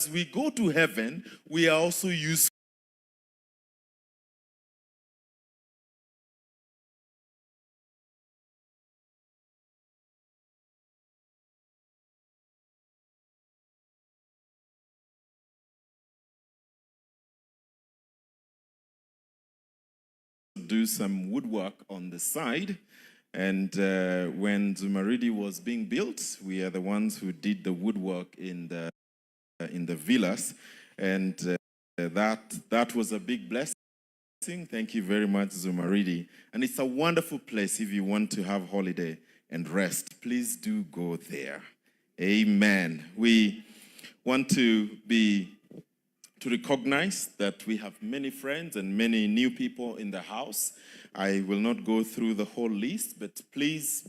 As we go to heaven, we are also used to do some woodwork on the side. And when Zumaridi was being built, we are the ones who did the woodwork in the villas, and that was a big blessing. Thank you very much, Zumaridi. And it's a wonderful place if you want to have holiday and rest. Please do go there. Amen. We want to recognize that we have many friends and many new people in the house. I will not go through the whole list, but please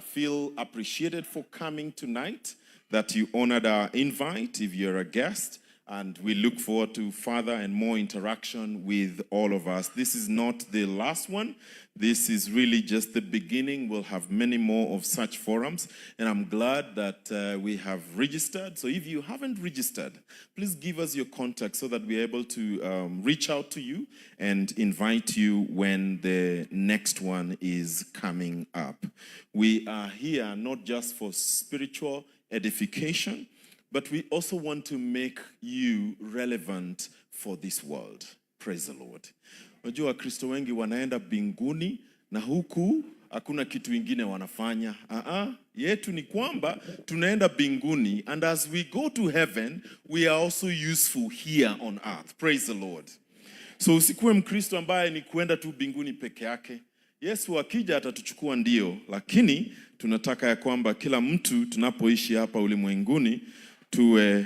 feel appreciated for coming tonight, that you honored our invite if you're a guest, and we look forward to further and more interaction with all of us. This is not the last one. This is really just the beginning. We'll have many more of such forums, and I'm glad that we have registered. So if you haven't registered, please give us your contact so that we're able to reach out to you and invite you when the next one is coming up. We are here not just for spiritual edification, but we also want to make you relevant for this world. Praise the Lord. Unajua Wakristo wengi wanaenda mbinguni na huku hakuna kitu ingine wanafanya. Yetu ni kwamba tunaenda mbinguni, and as we go to heaven, we are also useful here on earth. Praise the Lord. So usikuwe Mkristo ambaye ni kuenda tu mbinguni peke yake. Yesu akija atatuchukua ndio, lakini tunataka ya kwamba kila mtu tunapoishi hapa ulimwenguni tuwe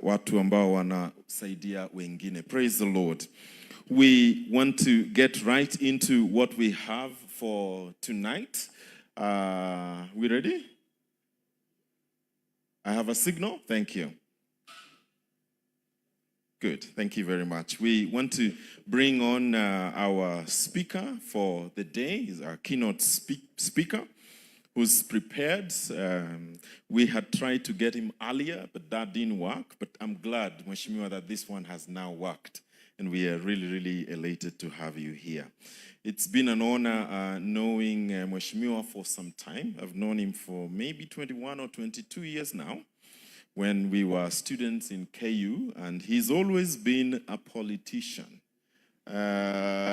watu ambao wanasaidia wengine. Praise the Lord. We want to get right into what we have for tonight. We ready? I have a signal. Thank you. Good. Thank you very much. We want to bring on our speaker for the day. He's our keynote speaker, who's prepared. We had tried to get him earlier, but that didn't work. But I'm glad, Mheshimiwa, that this one has now worked. And we are really, really elated to have you here. It's been an honor knowing Mheshimiwa for some time. I've known him for maybe 21 or 22 years now, when we were students in KU, and he's always been a politician.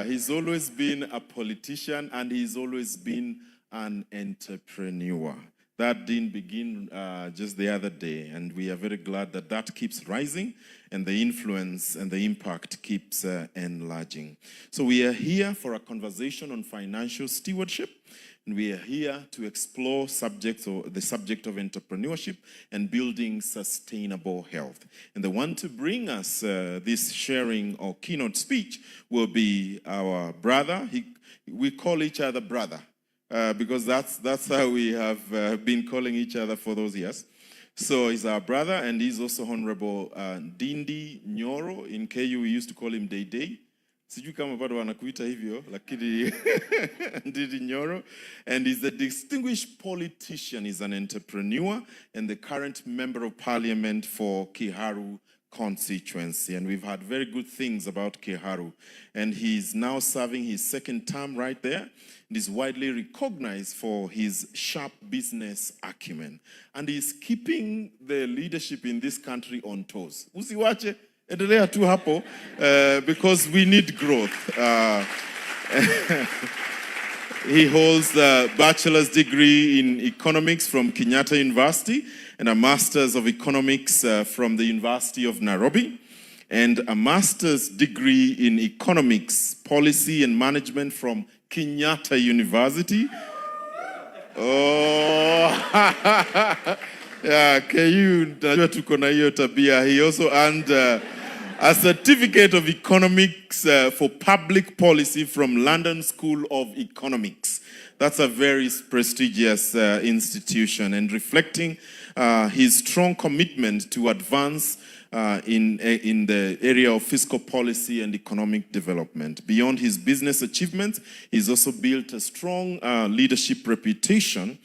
He's always been a politician, and he's always been an entrepreneur. That didn't begin just the other day, and we are very glad that that keeps rising, and the influence and the impact keeps enlarging. So we are here for a conversation on financial stewardship, and we are here to explore the subject of entrepreneurship and building sustainable health. And the one to bring us this sharing or keynote speech will be our brother. We call each other brother. Because that's how we have been calling each other for those years. So he's our brother, and he's also Honorable Ndindi Nyoro. In KU, we used to call him Day Day. Sijui kama bado wanakuita hivyo, lakini Ndindi Nyoro. And he's a distinguished politician. He's an entrepreneur and the current member of parliament for Kiharu constituency, and we've heard very good things about Kiharu, and he's now serving his second term right there, and is widely recognized for his sharp business acumen, and he's keeping the leadership in this country on toes. Usiwache, endelea tu hapo, because we need growth. He holds a bachelor's degree in economics from Kenyatta University and a master's of economics from the University of Nairobi, and a master's degree in economics, policy and management from Kenyatta University. Oh, yeah, KU, najua tuko na hiyo tabia. He also earned a certificate of economics for public policy from London School of Economics. That's a very prestigious institution, and reflecting his strong commitment to advance in the area of fiscal policy and economic development. Beyond his business achievements, he's also built a strong leadership reputation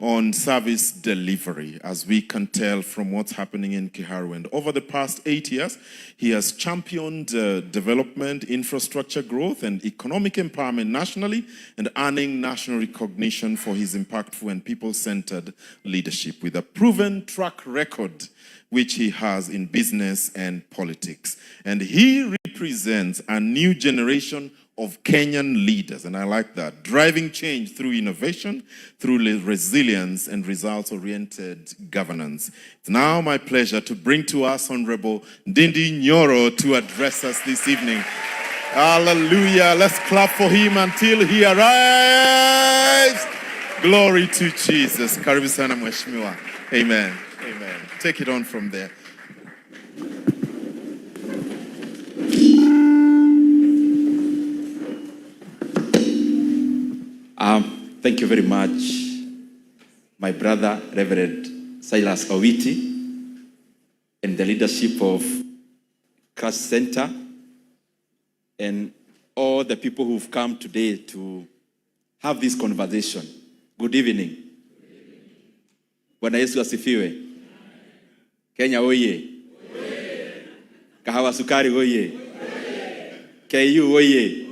on service delivery, as we can tell from what's happening in Kiharu. And over the past 8 years, he has championed development, infrastructure growth, and economic empowerment nationally, and earning national recognition for his impactful and people-centered leadership, with a proven track record which he has in business and politics. And he represents a new generation of Kenyan leaders, and I like that, driving change through innovation, through resilience, and results-oriented governance. It's now my pleasure to bring to us Honorable Ndindi Nyoro to address us this evening. Hallelujah. Let's clap for him until he arrives. Glory to Jesus. Karibu sana mheshimiwa. Amen. Amen. Take it on from there. Thank you very much, my brother, Reverend Silas Owiti, and the leadership of Crash Center, and all the people who've come today to have this conversation. Good evening. Bwana Yesu asifiwe. Kenya oye. Kahawa Sukari oye. KU oye.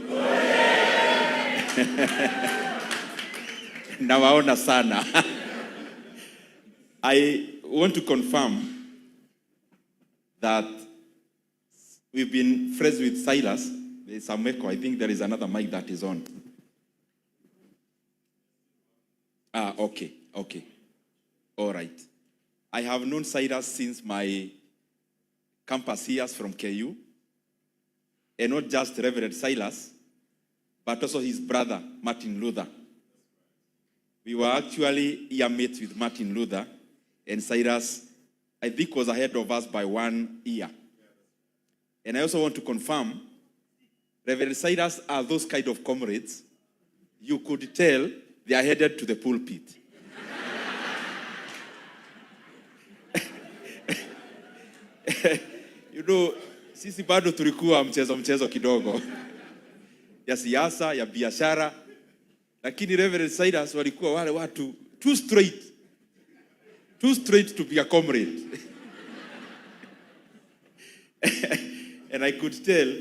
Nawaona sana. I want to confirm that we've been friends with Silas. There's some echo. I think there is another mic that is on. Okay. All right. I have known Silas since my campus years from KU. And not just Reverend Silas, but also his brother, Martin Luther. We were actually year mates with Martin Luther, and Cyrus, I think, was ahead of us by 1 year. And I also want to confirm, Reverend Cyrus are those kind of comrades, you could tell they are headed to the pulpit. You know, sisi bado tulikuwa mchezo kidogo ya siasa, ya biashara. Lakini Reverend Cyrus walikuwa wale watu too straight to be a comrade. And I could tell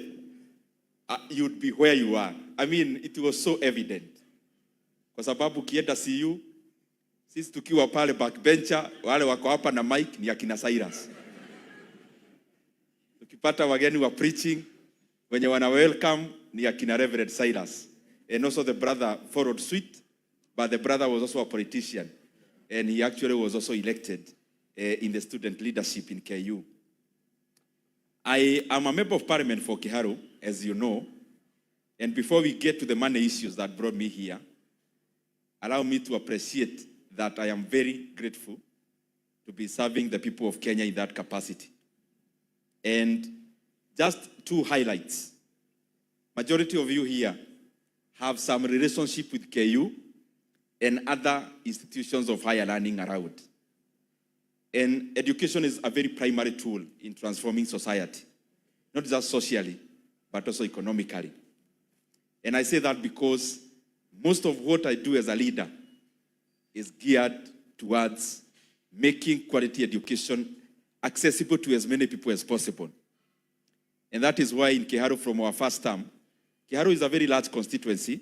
you'd be where you are. I mean, it was so evident. Kwa sababu kienda CU, sisi tukiwa pale backbencher, wale wako hapa na mic ni akina Cyrus. Tukipata wageni wa preaching, wenye wana welcome ni akina Reverend Cyrus. And also the brother followed suit, but the brother was also a politician. And he actually was also elected in the student leadership in KU. I am a member of parliament for Kiharu, as you know. And before we get to the money issues that brought me here, allow me to appreciate that I am very grateful to be serving the people of Kenya in that capacity. And just 2 highlights. Majority of you here have some relationship with KU and other institutions of higher learning around. And education is a very primary tool in transforming society, not just socially, but also economically. And I say that because most of what I do as a leader is geared towards making quality education accessible to as many people as possible. And that is why in Kiharu, from our first term, Kiharu is a very large constituency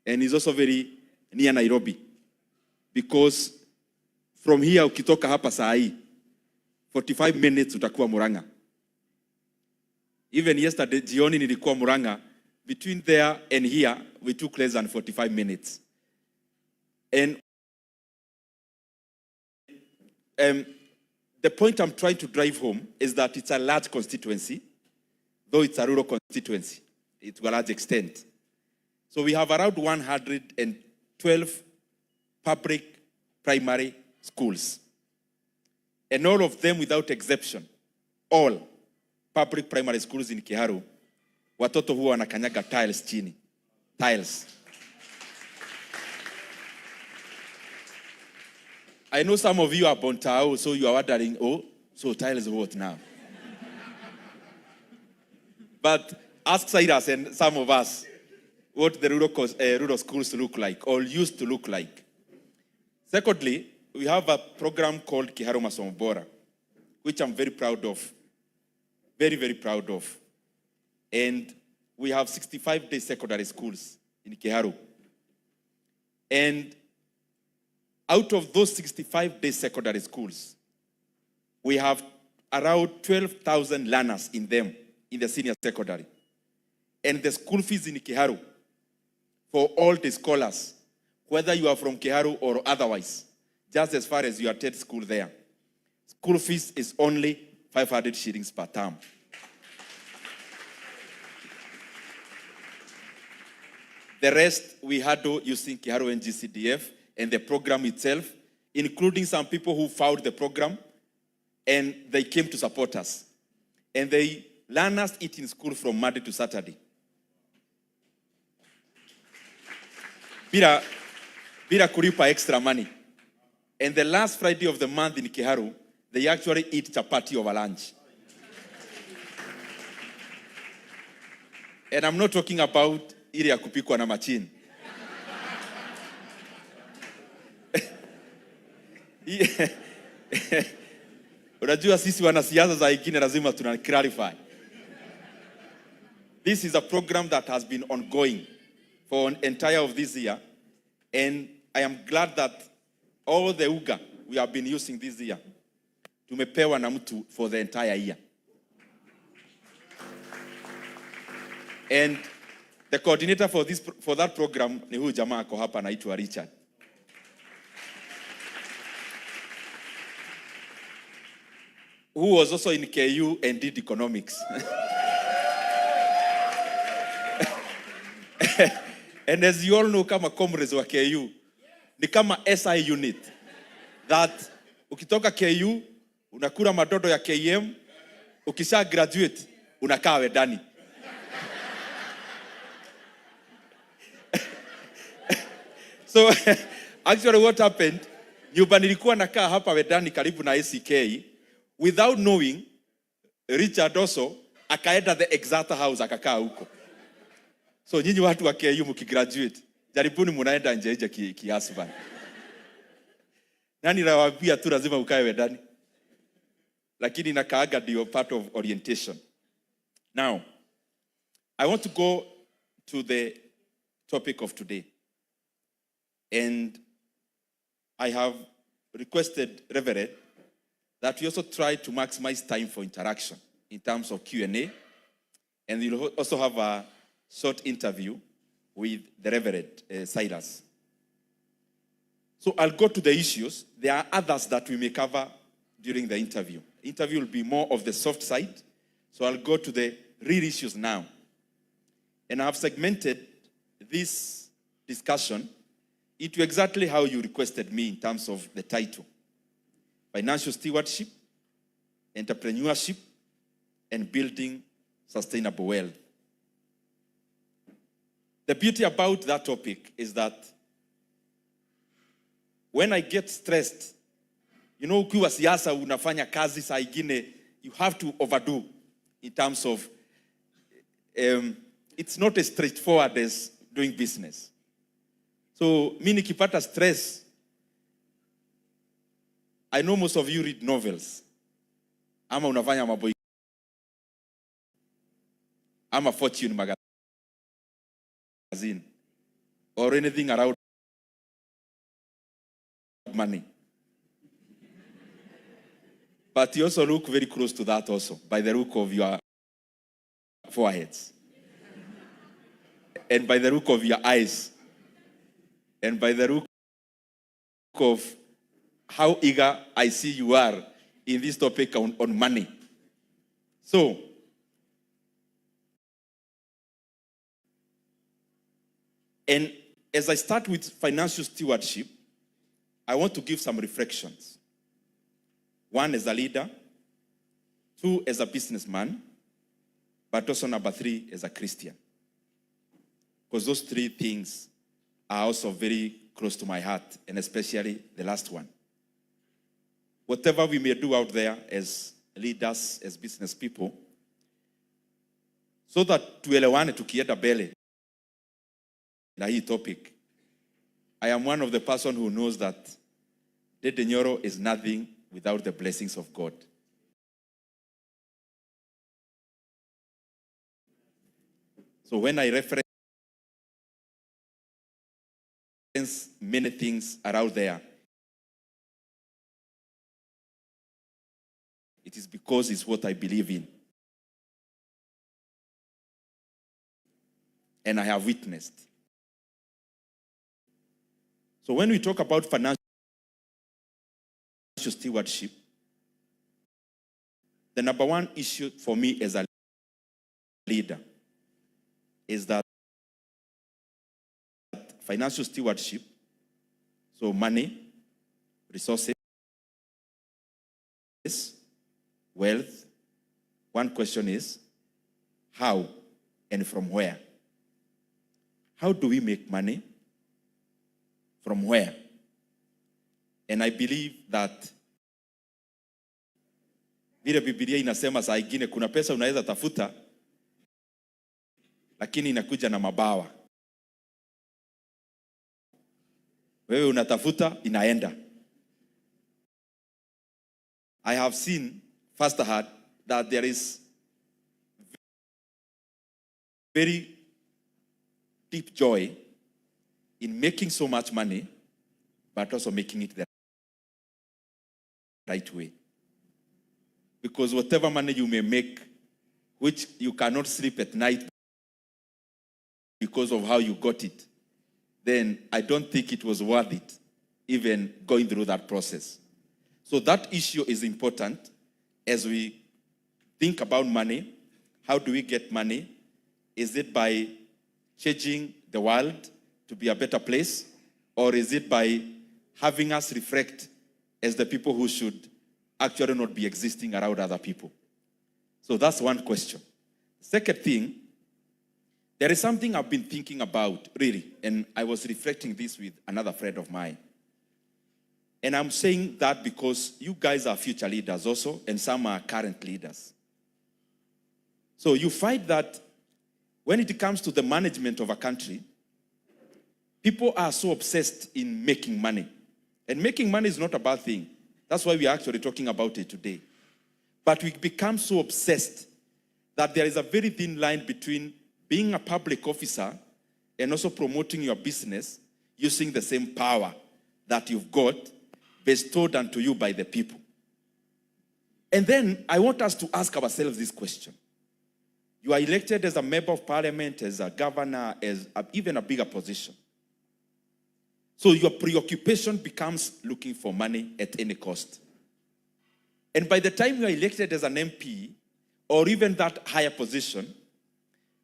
and is also very near Nairobi. Because from here, ukitoka hapa saa hii, 45 minutes utakuwa Murang'a. Even yesterday, jioni nilikuwa Murang'a. Between there and here, we took less than 45 minutes. And the point I'm trying to drive home is that it's a large constituency, though it's a rural constituency to a large extent. So we have around 112 public primary schools. And all of them, without exception, all public primary schools in Kiharu, watoto huwa wanakanyaga tiles chini. Tiles. I know some of you are Bontao, so you are wondering, oh, so tiles what now? But ask Cyrus and some of us what the rural schools look like, or used to look like. Secondly, we have a program called Kiharu Masomo Bora, which I'm very proud of. Very, very proud of. And we have 65-day secondary schools in Kiharu. And out of those 65-day secondary schools, we have around 12,000 learners in them, in the senior secondary. And the school fees in Kiharu, for all the scholars, whether you are from Kiharu or otherwise, just as far as you attend school there, school fees is only 500 shillings per term. The rest we handle using Kiharu and GCDF and the program itself, including some people who found the program, and they came to support us. And they learn us it in school from Monday to Saturday. Bila kulipa extra money. And the last Friday of the month in Kiharu, they actually eat chapati over lunch. And I'm not talking about ile ya kupikwa na machine. Unajua sisi wanasiasa za ingine lazima tuna clarify. This is a program that has been ongoing for an entire of this year, and I am glad that all the UGA we have been using this year tumepewa na mtu for the entire year. And the coordinator for that program ni huyu jamaa ako hapa anaitwa Richard. Who was also in KU and did economics. And as you all know, kama comrades wa KU, ni kama SI unit. That ukitoka KU, unakula madodo ya KM, ukisha graduate, unakaa Wedani. So, actually what happened, nyumba nilikuwa nakaa hapa Wedani karibu na ACK, without knowing, Richard also akaenda the exact house akakaa huko. So nyinyi watu wa KU mkigraduate, jaribuni munaenda nje kiasi bana. Nani nawaambia tu lazima ukae Wedani. Lakini nakaaga ndio part of orientation. Now, I want to go to the topic of today. And I have requested, Reverend, that we also try to maximize time for interaction in terms of Q&A. And we'll also have a short interview with the Reverend Silas. So I'll go to the issues. There are others that we may cover during the interview. Interview will be more of the soft side. So I'll go to the real issues now. And I've segmented this discussion into exactly how you requested me in terms of the title: financial stewardship, entrepreneurship, and building sustainable wealth. The beauty about that topic is that when I get stressed, you know, ukiwa siasa unafanya kazi saa ingine, you have to overdo in terms of, it's not as straightforward as doing business. So, mimi nikipata stress, I know most of you read novels. Ama unafanya mambo ama Fortune magazine or anything around money. But you also look very close to that also by the look of your foreheads. And by the look of your eyes. And by the look of how eager I see you are in this topic on money. So, and as I start with financial stewardship, I want to give some reflections. One, as a leader. Two, as a businessman. But also number three, as a Christian. Because those three things are also very close to my heart, and especially the last one. Whatever we may do out there as leaders, as business people, so that tuelewane tukienda mbele na hii topic. I am one of the person who knows that Ndindi Nyoro is nothing without the blessings of God. So when I reference many things are out there, it is because it's what I believe in. And I have witnessed. So when we talk about financial stewardship, the number one issue for me as a leader is that financial stewardship, so money, resources, wealth, one question is, how and from where? How do we make money? From where? And I believe that vile Biblia inasema saa ingine kuna pesa unaweza tafuta lakini inakuja na mabawa. Wewe unatafuta inaenda. I have seen firsthand that there is very deep joy in making so much money, but also making it the right way. Because whatever money you may make, which you cannot sleep at night because of how you got it, then I don't think it was worth it, even going through that process. So that issue is important as we think about money. How do we get money? Is it by changing the world to be a better place? Or is it by having us reflect as the people who should actually not be existing around other people? So that's one question. Second thing, there is something I've been thinking about, really, and I was reflecting this with another friend of mine. And I'm saying that because you guys are future leaders also, and some are current leaders. So you find that when it comes to the management of a country, people are so obsessed in making money. And making money is not a bad thing. That's why we are actually talking about it today. But we become so obsessed that there is a very thin line between being a public officer and also promoting your business using the same power that you've got bestowed unto you by the people. And then I want us to ask ourselves this question. You are elected as a member of parliament, as a governor, as even a bigger position. So your preoccupation becomes looking for money at any cost. And by the time you are elected as an MP, or even that higher position,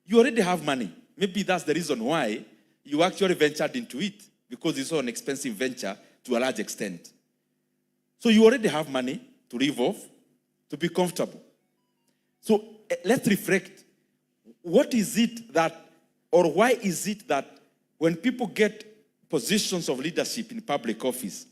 you already have money. Maybe that's the reason why you actually ventured into it, because it's an expensive venture to a large extent. So you already have money to live off, to be comfortable. So let's reflect. What is it that, or why is it that when people get positions of leadership in public office,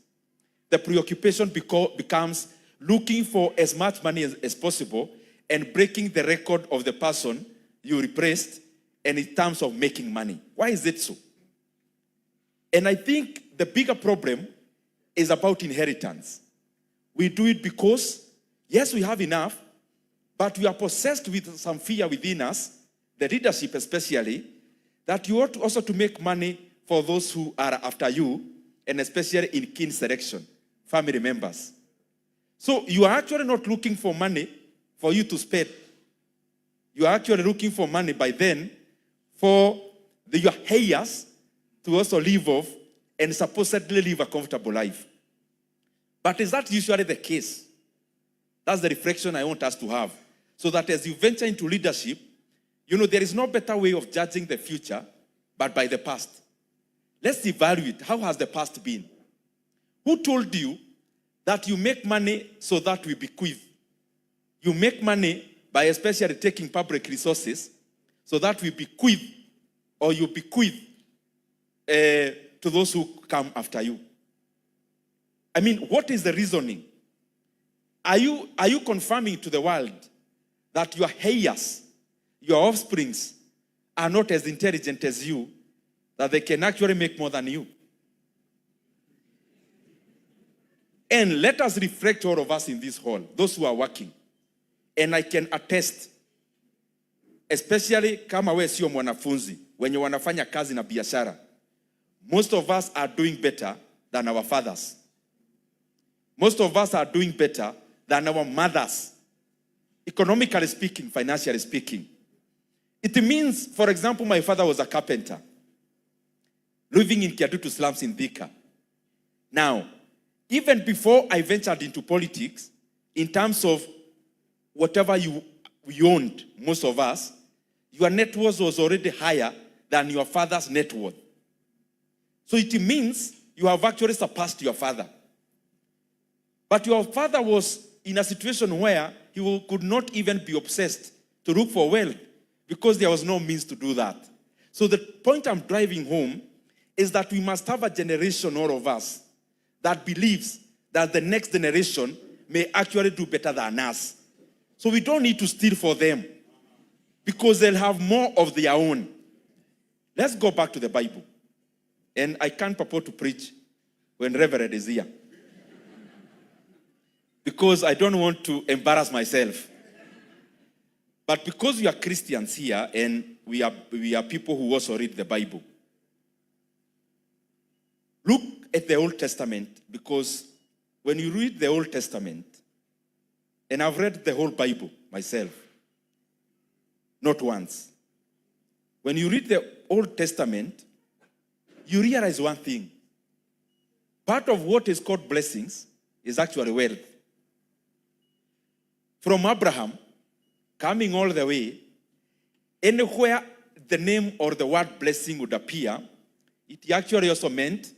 the preoccupation becomes looking for as much money as possible and breaking the record of the person you replaced, and in terms of making money? Why is it so? And I think the bigger problem is about inheritance. We do it because, yes, we have enough, but we are possessed with some fear within us, the leadership especially, that you ought also to make money for those who are after you, and especially in kin selection, family members. So you are actually not looking for money for you to spend. You are actually looking for money by then for your heirs to also live off and supposedly live a comfortable life. But is that usually the case? That's the reflection I want us to have. So that as you venture into leadership, there is no better way of judging the future but by the past. Let's evaluate, how has the past been? Who told you that you make money so that we bequeath? You make money by especially taking public resources so that we bequeath, or you bequeath to those who come after you. I mean, what is the reasoning? Are you confirming to the world that your heirs, your offsprings, are not as intelligent as you, that they can actually make more than you? And let us reflect, all of us in this hall, those who are working. And I can attest, especially kama we sio mwanafunzi, wenye wanafanya kazi na biashara, most of us are doing better than our fathers. Most of us are doing better than our mothers. Economically speaking, financially speaking. It means, for example, my father was a carpenter, living in Kiatutu slums in Thika. Now, even before I ventured into politics, in terms of whatever you owned, most of us, your net worth was already higher than your father's net worth. So it means you have actually surpassed your father. But your father was in a situation where he could not even be obsessed to look for wealth because there was no means to do that. So the point I'm driving home is that we must have a generation, all of us, that believes that the next generation may actually do better than us. So we don't need to steal for them because they'll have more of their own. Let's go back to the Bible. And I can't purport to preach when Reverend is here, because I don't want to embarrass myself. But because we are Christians here and we are people who also read the Bible, look at the Old Testament, because when you read the Old Testament, and I've read the whole Bible myself, not once. When you read the Old Testament, you realize one thing. Part of what is called blessings is actually wealth. From Abraham, coming all the way, anywhere the name or the word blessing would appear, it actually also meant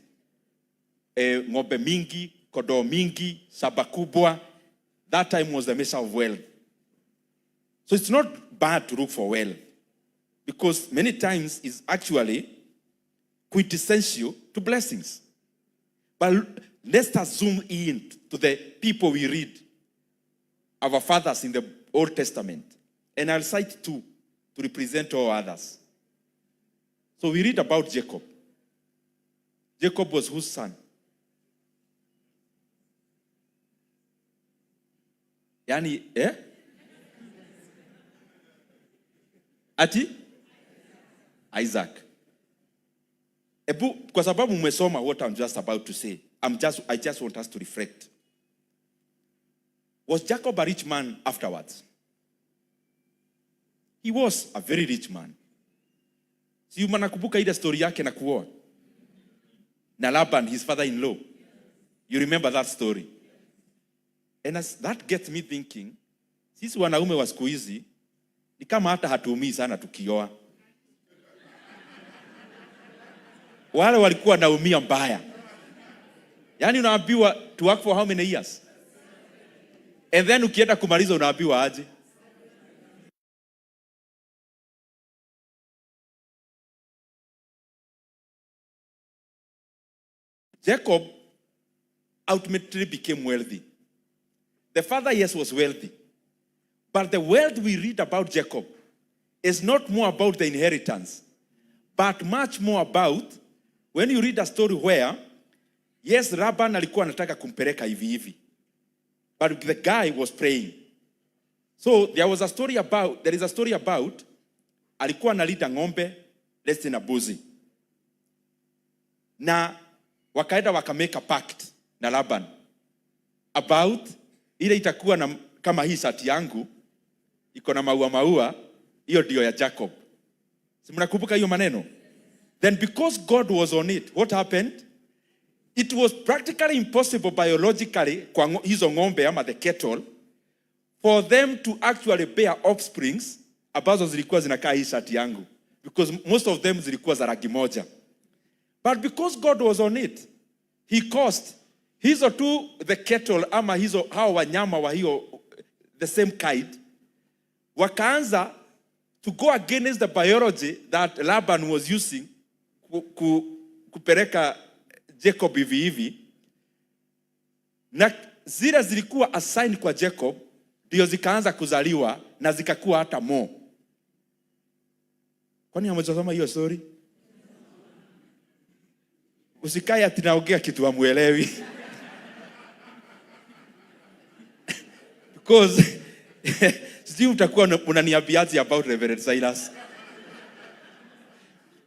ng'ombe mingi, kondoo mingi, shamba kubwa. That time was the measure of wealth. So it's not bad to look for wealth, because many times it's actually quintessential to blessings. But let's just zoom in to the people we read, our fathers in the Old Testament. And I'll cite two to represent all others. So we read about Jacob. Jacob was whose son? Yani, Ati? Isaac. Kwa sababu mmesoma what I'm just about to say, I just want us to reflect. Was Jacob a rich man afterwards? He was a very rich man. Si mnakumbuka ile story yake na kuoa na Laban, his father-in-law. You remember that story? And that gets me thinking, sisi wanaume wa siku hizi ni kama hata hatuumii sana tukioa. Wale walikuwa naumia mbaya. Yaani unaambiwa to work for how many years? And then ukienda kumaliza unaambiwa aje? Jacob ultimately became wealthy. The father, yes, was wealthy. But the wealth we read about Jacob is not more about the inheritance, but much more about, when you read a story where, yes, Laban alikuwa anataka kumpeleka hivi hivi, but the guy was praying. So there is a story about alikuwa analinda ng'ombe less than a mbuzi. Na wakaenda wakamake a pact na Laban about ile itakuwa na kama hii shati yangu iko na maua, hiyo ndio ya Jacob. Si mnakumbuka hiyo maneno? Then because God was on it, what happened? It was practically impossible biologically kwa hizo ng'ombe ama the cattle for them to actually bear offsprings ambazo zilikuwa zinakaa hii shati yangu, because most of them zilikuwa za rangi moja. But because God was on it, he caused hizo tu the cattle ama hizo hao wanyama wa hiyo the same kind wakaanza to go against the biology that Laban was using kupeleka Jacob hivi, na zile zilikuwa assigned kwa Jacob ndio zikaanza kuzaliwa na zikakuwa hata more. Kwani hamjasoma hiyo story? Usikae ati naongea kitu hamuelewi. Because sijui utakuwa unaniambiaje about Reverend Silas.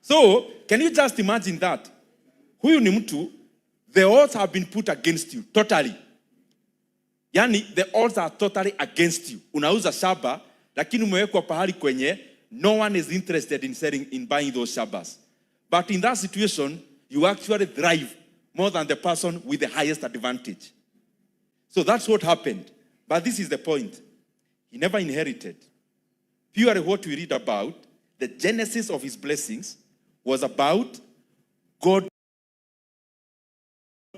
So, can you just imagine that? Huyu ni mtu, the odds have been put against you, totally. Yani, the odds are totally against you. Unauza shamba, lakini umewekwa pahali kwenye, no one is interested in buying those shabas. But in that situation, you actually thrive more than the person with the highest advantage. So that's what happened. But this is the point. He never inherited. Purely what we read about, the genesis of his blessings was about God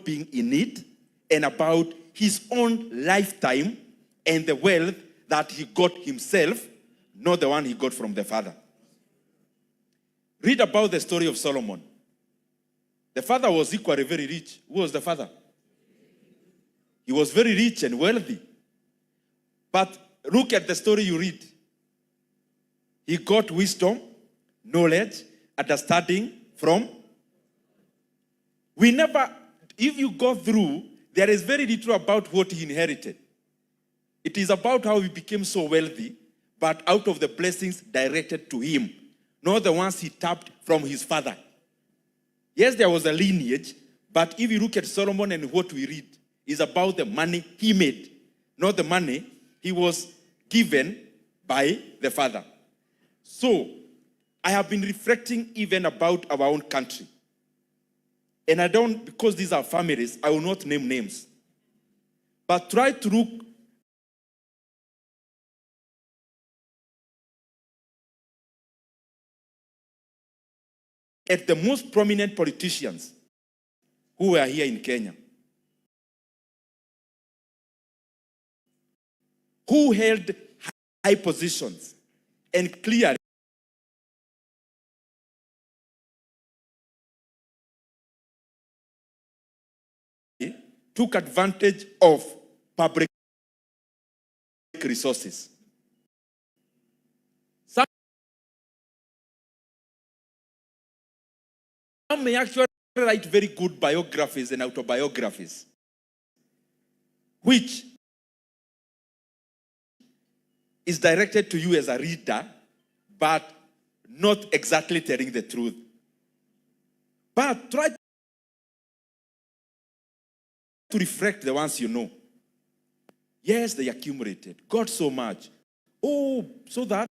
being in it and about his own lifetime and the wealth that he got himself, not the one he got from the father. Read about the story of Solomon. The father was equally very rich. Who was the father? He was very rich and wealthy. But look at the story you read. He got wisdom, knowledge, understanding from. If you go through, there is very little about what he inherited. It is about how he became so wealthy, but out of the blessings directed to him, not the ones he tapped from his father. Yes, there was a lineage, but if you look at Solomon and what we read, is about the money he made, not the money he was given by the father. So, I have been reflecting even about our own country. And I don't, because these are families, I will not name names. But try to look at the most prominent politicians who were here in Kenya, who held high positions and clearly took advantage of public resources. Some may actually write very good biographies and autobiographies, which is directed to you as a reader, but not exactly telling the truth. But try to reflect the ones you know. Yes, they accumulated, got so much. Oh, so that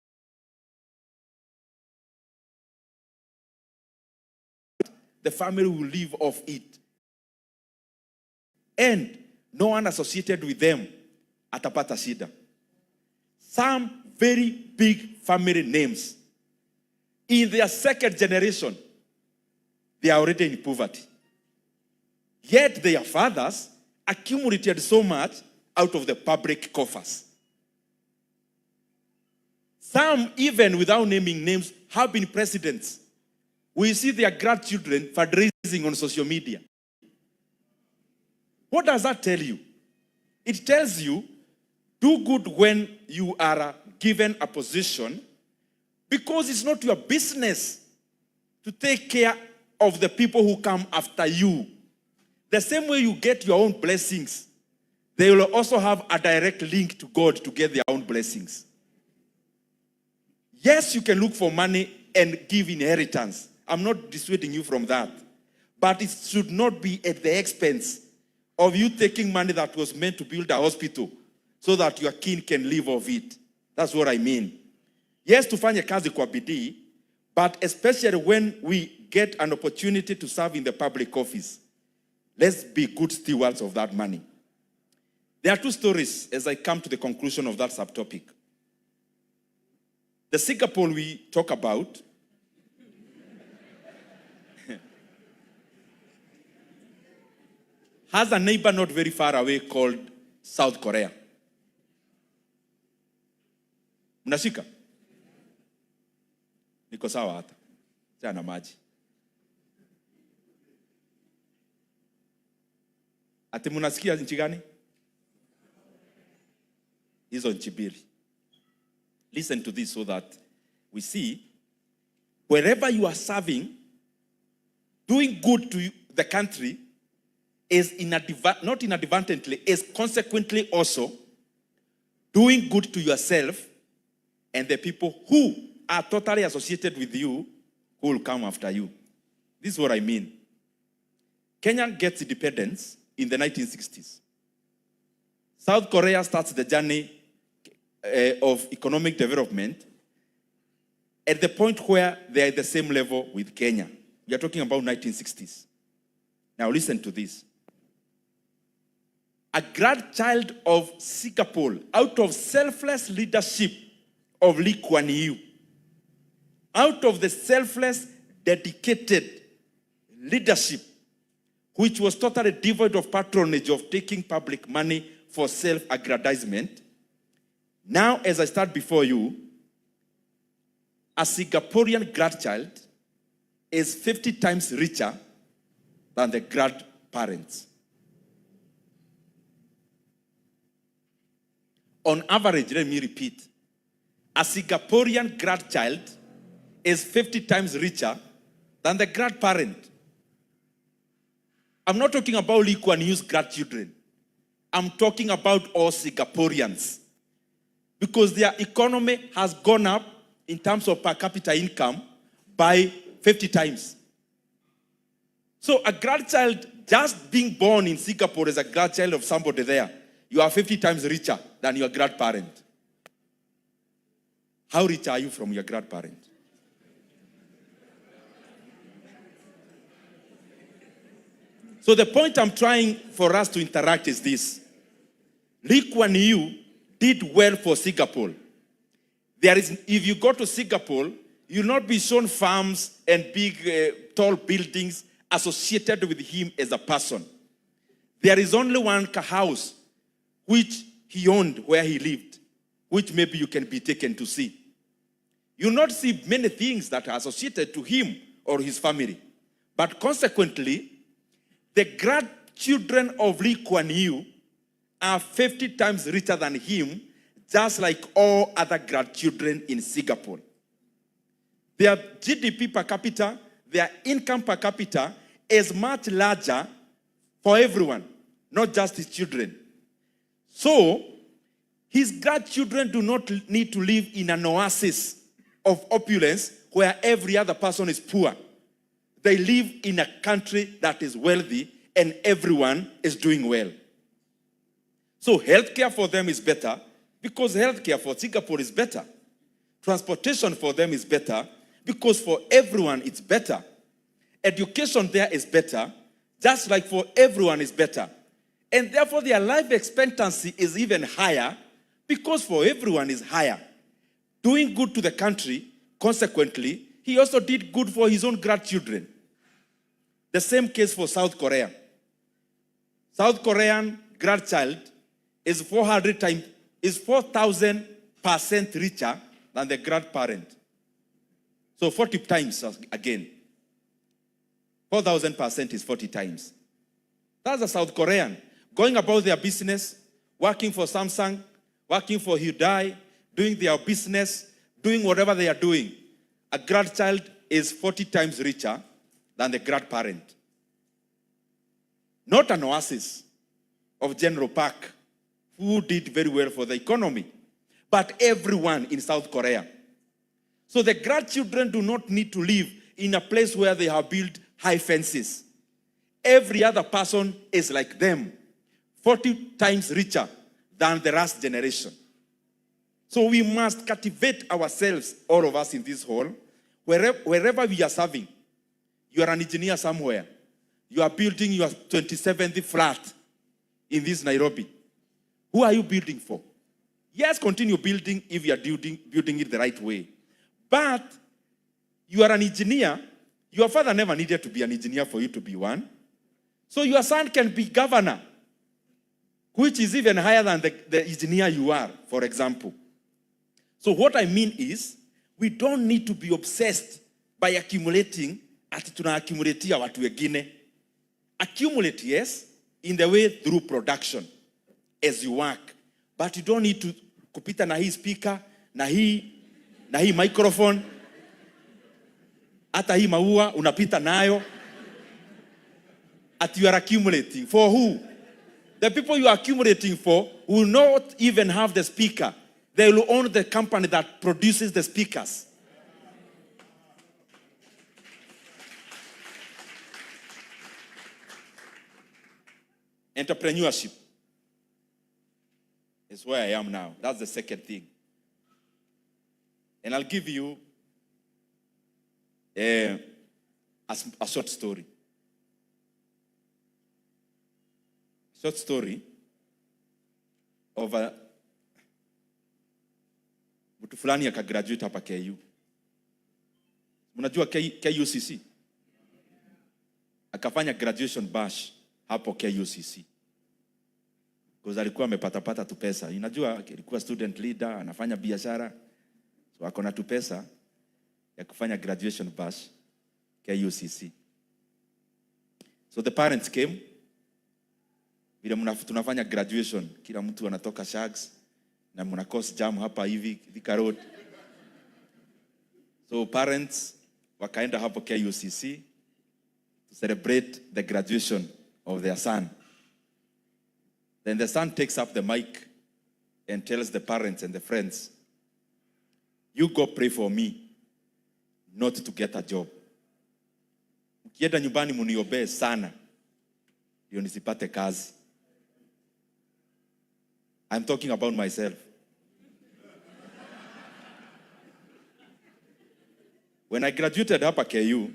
the family will live off it. And no one associated with them atapata shida. Some very big family names, in their second generation, they are already in poverty. Yet their fathers accumulated so much out of the public coffers. Some, even without naming names, have been presidents. We see their grandchildren fundraising on social media. What does that tell you? It tells you, do good when you are given a position, because it's not your business to take care of the people who come after you. The same way you get your own blessings, they will also have a direct link to God to get their own blessings. Yes, you can look for money and give inheritance. I'm not dissuading you from that. But it should not be at the expense of you taking money that was meant to build a hospital so that your kin can live off it. That's what I mean. Yes, tufanye kazi kwa bidii, but especially when we get an opportunity to serve in the public office, let's be good stewards of that money. There are two stories as I come to the conclusion of that subtopic. The Singapore we talk about has a neighbor not very far away called South Korea. Mnashika? Niko sawa hata. Jana maji. Ati mnasikia nchi gani? Hizo nchi mbili. Listen to this so that we see wherever you are serving, doing good to the country is not inadvertently, is consequently also doing good to yourself and the people who are totally associated with you who will come after you. This is what I mean. Kenya gets independence in the 1960s. South Korea starts the journey of economic development at the point where they are at the same level with Kenya. We are talking about 1960s. Now listen to this. A grandchild of Singapore, out of selfless leadership of Lee Kuan Yew, out of the selfless, dedicated leadership, which was totally devoid of patronage, of taking public money for self-aggrandizement. Now, as I start before you, a Singaporean grandchild is 50 times richer than the grandparents. On average, let me repeat, a Singaporean grandchild is 50 times richer than the grandparent. I'm not talking about Lee Kuan Yew's grandchildren. I'm talking about all Singaporeans. Because their economy has gone up in terms of per capita income by 50 times. So a grandchild just being born in Singapore as a grandchild of somebody there, you are 50 times richer than your grandparent. How rich are you from your grandparent? So the point I'm trying for us to interact is this. Lee Kuan Yew did well for Singapore. If you go to Singapore, you'll not be shown farms and big, tall buildings associated with him as a person. There is only one house which he owned where he lived, which maybe you can be taken to see. You'll not see many things that are associated to him or his family. But consequently, the grandchildren of Lee Kuan Yew are 50 times richer than him, just like all other grandchildren in Singapore. Their GDP per capita, their income per capita is much larger for everyone, not just his children. So, his grandchildren do not need to live in an oasis of opulence where every other person is poor. They live in a country that is wealthy and everyone is doing well. So healthcare for them is better because healthcare for Singapore is better. Transportation for them is better because for everyone it's better. Education there is better, just like for everyone is better. And therefore their life expectancy is even higher because for everyone is higher. Doing good to the country, consequently, he also did good for his own grandchildren. The same case for South Korea. South Korean grandchild is 4,000% richer than the grandparent. So 40 times again. 4,000% is 40 times. That's a South Korean going about their business, working for Samsung, working for Hyundai, doing their business, doing whatever they are doing. A grandchild is 40 times richer than the grandparent. Not an oasis of General Park, who did very well for the economy, but everyone in South Korea. So the grandchildren do not need to live in a place where they have built high fences. Every other person is like them, 40 times richer than the last generation. So we must cultivate ourselves, all of us in this hall, wherever we are serving. You are an engineer somewhere. You are building your 27th flat in this Nairobi. Who are you building for? Yes, continue building if you are building it the right way. But you are an engineer. Your father never needed to be an engineer for you to be one. So your son can be governor, which is even higher than the engineer you are, for example. So what I mean is, we don't need to be obsessed by accumulating ati tunaaccumulatea watu wengine. Accumulate, yes, in the way through production as you work. But you don't need to kupita na hii speaker, na hii microphone, hata hii maua unapita nayo. At you are accumulating. For who? The people you are accumulating for will not even have the speaker. They will own the company that produces the speakers. Entrepreneurship is where I am now. That's the second thing. And I'll give you a short story. Short story of mtu fulani akagraduate hapa KU. Mnajua KUCC? Akafanya graduation bash hapo KUCC. Because alikuwa amepata tu pesa. Unajua alikuwa student leader, anafanya biashara. So akona tu pesa ya kufanya graduation bash KUCC. So the parents came. Vile tunafanya graduation, kila mtu anatoka shags na mna course jam hapa hivi Thika Road. So parents wakaenda hapo KUCC to celebrate the graduation of their son. Then the son takes up the mic and tells the parents and the friends, "You go pray for me not to get a job. Mkienda nyumbani muniombee sana ndio nisipate kazi." I'm talking about myself. When I graduated hapa KU,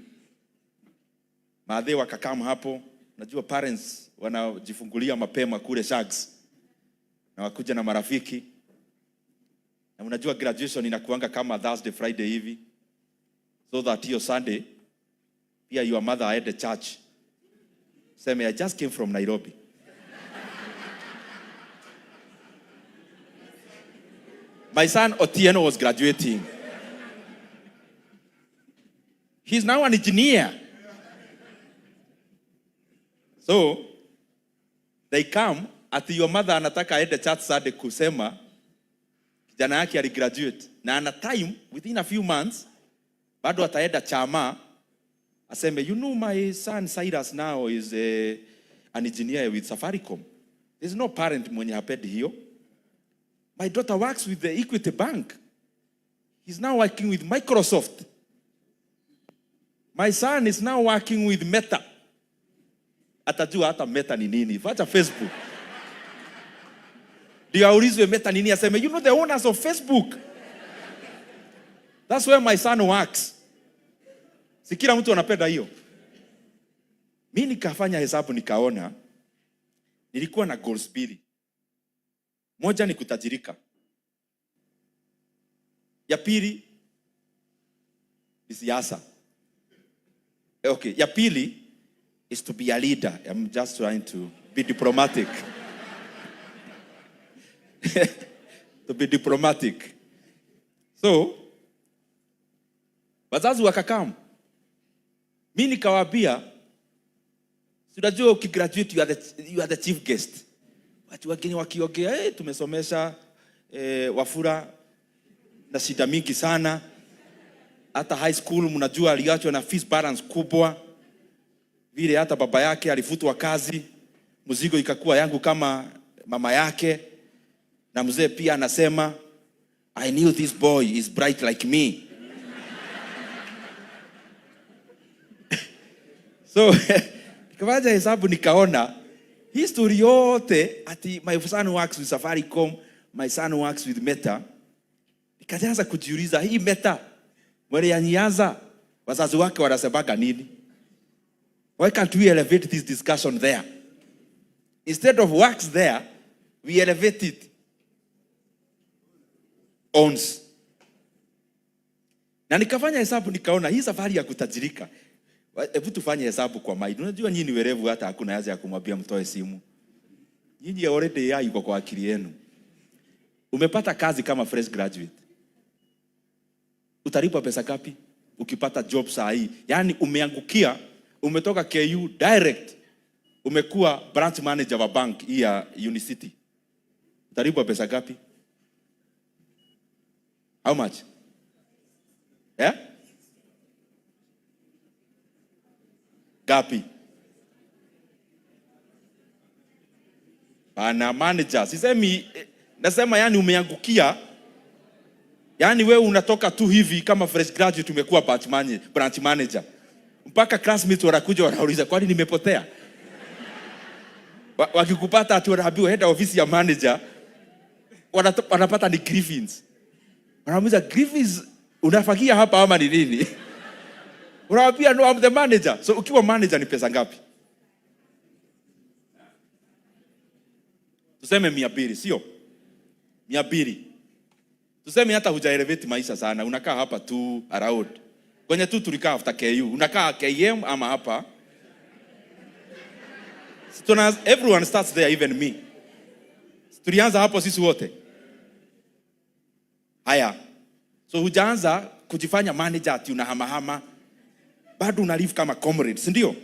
maadhe wakakam hapo. Najua parents wanajifungulia mapema kule shags. Na wakuja na marafiki. Na unajua graduation inakuanga kama Thursday, Friday hivi. So that hiyo Sunday, pia your mother at the church. Say, I just came from Nairobi. My son Otieno was graduating. He's now an engineer. So, they come, ati your mother anataka aende church Sunday kusema, kijana yake aligraduate. Na ana time, within a few months, bado ataenda chama, aseme, you know my son Cyrus now is an engineer with Safaricom. There's no parent mwenye hapendi hiyo. My daughter works with the Equity Bank. He's now working with Microsoft. My son is now working with Meta. Atajua hata Meta ni nini. Facha Facebook. Ndio aulizwe Meta nini, aseme, you know the owners of Facebook. That's where my son works. Si kila mtu anapenda hiyo. Mimi nikafanya hesabu nikaona nilikuwa na goals mbili. Moja ni kutajirika. Ya pili ni siasa. Okay, ya pili is to be a leader. I'm just trying to be diplomatic. To be diplomatic. So, wazazi wakakam. Mimi nikawaambia, unajua ukigraduate you are the chief guest. Watu wengine wakiongea, tumesomesha Wafula na shida mingi sana. Hata high school mnajua aliachwa na fees balance kubwa. Vile hata baba yake alifutwa kazi. Mzigo ikakuwa yangu kama mama yake. Na mzee pia anasema, I knew this boy is bright like me. So, nikafanya hesabu nikaona, history yote, ati my son works with Safaricom, my son works with Meta. Nikaanza kujiuliza, hii Meta, wale yanianza, wazazi wake wanasemaga nini? Why can't we elevate this discussion there? Instead of works there, we elevate it. Owns. Na nikafanya hesabu nikaona, hii safari ya kutajirika, hebu tufanye hesabu kwa mind. Unajua nyinyi werevu hata hakuna haja ya kumwambia mtoe simu. Nyinyi already yuko kwa akili yenu. Umepata kazi kama fresh graduate. Utalipwa pesa ngapi ukipata job saa hii? Yaani umeangukia, umetoka KU direct. Umekuwa branch manager wa bank hii ya Unicity. Utalipwa pesa ngapi? How much? Yeah? Gapi? Pana manager. Sisemi, nasema yani umeangukia. Yani wewe unatoka tu hivi kama fresh graduate umekuwa branch manager. Mpaka classmates wanakuja wanauliza kwani nimepotea? Wakikupata ati wanaambiwa head office ya manager, wanapata ni grievance. Wanamuuliza grievance unafagia hapa ama ni nini? Unawaambia no, I'm the manager. So ukiwa manager ni pesa ngapi? Tuseme 200, sio? 200. Tuseme hata hujaelevate maisha sana, unakaa hapa tu around. Kwenye tu tulikaa after KU, unakaa KM ama hapa? Everyone starts there, even me. Tulianza hapo sisi wote. Haya. So hujaanza kujifanya manager ati unahamahama. Bado unalive kama comrades, ndio?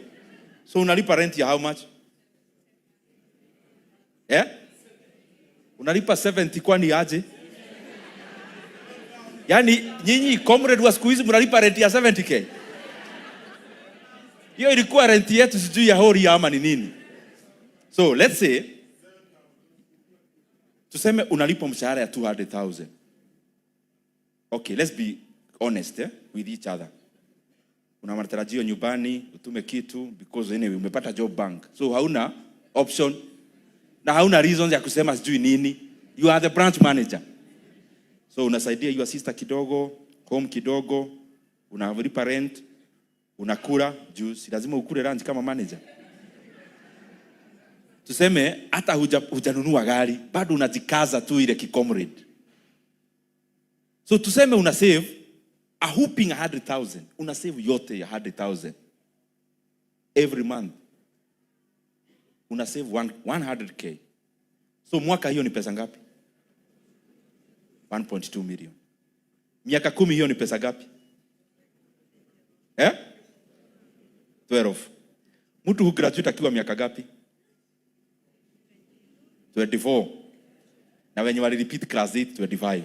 So unalipa rent ya how much? Unalipa 70 kwani aje? Yani nyinyi comrade wa siku hizi mnalipa rent ya 70k. Hiyo ilikuwa rent yetu sijui ya hori ama ni nini. So let's say tuseme unalipa mshahara ya 200,000. Okay, let's be honest with each other. Una matarajio nyumbani, utume kitu because anyway umepata job bank. So hauna option na hauna reasons ya kusema sijui nini. You are the branch manager. So unasaidia your sister kidogo, home kidogo, unalipa rent, unakula juice, lazima ukule lunch kama manager. Tuseme hata hujanunua gari, bado unajikaza tu ile kikomrade. So tuseme una save a whooping 100,000. Una save yote ya 100,000 every month. Una save 100k. So mwaka hiyo ni pesa ngapi? 1.2 million. Miaka 10 hiyo ni pesa ngapi? 12. Mtu graduate akiwa miaka ngapi? 24. Na wenye wali repeat class 8 25.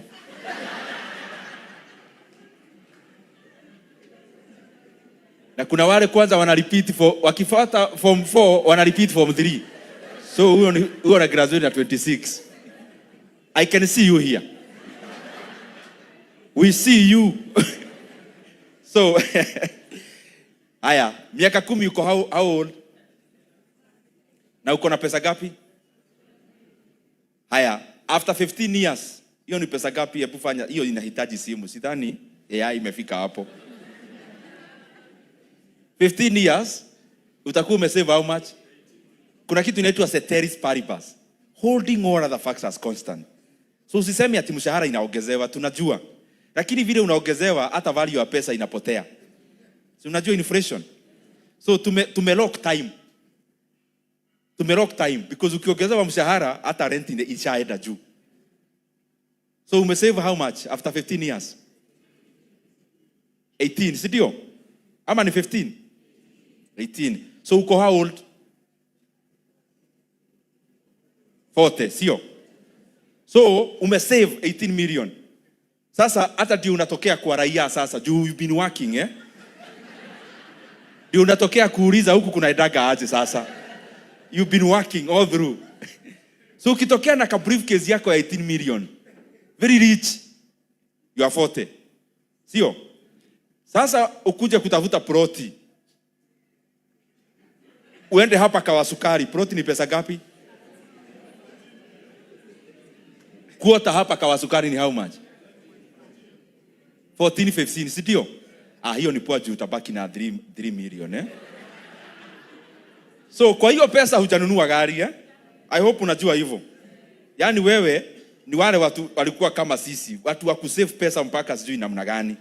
Na kuna wale kwanza wana repeat wakifuata form 4 wana repeat form 3. So huyo na graduate na 26. I can see you here. We see you. So haya, miaka 10 uko how old? Na uko na pesa gapi? Haya, after 15 years, hiyo ni pesa gapi? Hebu fanya, hiyo inahitaji simu. Sidhani AI imefika hapo. 15 years, utakuwa umesave how much? Kuna kitu inaitwa ceteris paribus. Holding all other factors constant. So usiseme ati mshahara inaongezewa, tunajua. Lakini vile unaongezewa hata value ya pesa inapotea. Si unajua inflation. So tumelock time. Tumelock time because ukiongezewa mshahara hata rent inaenda juu. So umesave how much after 15 years? 18, si ndio? Ama ni 15? 18. So uko how old? 40, sio? So umesave 18 million. Sasa hata ndio unatokea kwa raia sasa, juu you've been working ndio unatokea kuuliza huku kuna edaga aje sasa. You've been working all through. So ukitokea na ka briefcase yako ya 18 million, very rich, you are 40. Sio? Sasa ukuja kutafuta proti. Uende hapa Kahawa Sukari, proti ni pesa gapi? Kuota hapa Kahawa Sukari ni how much? 14, 15, si ndio? Hiyo ni poa juu utabaki na 3 million So kwa hiyo pesa hujanunua gari I hope unajua hivyo. Yaani wewe ni wale watu walikuwa kama sisi, watu wa kusave pesa mpaka sijui namna gani.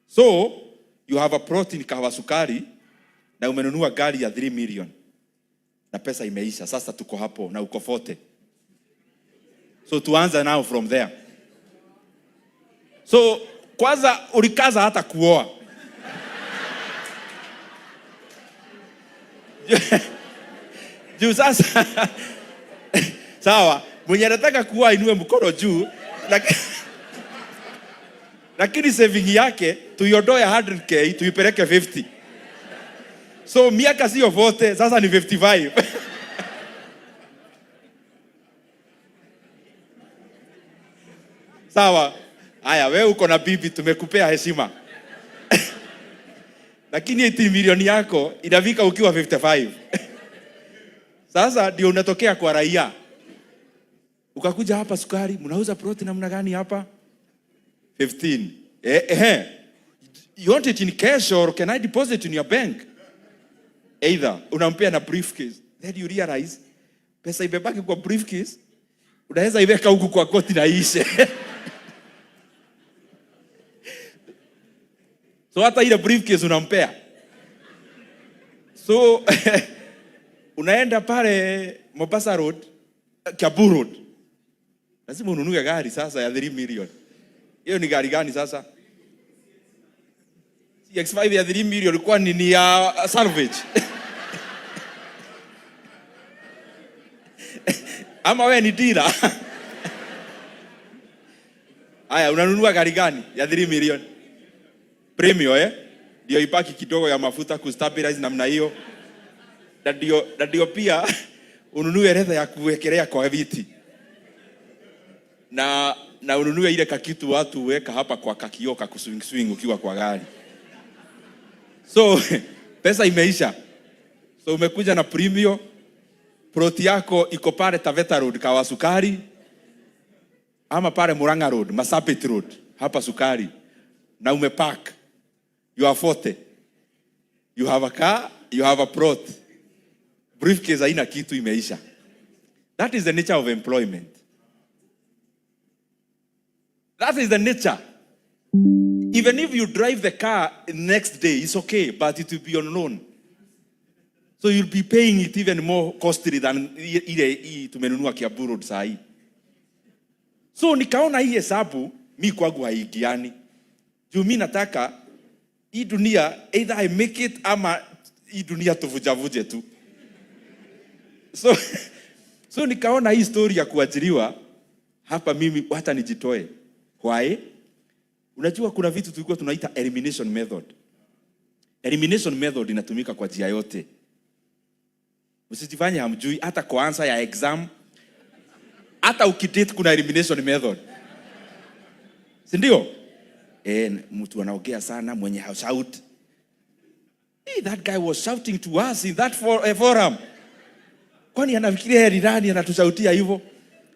So you have a protein Kahawa Sukari na umenunua gari ya 3 million. Na pesa imeisha. Sasa tuko hapo na uko 40. So tuanza now from there. So kwanza ulikaza hata kuoa. Juu sasa sawa, mwenye anataka kuoa inue mkono juu, lakini saving yake tuiondoe 100k tuipeleke 50. So miaka sio 40, sasa ni 55. Sawa. Haya, wewe uko na bibi, tumekupea heshima. Lakini 18 milioni yako inafika ukiwa 55. Sasa ndio unatokea kwa raia. Ukakuja hapa Sukari, mnauza ploti namna gani hapa? 15. You want it in cash or can I deposit in your bank? Either unampea na briefcase. Then you realize pesa imebaki kwa briefcase. Unaweza iweka huku kwa koti na ishe. So hata ile briefcase unampea. So unaenda pale Mombasa Road, Kiambu Road. Lazima ununue gari sasa ya 3 million. Hiyo ni gari gani sasa? CX5 ya 3 million ilikuwa ni ya salvage. Ama wewe ni dealer. Haya, unanunua gari gani ya 3 million? Premium ndio ipaki kidogo ya mafuta kustabilize namna hiyo. Ndio pia ununue leather ya kuwekelea kwa viti. Na ununue ile kakitu watu weka hapa kwa kakioka kuswing ukiwa kwa gari. So pesa imeisha. So umekuja na premium, ploti yako iko pale Taveta Road Kahawa Sukari, ama pale Murang'a Road, Masabit Road hapa Sukari, na umepark. You are 40. You have a car, you have a plot. Briefcase haina kitu, imeisha. That is the nature of employment. That is the nature. Even if you drive the car next day, it's okay, but it will be on loan. So you'll be paying it even more costly than ile tumenunua Kiambu Road saa hii. So nikaona hii hesabu mi kwangu haigiani. Juu mi nataka hii dunia either I make it ama hii dunia tuvujavuje tu. So nikaona hii story ya kuajiriwa hapa mimi hata nijitoe. Why? Unajua kuna vitu tulikuwa tunaita elimination method. Elimination method inatumika kwa njia yote. Usijifanye hamjui, hata kwa answer ya exam, hata ukidate kuna elimination method. Si ndio? Mtu anaongea sana mwenye shout. Hey, that guy was shouting to us in that forum. Kwani anafikiria yeye nani anatushautia hivyo?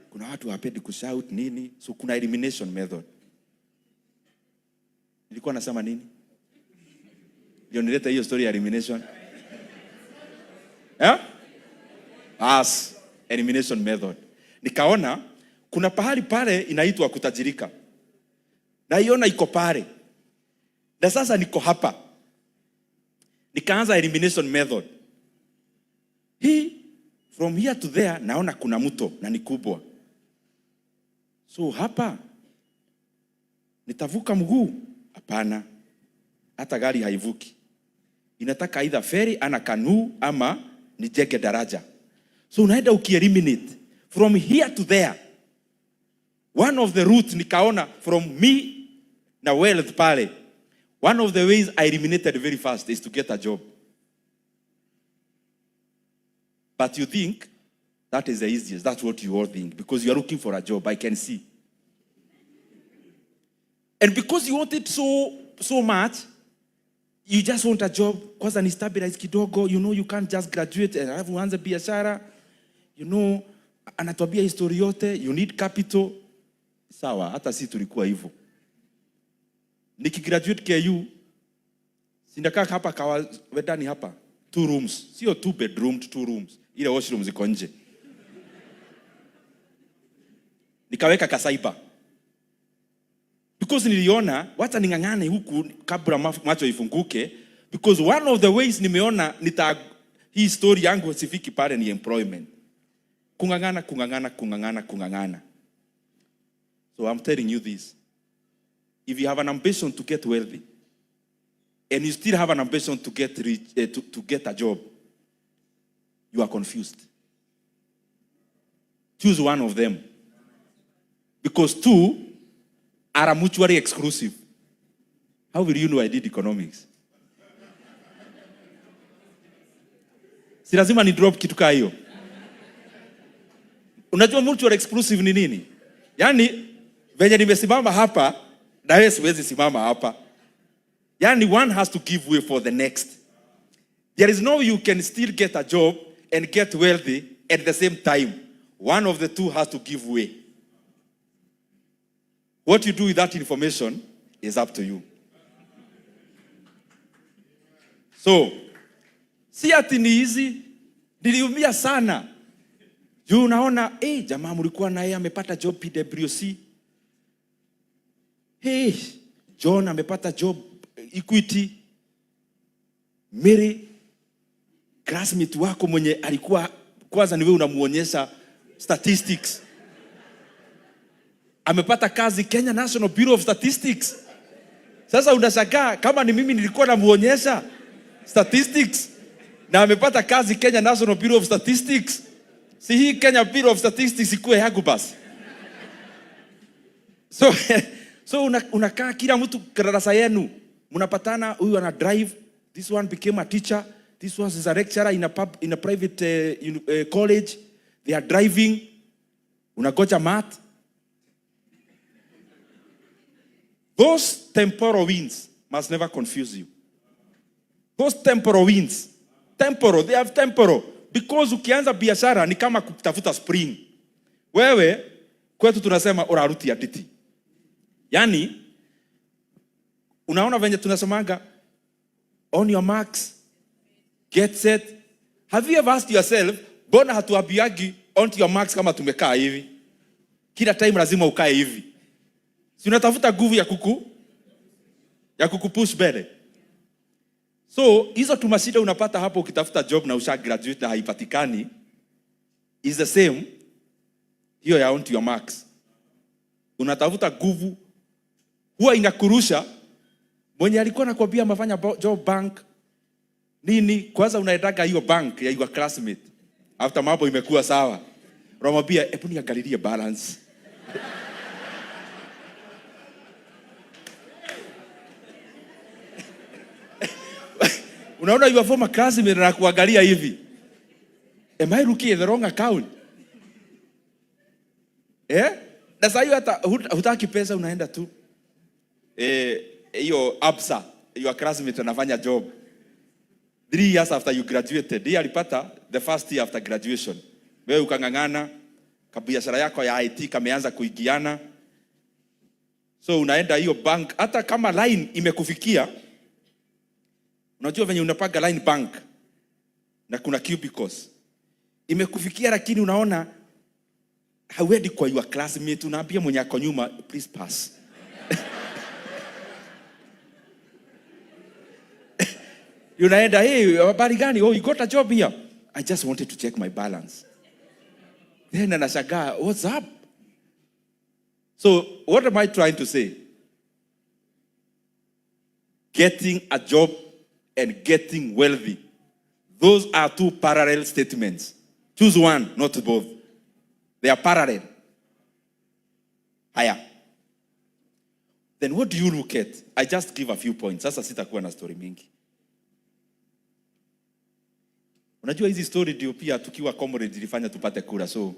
Kuna watu hawapendi kushout nini? So kuna elimination method. Nilikuwa nasema nini? Ndio nileta hiyo story ya elimination. Elimination method. Nikaona kuna pahali pale inaitwa kutajirika. Na iona iko pale. Na sasa niko hapa. Nikaanza elimination method. From here to there naona kuna mto na ni kubwa. So hapa nitavuka mguu? Hapana. Hata gari haivuki. Inataka either ferry ana canoe ama nijenge daraja. So unaenda ukieliminate from here to there. One of the routes nikaona from me na wealth pale. One of the ways I eliminated very fast is to get a job. But you think that is the easiest. That's what you all think. Because you are looking for a job, I can see. And because you want it so much, you just want a job. Kwanza ni stabilize kidogo. You know you can't just graduate and have uanze biashara. You know, anatuambia history yote. You need capital. Sawa, hata si tulikuwa hivyo. Nikigraduate KU, sinakaa hapa kawa wedani hapa. 2 rooms. Sio 2 bedrooms, 2 rooms. Ile washroom ziko nje. Nikaweka kasaiba. Because niliona wacha ningangane huku kabla macho ifunguke, because one of the ways nimeona hii story yangu sifiki pale ni employment. Kungangana. So I'm telling you this. If you have an ambition to get wealthy and you still have an ambition to get rich, to get a job, you are confused. Choose one of them. Because 2 are mutually exclusive. How will you know I did economics? Si lazima ni drop kitu kaa hiyo. Unajua mutual exclusive ni nini? Yaani venye nimesimama hapa, na wewe siwezi simama hapa. Yani one has to give way for the next. There is no way you can still get a job and get wealthy at the same time. One of the two has to give way. What you do with that information is up to you. So, si ati ni hizi, niliumia sana. Juu unaona, jamaa mlikuwa naye amepata job PWC. John amepata job Equity. Mary, classmate wako mwenye alikuwa kwanza ni wewe unamuonyesha statistics, amepata kazi Kenya National Bureau of Statistics. Sasa unashangaa kama ni mimi nilikuwa namuonyesha statistics na amepata kazi Kenya National Bureau of Statistics. Si hii Kenya Bureau of Statistics ikuwe yangu basi. So unakaa kila mtu darasa yenu mnapatana, huyu ana drive, this one became a teacher, this one is a lecturer in a private college, they are driving, unagoja math. Those temporal wins must never confuse you. Those temporal wins, they have temporal. Because ukianza biashara ni kama kutafuta spring. Wewe, kwetu tunasema oraruti ya titi. Yani, unaona venye tunasemanga, on your marks, get set. Have you ever asked yourself, bona hatuambiagi on your marks kama tumekaa hivi? Kila time lazima ukae hivi. Si unatafuta nguvu ya kukupush mbele. So, hizo tumashida unapata hapo ukitafuta job na usha graduate na haipatikani is the same hiyo ya on your marks. Unatafuta nguvu huwa inakurusha mwenye alikuwa anakuambia mafanya job bank nini, kwanza unaendaga hiyo bank ya your classmate after mambo imekuwa sawa, unamwambia hebu niangalilie balance. Unaona your former classmate na kuangalia hivi, am I looking at the wrong account? Na sasa hiyo hata hutaki pesa, unaenda tu hiyo absa, your classmate anafanya job 3 years after you graduated. Yeye alipata the first year after graduation. Wewe ukangangana, kabiashara yako ya IT kameanza kuigiana. So unaenda hiyo bank, hata kama line imekufikia. Unajua venye unapaga line bank na kuna cubicles imekufikia, lakini unaona hauendi kwa your classmate, unaambia mwenye ako nyuma please pass. Unaenda, habari gani? Oh, you got a job here? I just wanted to check my balance. Then anashangaa, what's up? So what am I trying to say? Getting a job and getting wealthy, those are two parallel statements. Choose one, not both. They are parallel. Haya. Then what do you look at? I just give a few points. Sasa sitakuwa na story mingi. Unajua hizi story ndio pia tukiwa comrade zilifanya tupate kura. So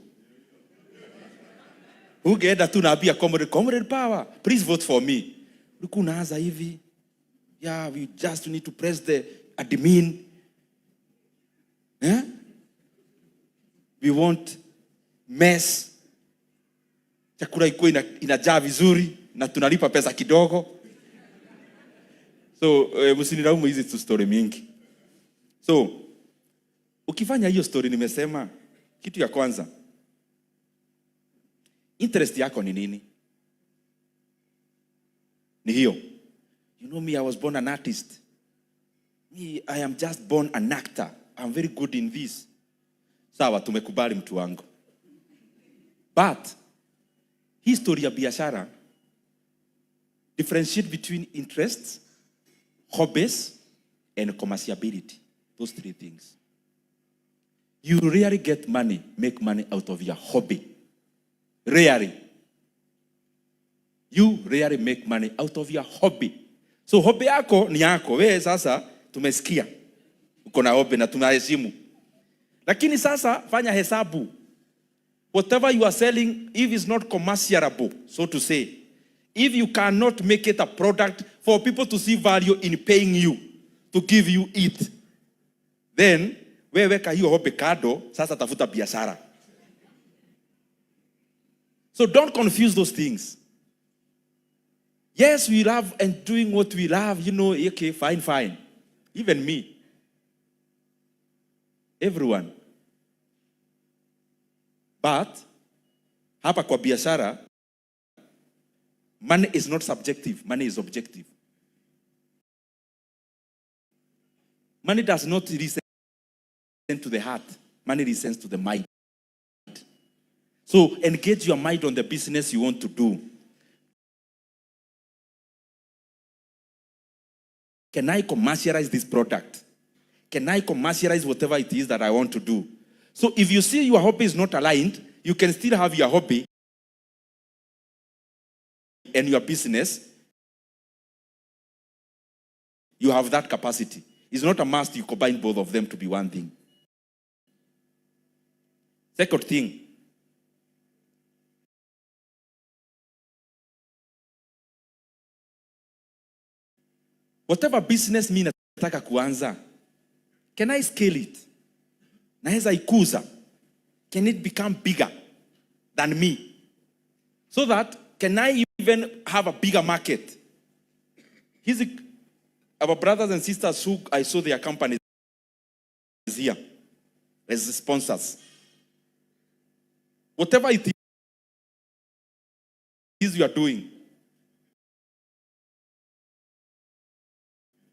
ungeenda tu naambia comrade power, please vote for me. Ulikuwa unaanza hivi, yeah, we just need to press the admin. We want mess. Chakula ikuwe inajaa vizuri na tunalipa pesa kidogo. So msinilaumu hizi tu story mingi. So ukifanya hiyo story nimesema, kitu ya kwanza, interest yako ni nini? Ni hiyo. You know me, I was born an artist. Me, I am just born an actor. I'm very good in this. Sawa, tumekubali mtu wangu. But history ya biashara differentiate between interests, hobbies, and commerciability. Those 3 things. You rarely get money, make money out of your hobby. Rarely. You rarely make money out of your hobby. So hobby yako ni yako. Wewe sasa tumesikia uko na hobby na tunaheshimu. Lakini sasa fanya hesabu. Whatever you are selling, if it's not commercialable, so to say, if you cannot make it a product for people to see value in paying you to give you it, then weka hiyo hope kado, sasa tafuta biashara. So don't confuse those things. Yes, we love and doing what we love, okay, fine. Even me. Everyone. But, hapa kwa biashara, money is not subjective, money is objective. Money does not listen to the heart, money listens to the mind. So, engage your mind on the business you want to do. Can I commercialize this product? Can I commercialize whatever it is that I want to do? So if you see your hobby is not aligned, you can still have your hobby and your business. You have that capacity. It's not a must you combine both of them to be one thing. Second thing. Whatever business mimi nataka kuanza, can I scale it? Naweza ikuza. Can it become bigger than me? So that, can I even have a bigger market? Our brothers and sisters who I saw their companies here as sponsors. Whatever it is you are doing,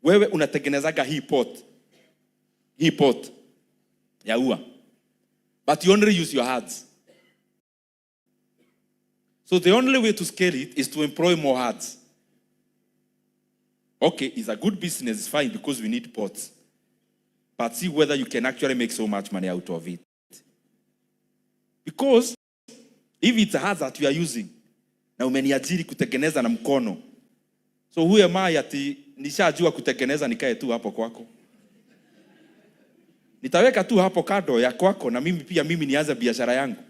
wewe unatengenezaga hii pot ya ua, but you only use your hands. So the only way to scale it is to employ more hands. Okay, it's a good business, it's fine because we need pots. But see whether you can actually make so much money out of it. Because if it's a hands that you are using, na umeniajiri kutengeneza na mkono. So who am I ati nishajua kutengeneza nikae tu hapo kwako? Nitaweka tu hapo kado ya kwako na mimi nianze biashara yangu.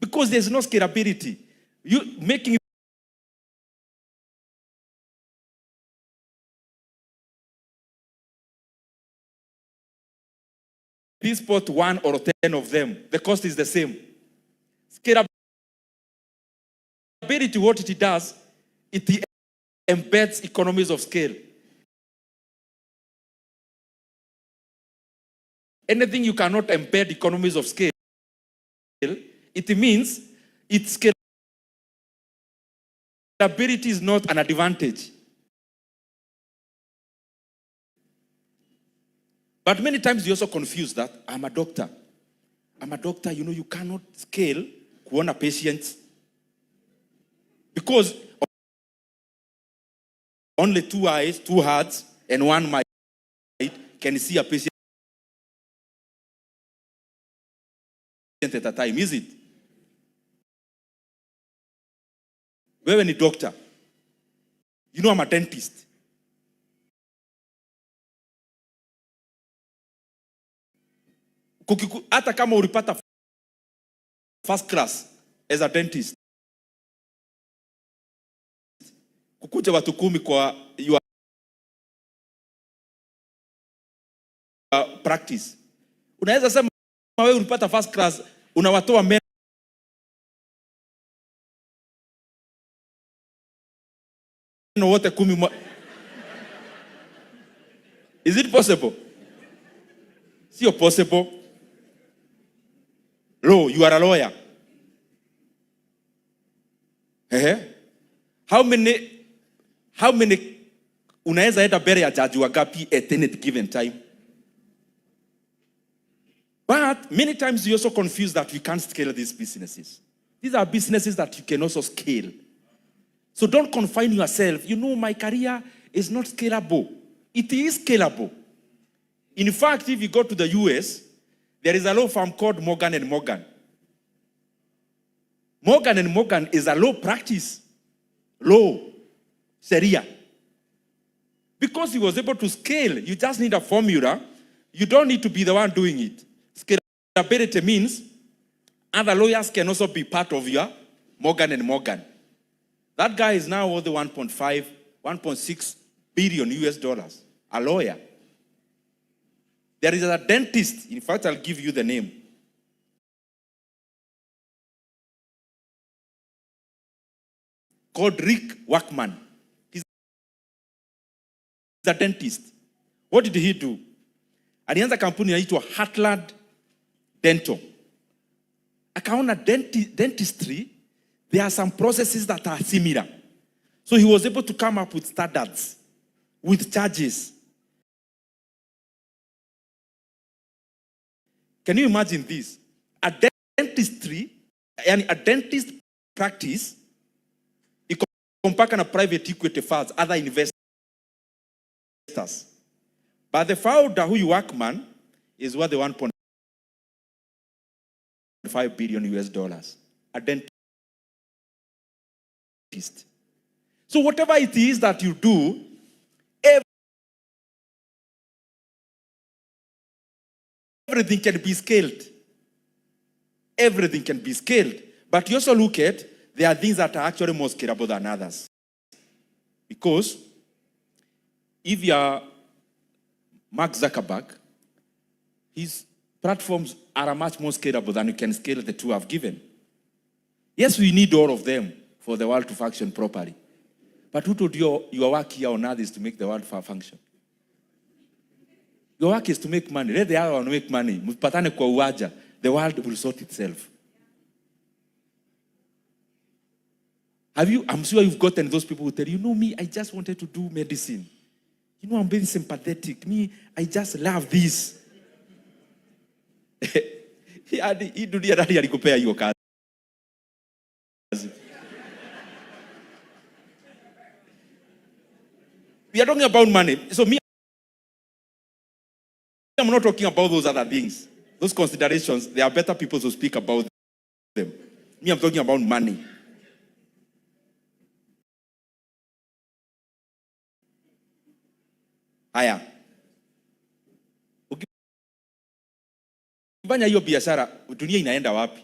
Because there's no scalability. You making this pot 1 or 10 of them, the cost is the same. Scalability, what it does, it embeds economies of scale. Anything you cannot embed economies of scale, it means its scalability is not an advantage. But many times you also confuse that. I'm a doctor, you cannot scale kuona patients. Because only 2 eyes, 2 hearts, and 1 mind can see a patient at a time, is it? Wewe ni doctor. I'm a dentist. Hata kama ulipata first class as a dentist, kukuja watu 10 kwa your practice. Unaweza sema wewe ulipata first class, unawatoa meno wote 10. Is it possible? Sio possible. Law, you are a lawyer. How many unaweza enda mbele ya judge wangapi at any given time? But many times you also confuse that we can't scale these businesses. These are businesses that you can also scale. So don't confine yourself. My career is not scalable. It is scalable. In fact, if you go to the US, there is a law firm called Morgan & Morgan. Morgan & Morgan is a law practice. Law. Sharia. Because he was able to scale, you just need a formula. You don't need to be the one doing it. Scalability means Other lawyers can also be part of your Morgan and Morgan. That guy is now worth 1.5, 1.6 billion US dollars. A lawyer. There is a dentist. In fact, I'll give you the name. Called Rick Wackman. He's a dentist. What did he do? Alianza kampuni inaitwa Heartland Dental. Akaona dentistry, there are some processes that are similar. So he was able to come up with standards, with charges. Can you imagine this? A dentist practice, mpaka na private equity funds, other investors. But the founder, who you Workman, is worth 1.5 billion US dollars. A dentist. So whatever it is that you do, everything can be scaled. Everything can be scaled. But you also look at, there are things that are actually more scalable than others. Because if you are Mark Zuckerberg, his platforms are much more scalable than you can scale the two I've given. Yes, we need all of them for the world to function properly. But who told you your work here on earth is to make the world function? Your work is to make money. Let the other one make money. Mpatane kwa uwaja. The world will sort itself. I'm sure you've gotten those people who tell you, me, I just wanted to do medicine. I'm being sympathetic. Me, I just love this. We are talking about money. So me, I'm not talking about those other things. Those considerations, there are better people to speak about them. Me, I'm talking about money. Haya. Ukifanya hiyo biashara, dunia inaenda wapi?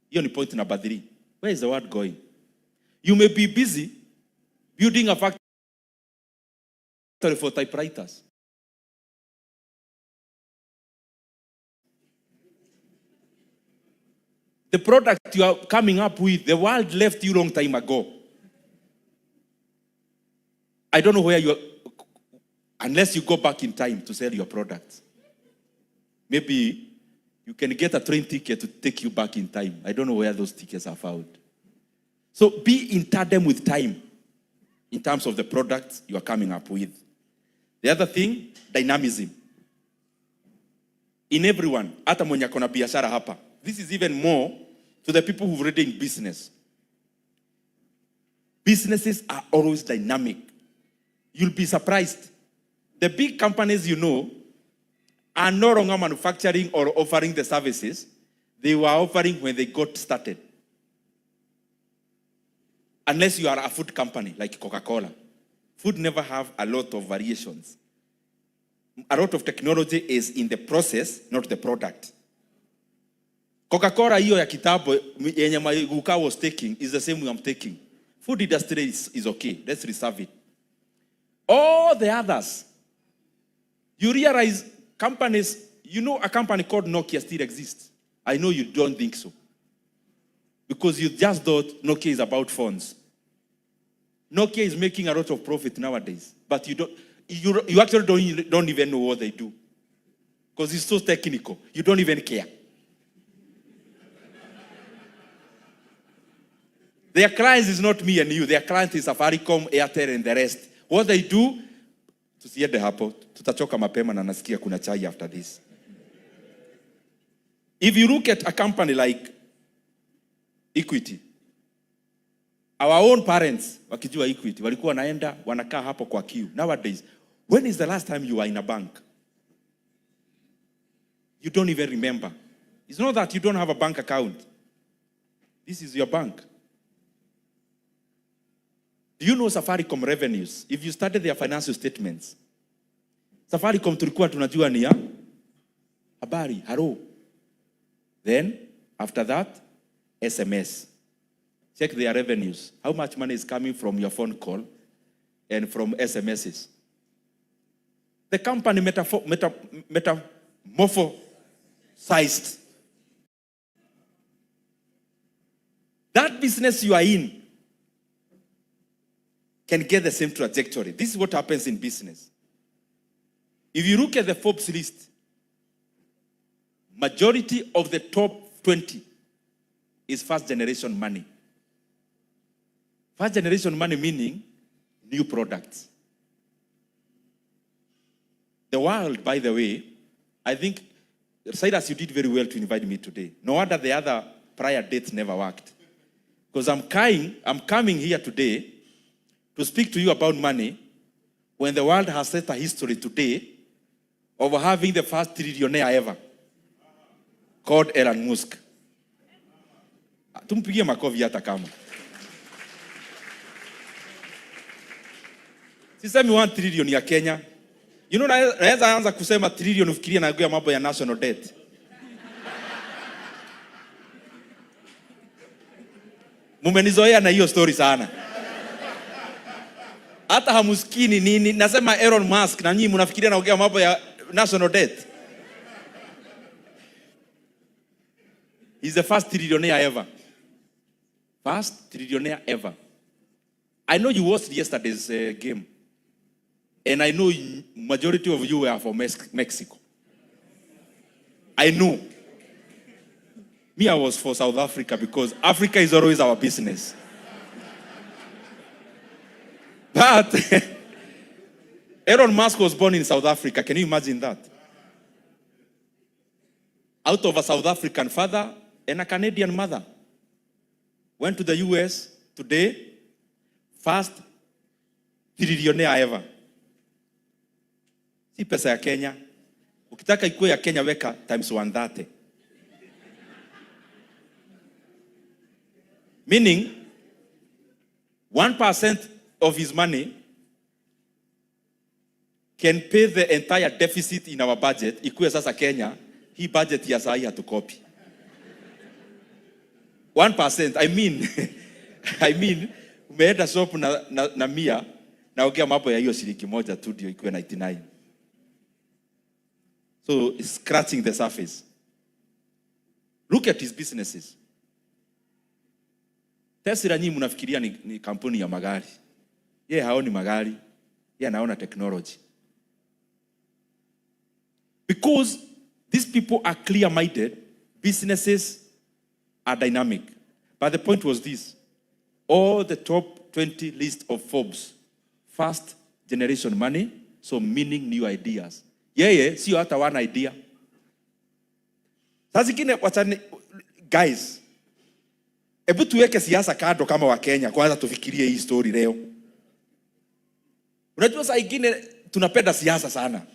Hiyo ni point number 3. Where is the world going? You may be busy building a factory for typewriters. The product you are coming up with, the world left you long time ago. I don't know where you are, unless you go back in time to sell your products. Maybe you can get a train ticket to take you back in time. I don't know where those tickets are found. So be in tandem with time in terms of the products you are coming up with. The other thing, dynamism. In everyone, hata mwenye kona biashara hapa. This is even more to the people who've already in business. Businesses are always dynamic. You'll be surprised. The big companies are no longer manufacturing or offering the services they were offering when they got started. Unless you are a food company like Coca-Cola. Food never have a lot of variations. A lot of technology is in the process, not the product. Coca-Cola hiyo ya kitabu yenye Maiguka was taking is the same way I'm taking. Food industry is okay. Let's reserve it. All the others, you realize companies, a company called Nokia still exists. I know you don't think so. Because you just thought Nokia is about phones. Nokia is making a lot of profit nowadays. But you actually don't even know what they do. Because it's so technical. You don't even care. Their clients is not me and you. Their client is Safaricom, Airtel, and the rest. What they do, tusiende hapo, tutachoka mapema na nasikia kuna chai after this. If you look at a company like Equity, our own parents, wakijua Equity, walikuwa wanaenda, wanakaa hapo kwa queue. Nowadays, when is the last time you were in a bank? You don't even remember. It's not that you don't have a bank account. This is your bank. Do you know Safaricom revenues? If you study their financial statements, Safaricom tulikuwa tunajua ni ya habari, haro. Then, after that, SMS. Check their revenues. How much money is coming from your phone call and from SMSs? The company metamorphosized. That business you are in can get the same trajectory. This is what happens in business. If you look at the Forbes list, majority of the top 20 is first generation money. First generation money meaning new products. The world, by the way, I think, Cyrus, you did very well to invite me today. No wonder the other prior dates never worked. Because I'm coming here today to speak to you about money when the world has set a history today of having the first trillionaire ever, called Elon Musk. Tumpigie makofi hata kama. Sisemi 1 trillion ya Kenya. You know, naweza anza kusema trillion ufikiria na mambo ya national debt. Mumenizoea na hiyo story sana. Hata hamuskini nini, nasema Elon Musk na nyinyi mnafikiria naongea mambo ya national debt. He's the first trillionaire ever. First trillionaire ever. I know you watched yesterday's game. And I know majority of you were from Mexico. I know. Me, I was for South Africa because Africa is always our business. But Elon Musk was born in South Africa. Can you imagine that? Out of a South African father and a Canadian mother. Went to the US today. First trillionaire ever. Si pesa ya Kenya. Ukitaka ikuwe ya Kenya weka times 130. Meaning, 1% of his money can pay the entire deficit in our budget. Ikuwe sasa Kenya, hii budget ya saa hii hatukopi. 1%, I mean, umeenda shop na mia, naongea mambo ya hiyo shilingi moja tu ndio ikuwe 99. So, it's scratching the surface. Look at his businesses. Tesla nyinyi mnafikiria ni kampuni ya magari. Yeye haoni magari, yeye anaona technology. Because these people are clear-minded, businesses are dynamic. But the point was this. All the top 20 list of Forbes, first generation money, so meaning new ideas. Yeye sio hata one idea. Sasa zingine wachani guys. Hebu tuweke siasa kando kama wa Kenya kwanza tufikirie hii story leo. Unajua saa ingine tunapenda siasa sana.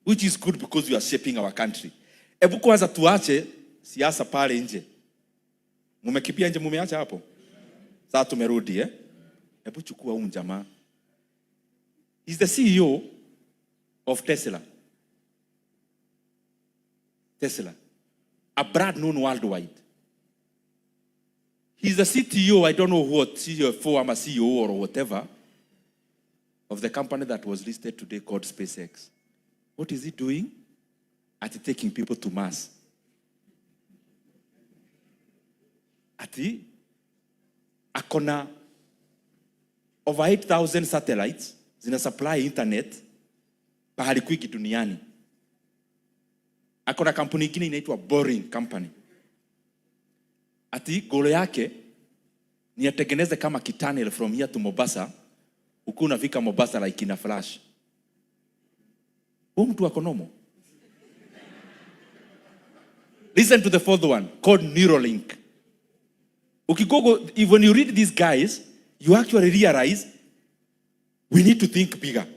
Which is good because we are shaping our country. Hebu kwanza tuache siasa pale nje. Mumekipia nje mumeacha hapo. Sasa tumerudi Hebu chukua huyu jamaa. He's the CEO of Tesla. Tesla. A brand known worldwide. He's the CTO, I don't know what, CFO, I'm a CEO or whatever, of the company that was listed today called SpaceX. What is he doing? At taking people to Mars. Ati, akona over 8,000 satellites zina supply internet pahali kwingi duniani. Akona kampuni ingine inaitwa Boring Company. Ati goal yake ni atengeneze kama kitunnel from here to Mombasa, ukiwa unafika Mombasa like in a flash. Huyu mtu akonomo. Listen to the fourth one called Neuralink. When you read these guys, you actually realize we need to think bigger.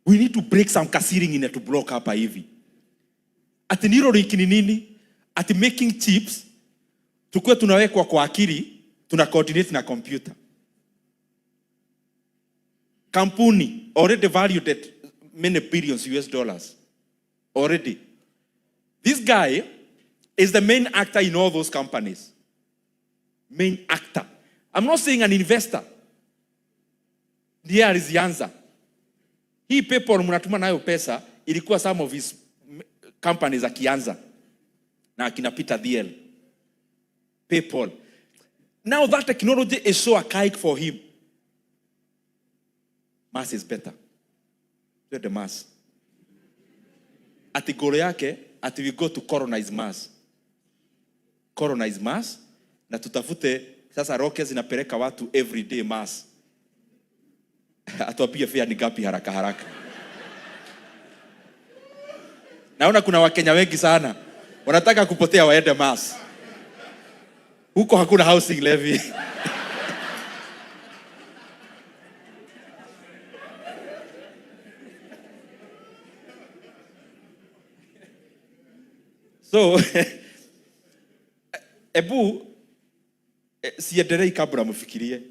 We need to break some ceiling in to block up hivi. Ati Neuralink ni nini? Ati making chips, tukue tunawekwa kwa akili, tuna coordinate na computer. Kampuni already valued at many billions US dollars. Already. This guy is the main actor in all those companies. Main actor. I'm not saying an investor. Ndiye alizianza. Hii PayPal mnatuma nayo pesa ilikuwa some of his companies akianza na akina Peter DL. PayPal. Now that technology is so archaic for him. Mass is better. Do the mass. Ati goal yake, ati we go to colonize mass. Colonize mass na tutafute sasa rockets zinapeleka watu everyday mass. Atuambie fare ni gapi haraka haraka. Naona kuna Wakenya wengi sana wanataka kupotea waende mass. Huko hakuna housing levy. So, ebu siendelei kabla mfikirie.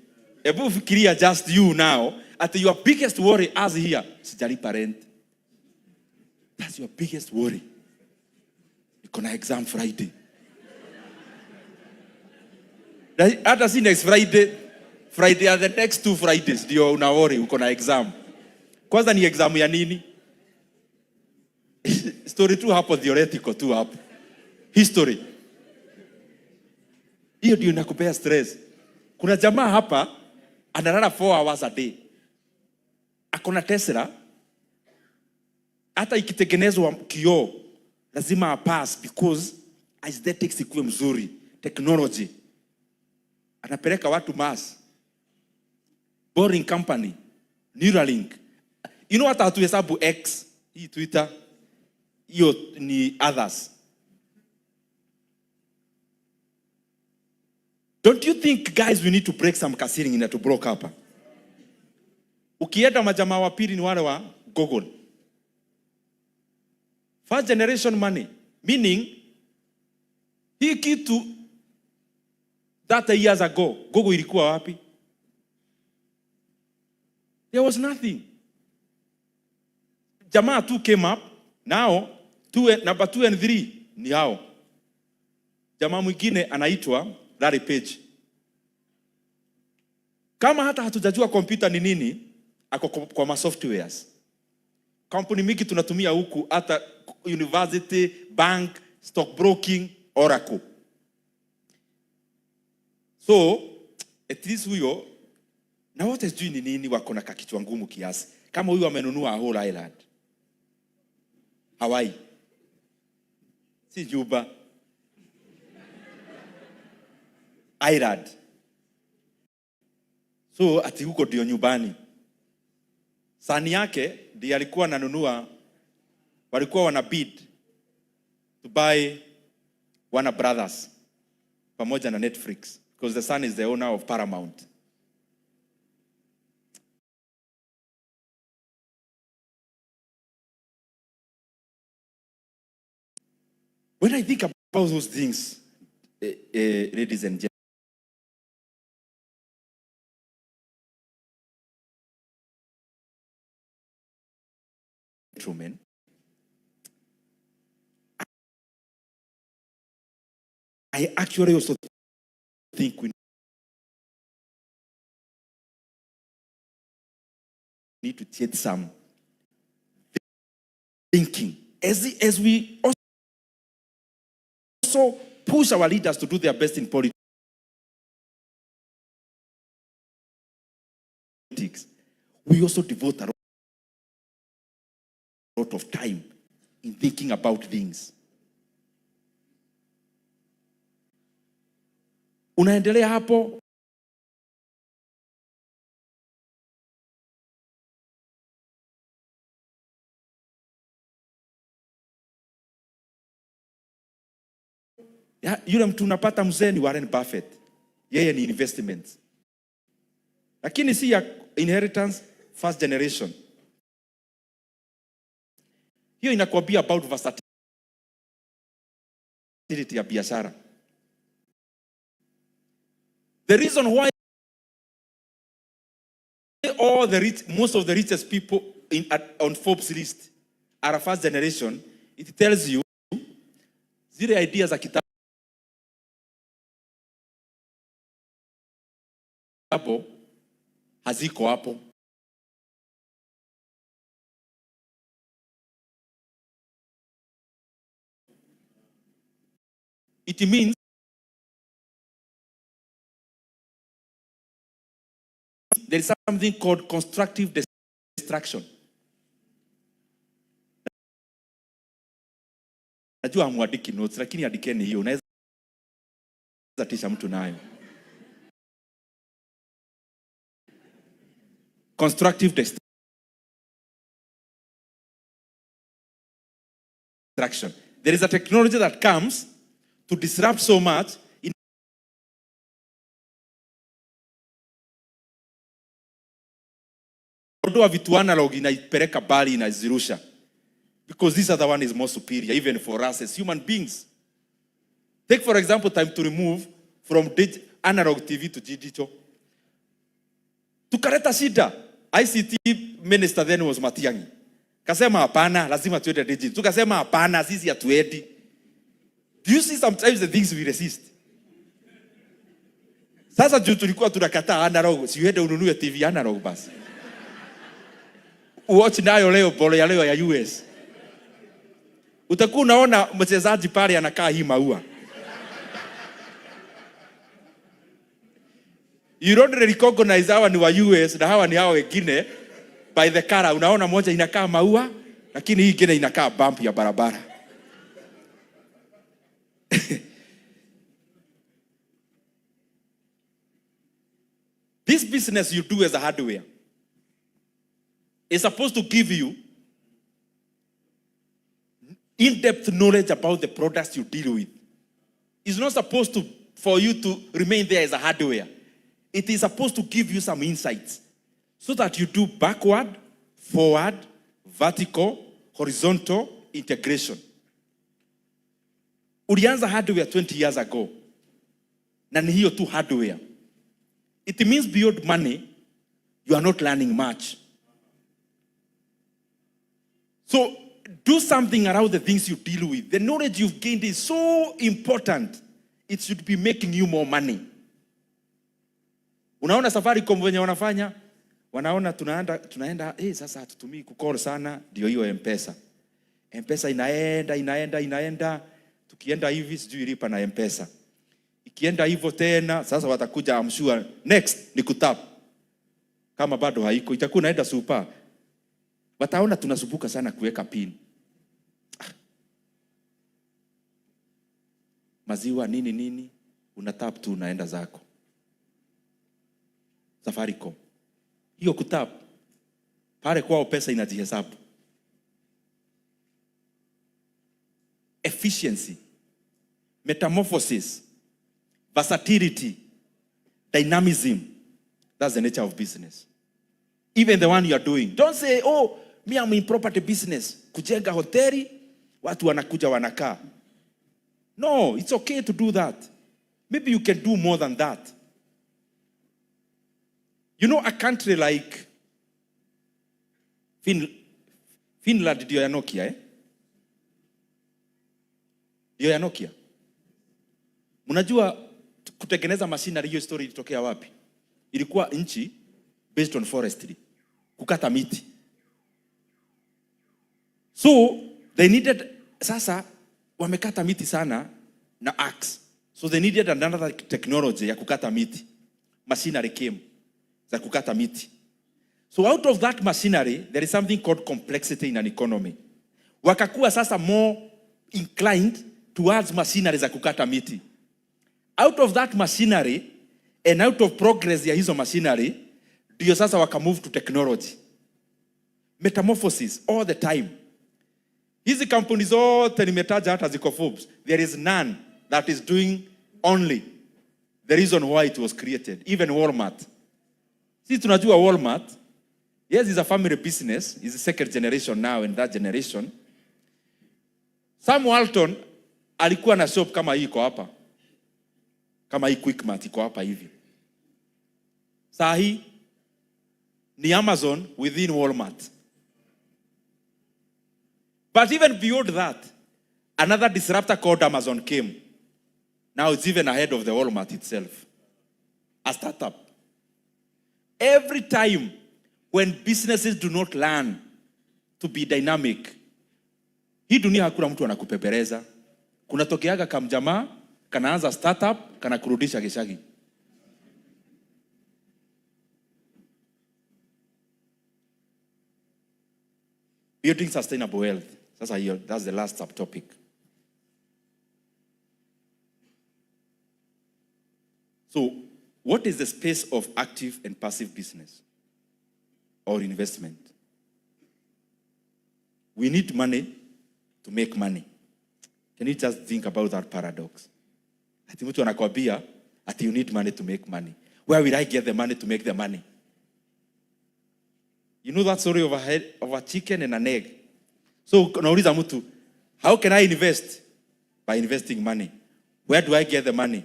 Ebu fikiria just you now at your biggest worry as here. Sijalipa rent. That's your biggest worry. Niko na exam Friday. Hata si next Friday. Friday are the next 2 Fridays. Ndio una worry uko na exam. Kwanza ni exam ya nini? Story tu hapo, theoretical tu hapo. History. Hiyo ndio inakupea stress. Kuna jamaa hapa analala 4 hours a day. Akona Tesla. Hata ikitengenezwa kioo lazima apass because aesthetics ikuwe mzuri, technology. Anapeleka watu mass. Boring company, Neuralink. You know what hatuhesabu X, hii Twitter, hiyo ni others. Don't you think, guys, we need to break some casing in to block up? Ukienda majamaa wa pili ni wale wa Google. First generation money. Meaning, hii kitu 30 years ago, Google ilikuwa wapi? There was nothing. Jamaa 2 came up. Now, number 2 and 3 ni hao. Jamaa mwingine anaitwa Larry Page. Kama hata hatujajua computer ni nini, ako kwa ma softwares. Company mingi tunatumia huku, hata university, bank, stock broking, Oracle. So, at least huyo, na wote sijui ni nini wako na kakichwa ngumu kiasi. Kama huyo amenunua a whole island. Hawaii. Si Juba. Island. So, ati huko ndio nyumbani. Sani yake, ndiye alikuwa ananunua, walikuwa wana bid to buy Warner Brothers pamoja na Netflix because the son is the owner of Paramount. When I think about those things, ladies and gentlemen, I actually also think we need to take some thinking as we also push our leaders to do their best in politics. We also devote a lot of time in thinking about things. Unaendelea hapo, yule mtu unapata mzee ni Warren Buffett. Yeye ni investments. Lakini si ya inheritance, first generation. Hiyo inakwambia about versatility ya biashara. The reason why most of the richest people on Forbes list are a first generation, it tells you Zile ideas za kitabu haziko hapo. It means there is something called constructive destruction. Najua hamwadiki notes, lakini andikeni hiyo. Unaweza tisha mtu nayo. Constructive destruction. There is a technology that comes to disrupt so much. Ondoa vitu analog inaipeleka bali inazirusha. Because this other one is more superior, even for us as human beings. Take, for example, time to remove from analog TV to digital. Tukaleta shida. ICT minister then was Matiang'i. Kasema hapana, lazima tuende digital. Tukasema hapana, sisi hatuendi. Do you see sometimes the things we resist? Sasa juu tulikuwa tunakataa analog, si uende ununue TV analog basi. Watch nayo leo bolo ya leo ya US. Utakuwa unaona mchezaji pale anakaa hii maua. You don't recognize hawa ni wa US na hawa ni hawa wengine by the color. Unaona moja inakaa maua, lakini hii ingine inakaa bump ya barabara. This business you do as a hardware is supposed to give you in-depth knowledge about the products you deal with. It's not supposed to for you to remain there as a hardware. It is supposed to give you some insights so that you do backward, forward, vertical, horizontal integration. Ulianza hardware 20 years ago. Na ni hiyo tu hardware. It means beyond money, you are not learning much. So do something around the things you deal with. The knowledge you've gained is so important. It should be making you more money. Unaona Safaricom wenye wanafanya? Wanaona tunaenda sasa hatutumii kukol sana, ndio hiyo M-Pesa. M-Pesa inaenda. Tukienda hivi sijui lipa na M-Pesa. Ikienda hivyo tena, sasa watakuja I'm sure next ni kutap. Kama bado haiko, itakuwa naenda super. Wataona tunasubuka sana kuweka pin. Maziwa nini, unatap tu unaenda zako. Safaricom. Hiyo kutap. Pale kwao pesa inajihesabu. Efficiency, metamorphosis, versatility, dynamism. That's the nature of business. Even the one you are doing. Don't say, oh, me I'm in property business. Kujenga hoteli, watu wanakuja wanakaa. No, it's okay to do that. Maybe you can do more than that. You know, a country like Finland ndio ya Nokia, Ndio ya Nokia. Mnajua kutengeneza machinery, hiyo story ilitokea wapi? Ilikuwa nchi based on forestry. Kukata miti. So, they needed, sasa, wamekata miti sana na axe. So they needed another technology ya kukata miti. Machinery came za kukata miti. So out of that machinery, there is something called complexity in an economy. Wakakuwa sasa more inclined towards machinery za kukata miti. Out of that machinery and out of progress ya hizo machinery, ndio sasa waka move to technology. Metamorphosis all the time. Hizi kampuni zote nimetaja hata ziko Forbes. There is none that is doing only the reason why it was created. Even Walmart. Sisi tunajua Walmart. Yes, it's a family business. It's the second generation now and that generation. Sam Walton alikuwa na shop kama hii iko hapa. Kama hii Quickmart iko hapa hivi. Sahi ni Amazon within Walmart. But even beyond that, Another disruptor called Amazon came. Now it's even ahead of the Walmart itself. A startup. Every time when businesses do not learn to be dynamic, hii dunia hakuna mtu anakupepereza. Kuna tokeaga kamjamaa, kanaanza startup, kana kurudisha gishagi. Building sustainable wealth. That's the last subtopic. So, what is the space of active and passive business or investment? We need money to make money. Can you just think about that paradox? Ati mtu anakwambia ati you need money to make money. Where will I get the money to make the money? You know that story of a chicken and an egg? So, nauliza mtu, how can I invest? By investing money. Where do I get the money?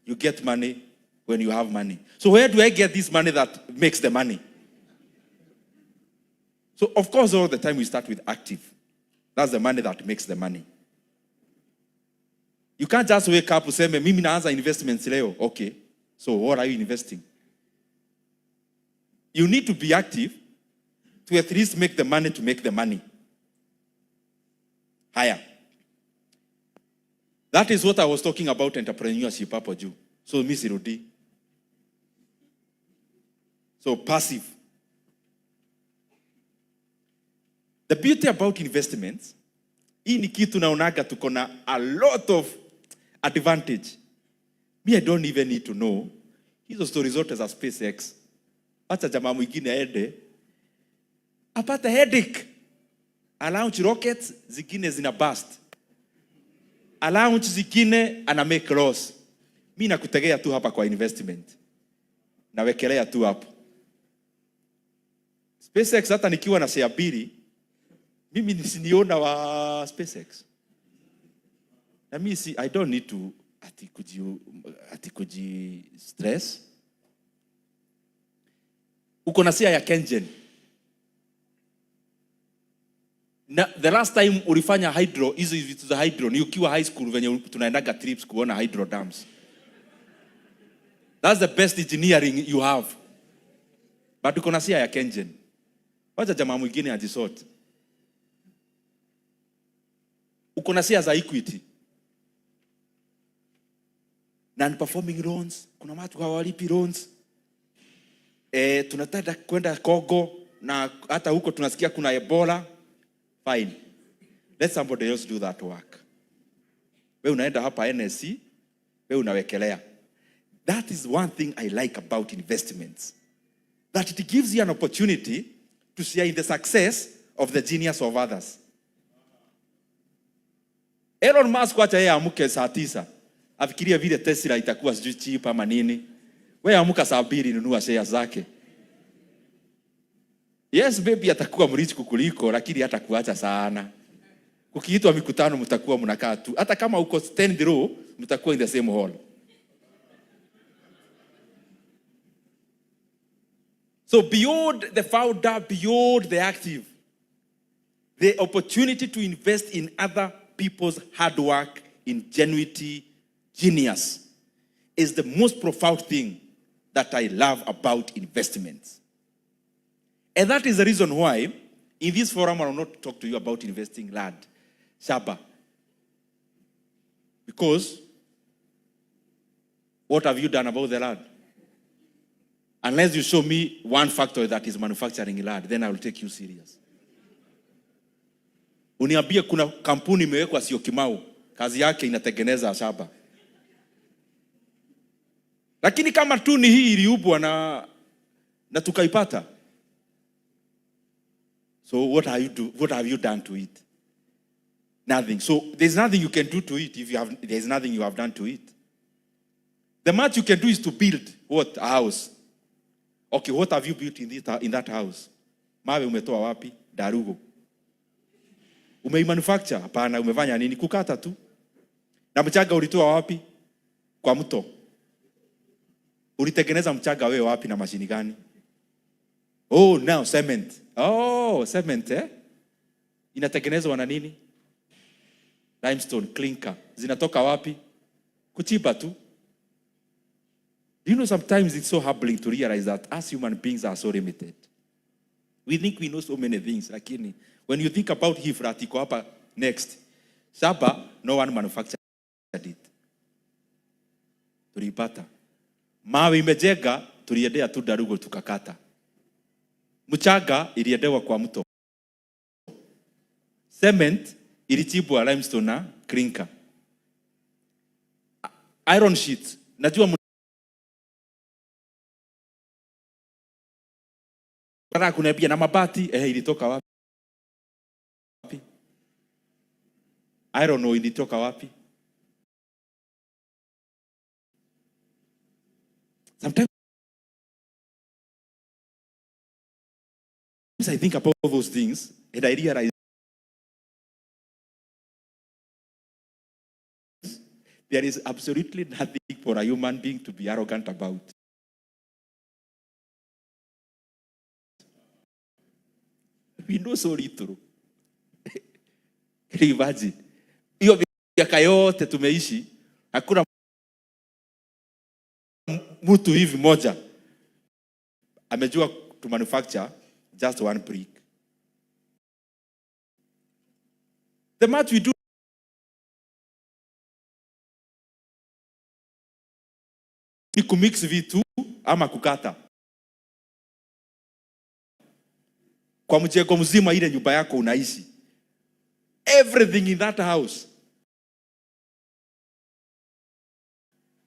You get money when you have money. So where do I get this money that makes the money? So of course, all the time we start with active. That's the money that makes the money. You can't just wake up and say, mimi naanza investments leo. Okay, so what are you investing? You need to be active to at least make the money to make the money. Higher. That is what I was talking about entrepreneurship, Papa Ju. So, Miss Irudi. So, passive. The beauty about investments, hii ni kitu naonaga tuko na a lot of advantage. Me, I don't even need to know. Hizo stories zote za SpaceX. Acha jamaa mwingine aende apate headache. Launch rockets, zingine zina bust. Launch zingine ana make loss. Mimi nakutegea tu hapa kwa investment. Nawekelea tu hapo. SpaceX hata nikiwa na share mbili, mimi nisiniona wa SpaceX. Na mimi I don't need to atikuji stress. Uko na share ya Kengen. Na the last time ulifanya hydro, hizo vitu za hydro ni ukiwa high school venye tunaendaga trips kuona hydro dams. That's the best engineering you have. But uko na share ya Kengen. Wacha jamaa mwingine ajisort. Uko na share za Equity. Non-performing loans, kuna watu hawalipi loans. Tunataka kwenda Kongo na hata huko tunasikia kuna Ebola. Fine. Let somebody else do that work. Wewe unaenda hapa NSC, wewe unawekelea. That is one thing I like about investments. That it gives you an opportunity to share in the success of the genius of others. Elon Musk wacha yeye amuke saa 9. Afikiria vile Tesla itakuwa sijui cheap ama nini. Wewe amuka saa 2 nunua shares zake. Yes, baby atakuwa mrich kukuliko, lakini hatakuacha sana. Kukiitwa mikutano mtakuwa mnakaa tu. Hata kama uko stand row, mtakuwa in the same hall. So beyond the founder, beyond the active, the opportunity to invest in other people's hard work, ingenuity, genius is the most profound thing that I love about investments. And that is the reason why in this forum I will not talk to you about investing land, shamba. Because what have you done about the land? Unless you show me one factory that is manufacturing land, then I will take you serious. Uniambie kuna kampuni imewekwa sio Kimau, kazi yake inatengeneza shamba. Lakini kama tu ni hii iliubwa na tukaipata. So what have you done to it? Nothing. So there's nothing you can do to it if there's nothing you have done to it. The much you can do is to build what? A house. Okay, what have you built in that house? Mawe umetoa wapi? Darugo. Umeimanufacture? Hapana, umefanya nini? Kukata tu. Na mchanga ulitoa wapi? Kwa mto. Ulitengeneza mchanga wewe wapi na mashini gani? Oh, now cement. Oh, cement, eh? Inatengenezwa na nini? limestone, clinker. Zinatoka wapi? Kuchimba tu. Do you know sometimes it's so humbling to realize that us human beings are so limited. We think we know so many things, lakini when you think about hii flat iko hapa next, shamba no one manufactured it. Tulipata. Mawe imejenga, tuliendea tu darugo tukakata. Mchanga iliendewa kwa mto. Cement ilichimbwa limestone na clinker. Iron sheet, najua mnataka kuniambia na mabati ilitoka wapi? Iron ore ilitoka wapi? Sometimes I think about all those things and I realize there is absolutely nothing for a human being to be arrogant about. We know so little. Can you imagine? Hiyo miaka yote tumeishi, hakuna mtu hivi moja amejua to manufacture just one brick. The much we do ni kumix vitu ama kukata. Kwa mjengo mzima ile nyumba yako unaishi. Everything in that house.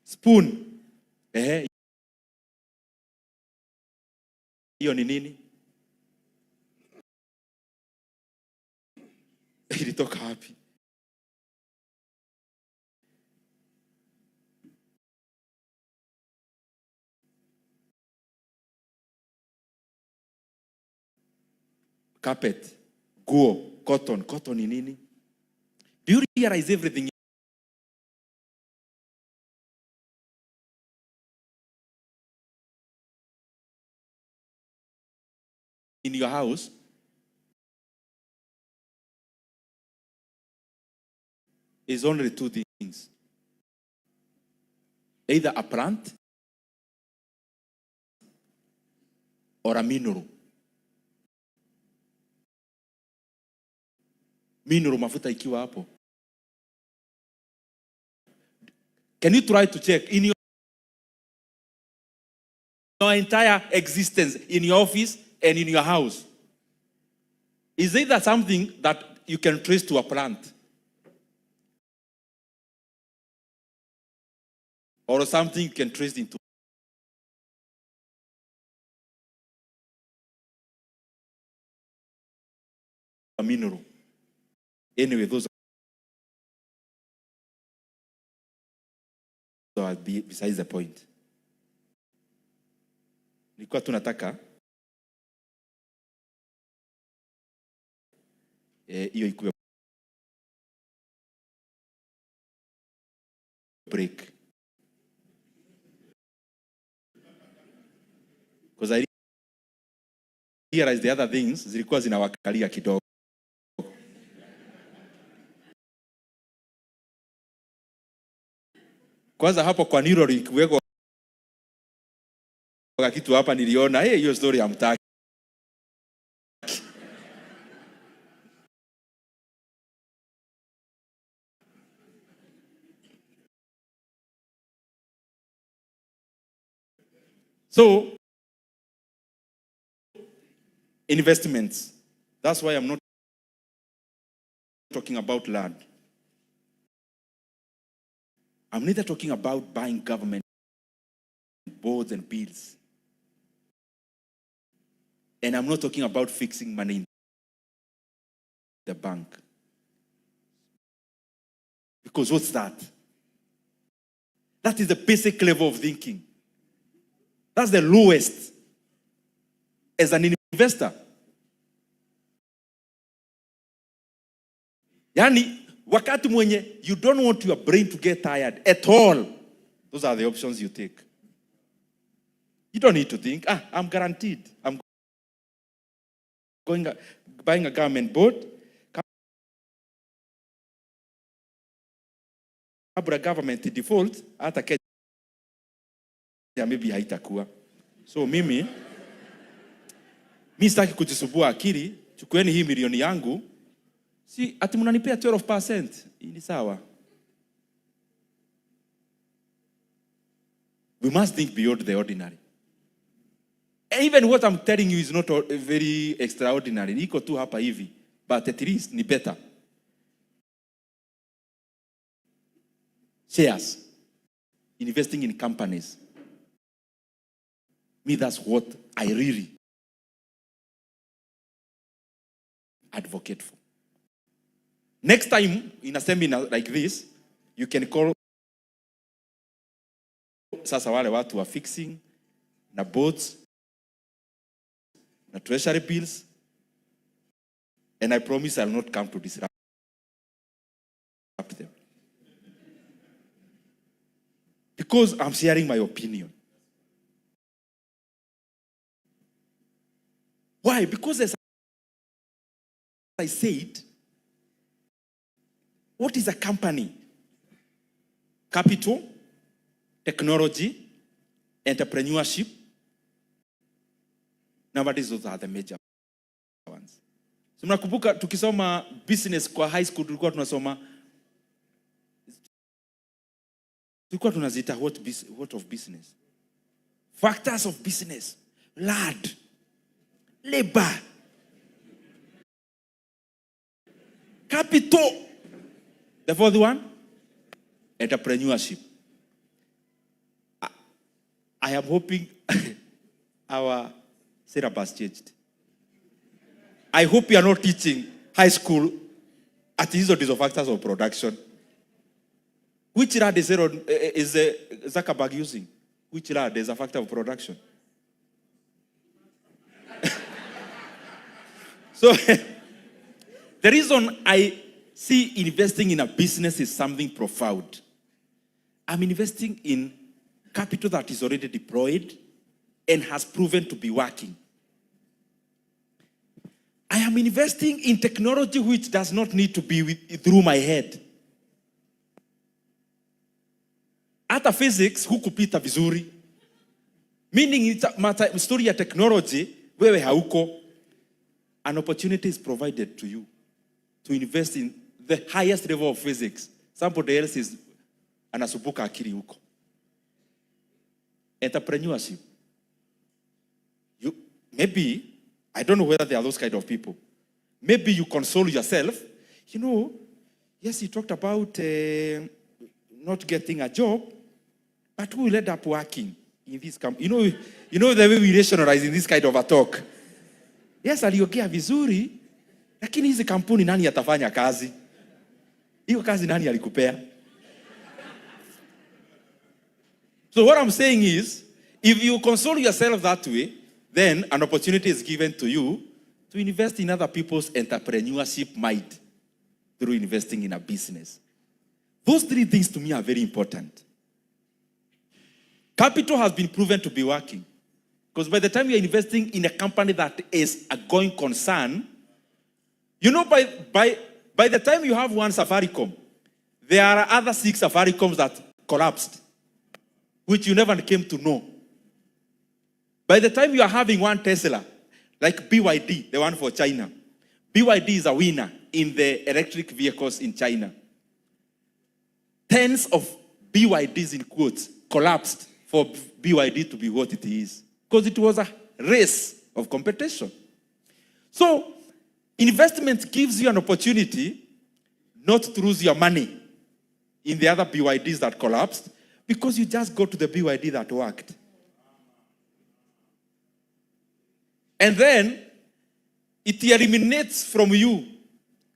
Spoon. Hiyo ni nini? Ilitoka wapi? Carpet, guo, cotton. Cotton ni nini? Do you realize everything in your house is only two things. Either a plant or a mineral. Mineral mafuta ikiwa hapo. Can you try to check in your entire existence, in your office and in your house? Is it that something that you can trace to a plant? Or something you can trace into a mineral? Anyway, those are besides the point. Nilikuwa tunataka hiyo ikuwe break. Because I realized the other things zilikuwa zinawakalia kidogo. Kwanza hapo kwa Niro ikiweko kitu hapa niliona hiyo story ya mtaki. So investments. That's why I'm not talking about land. I'm neither talking about buying government boards and bills. And I'm not talking about fixing money in the bank. Because what's that? That is the basic level of thinking. That's the lowest as an investor. Yani, wakati mwenye, you don't want your brain to get tired at all. Those are the options you take. You don't need to think, I'm guaranteed. I'm buying a government board. kabla government default, hata Kenya maybe haitakuwa. So mimi sitaki kujisumbua akili, chukueni hii milioni yangu, si ati mnanipea 12%, ni sawa. We must think beyond the ordinary. Even what I'm telling you is not very extraordinary. Niko tu hapa hivi, but at least ni better. Shares, investing in companies. Me, that's what I really advocate for. Next time in a seminar like this, you can call sasa wale watu wa fixing na boats na treasury bills, and I promise I'll not come to disrupt them. Because I'm sharing my opinion. Why? Because as I said, what is a company? Capital, technology, entrepreneurship. Nowadays, those are the major ones. So mnakumbuka tukisoma business kwa high school tulikuwa tunazita what of business? Factors of business. Land, labor, capital. The fourth one, entrepreneurship. I am hoping our syllabus changed. I hope you are not teaching high school at least these factors of production. Which lad is Zuckerberg using? Which lad is a factor of production? So, the reason I see investing in a business is something profound. I'm investing in capital that is already deployed and has proven to be working. I am investing in technology which does not need to be through my head. Hata physics hukupita vizuri. Meaning it's a story of technology, wewe hauko. An opportunity is provided to you to invest in the highest level of physics. Somebody else is anasubuka akili huko. Entrepreneurship. Maybe, I don't know whether there are those kind of people. Maybe you console yourself. You know, yes, you talked about not getting a job, but who will end up working in this company? You know the way we rationalize in this kind of a talk. Yes, aliongea vizuri, lakini hizi kampuni nani atafanya kazi? Hiyo kazi nani alikupea? So what I'm saying is, if you console yourself that way, then an opportunity is given to you to invest in other people's entrepreneurship mind through investing in a business. Those three things to me are very important. Capital has been proven to be working. Because by the time you're investing in a company that is a going concern, you know, by the time you have one Safaricom, there are other 6 Safaricoms that collapsed, which you never came to know. By the time you are having one Tesla, like BYD, the one for China, BYD is a winner in the electric vehicles in China. Tens of BYDs in quotes collapsed for BYD to be what it is. Because it was a race of competition. So, investment gives you an opportunity not to lose your money in the other BYDs that collapsed, because you just go to the BYD that worked. And then, it eliminates from you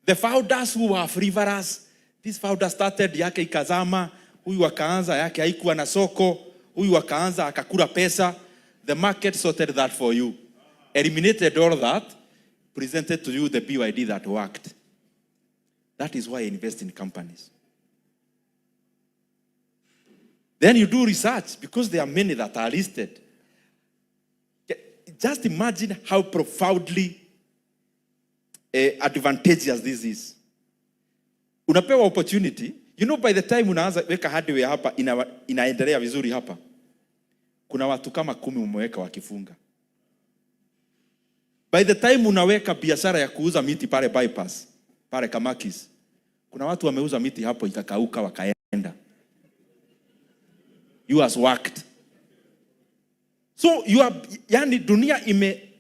the founders who were frivolous. These founders started yake ikazama, huyu wakaanza yake haikuwa na soko, huyu wakaanza akakula pesa. The market sorted that for you. Eliminated all that, presented to you the BYD that worked. That is why I invest in companies. Then you do research, because there are many that are listed. Just imagine how profoundly advantageous this is. Unapewa opportunity, You know, by the time unaanza weka hardware hapa, inaendelea vizuri hapa, kuna watu kama 10 umeweka wakifunga. By the time unaweka biashara ya kuuza miti pale bypass, pale Kamakis, kuna watu wameuza miti hapo ikakauka wakaenda. You has worked. So yani dunia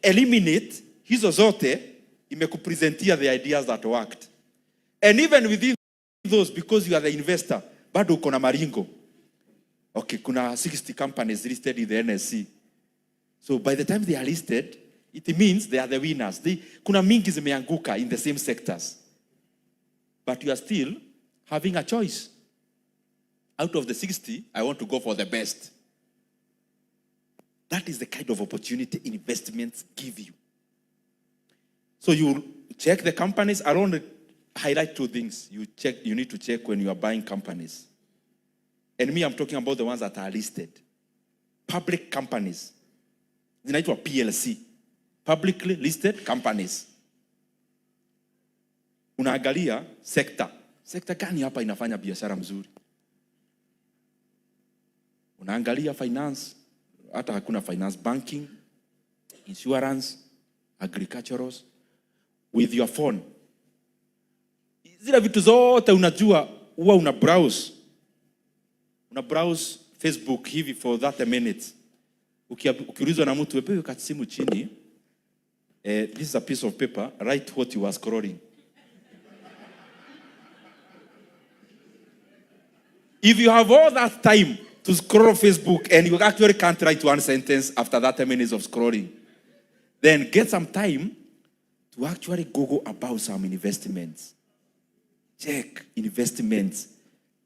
eliminate hizo zote, imekupresentia the ideas that worked. And even within those, because you are the investor, bado uko na maringo. Okay, kuna 60 companies listed in the NSC. So by the time they are listed, it means they are the winners. Kuna mingi zimeanguka in the same sectors. But you are still having a choice. Out of the 60, I want to go for the best. That is the kind of opportunity investments give you. So you check the companies. I want to highlight 2 things. You need to check when you are buying companies. And me, I'm talking about the ones that are listed. Public companies. Zinaitwa PLC. Publicly listed companies. Unaangalia sector. Sector gani hapa inafanya biashara mzuri? Unaangalia finance. Hata hakuna finance, banking, insurance, agriculturals. With your phone. Zile vitu zote unajua, huwa una browse. Una browse Facebook hivi for 30 minutes. Ukiulizwa na mtu, wewe kati simu chini, this is a piece of paper, write what you are scrolling. If you have all that time to scroll Facebook and you actually can't write 1 sentence after 30 minutes of scrolling, then get some time to actually Google about some investments. Check investments.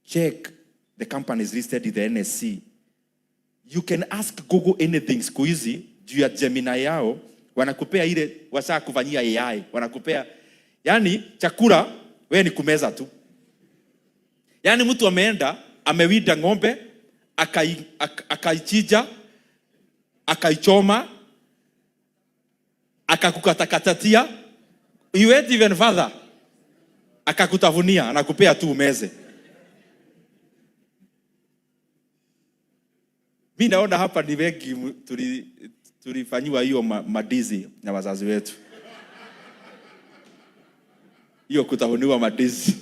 Check the companies listed in the NSC. You can ask Google anything. Siku hizi juu ya Gemini yao wanakupea ile wasa kufanyia AI. Wanakupea yani chakula wewe ni kumeza tu. Yani mtu ameenda amewinda ng'ombe akaichija akaichoma akakukatakatatia, you went even further, akakutavunia, anakupea tu umeze. Mimi naona hapa ni wengi tulifanywa hiyo madizi na wazazi wetu. Hiyo kutavuniwa madizi.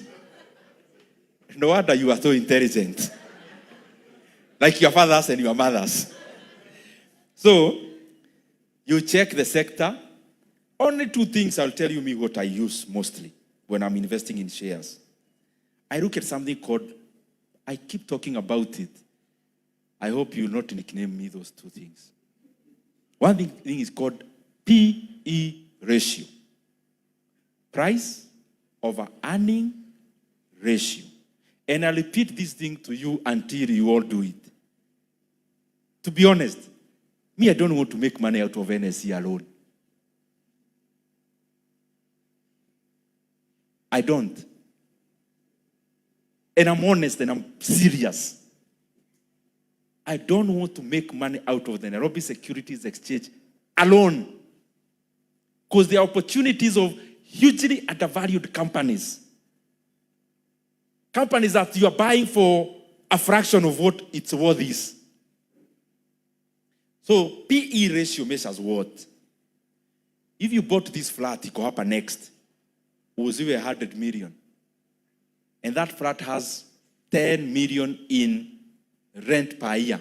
No wonder you are so intelligent. Like your fathers and your mothers. So, you check the sector. Only 2 things I'll tell you me what I use mostly when I'm investing in shares. I look at something called, I keep talking about it. I hope you will not nickname me those 2 things. One thing is called PE ratio. Price over earning ratio. And I'll repeat this thing to you until you all do it. To be honest, me, I don't want to make money out of NSC alone. I don't. And I'm honest and I'm serious. I don't want to make money out of the Nairobi Securities Exchange alone. Because there are opportunities of hugely undervalued companies. Companies that you are buying for a fraction of what its worth is. So, PE ratio measures what? If you bought this flat, it go up next. Was even 100 million. And that flat has 10 million in rent per year.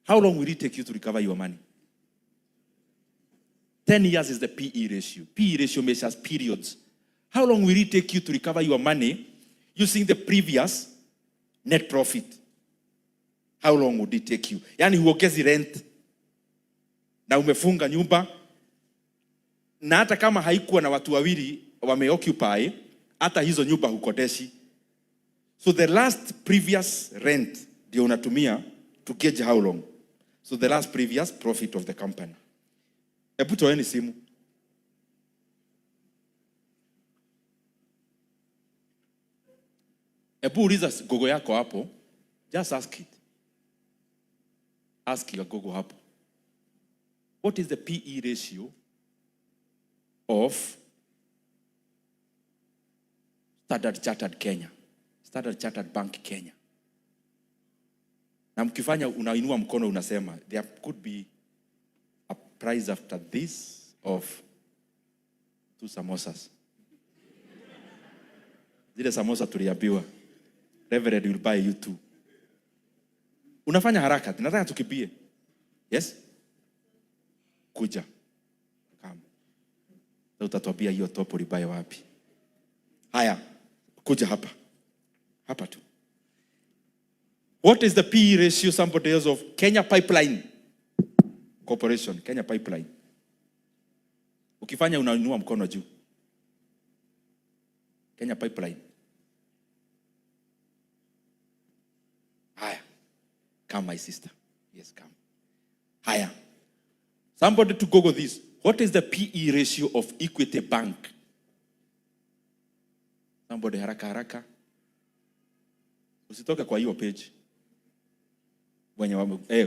How long will it take you to recover your money? 10 years is the PE ratio. PE ratio measures periods. How long will it take you to recover your money using the previous net profit? How long would it take you? Yani huongezi rent na umefunga nyumba na hata kama haikuwa na watu wawili wameoccupy, hata hizo nyumba hukodeshi. So the last previous rent ndio unatumia to gauge how long. So the last previous profit of the company. Hebu toeni simu. Hebu uliza gogo yako hapo. Just ask it. Ask your gogo hapo. What is the PE ratio of Standard Chartered Kenya? Standard Chartered Bank Kenya. Na mkifanya unainua mkono unasema there could be a prize after this of 2 samosas. Zile samosa tuliambiwa Reverend will buy you 2. Unafanya haraka, nataka tukimbie. Yes? Kuja. Kama. Utatuambia hiyo top ulibuy wapi. Haya, kuja hapa. Hapa tu. What is the PE ratio somebody else of Kenya Pipeline Corporation, Kenya Pipeline? Ukifanya unainua mkono juu. Kenya Pipeline. Haya. Come my sister. Yes, come. Haya. Somebody to Google this. What is the PE ratio of Equity Bank? Somebody haraka. Usitoke kwa hiyo page.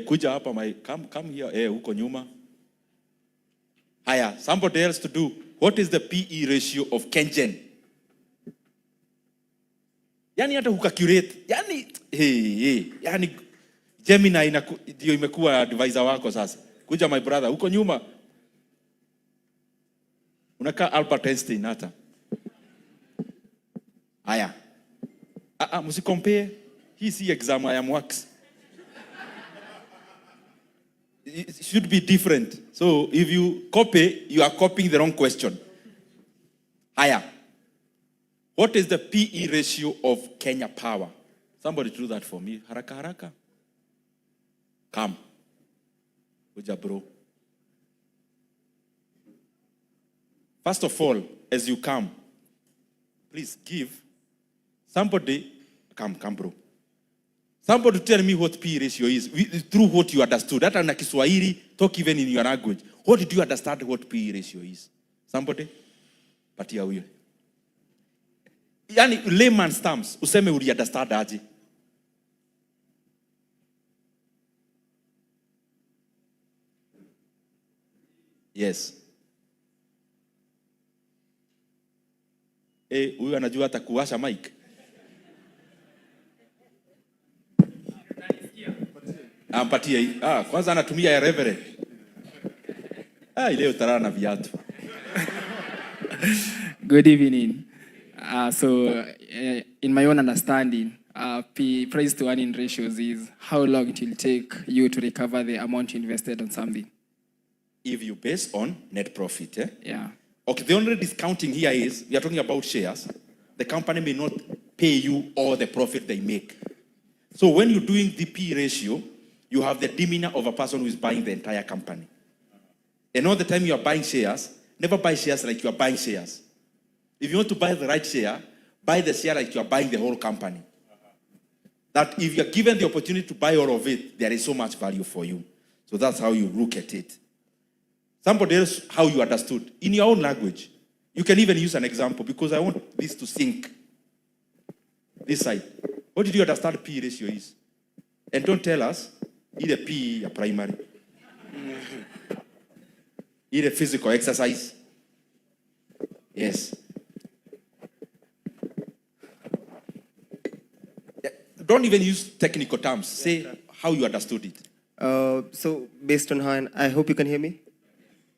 Kuja hapa come here huko nyuma. Haya, somebody else to do. What is the PE ratio of Kengen? Yani hata ukacurate. Yani Gemini ndio imekuwa advisor wako sasa. Kuja my brother huko nyuma. Unakaa Albert Einstein hata. Haya. Msikompare. Hii si exam ya wax. It should be different. So if you copy, you are copying the wrong question. Haya. What is the PE ratio of Kenya Power? Somebody do that for me. Haraka. Come. Uja bro. First of all, as you come, please give somebody, come bro. Somebody tell me what PE ratio is through what you understood. That na Kiswahili, talk even in your language. What did you understand what PE ratio is? Somebody? Patia huyo. Yani layman's terms, useme uli understand aje. Yes. Huyu anajua hata kuwasha mic. Ampatie hii. Kwanza anatumia ya Reverend. Ile utarana na viatu. Good evening. In my own understanding, price to earning ratios is how long it will take you to recover the amount you invested on something. If you base on net profit, Yeah. Okay, the only discounting here is, we are talking about shares. The company may not pay you all the profit they make. So when you're doing the P ratio, you have the demeanor of a person who is buying the entire company. And all the time you are buying shares, never buy shares like you are buying shares. If you want to buy the right share, buy the share like you are buying the whole company. That if you are given the opportunity to buy all of it, there is so much value for you. So that's how you look at it. Somebody else, how you understood. In your own language. You can even use an example because I want this to sink. This side. What did you understand P ratio is? And don't tell us, either P or primary. Either physical exercise. Yes. Don't even use technical terms. Say how you understood it. So based on how, I hope you can hear me.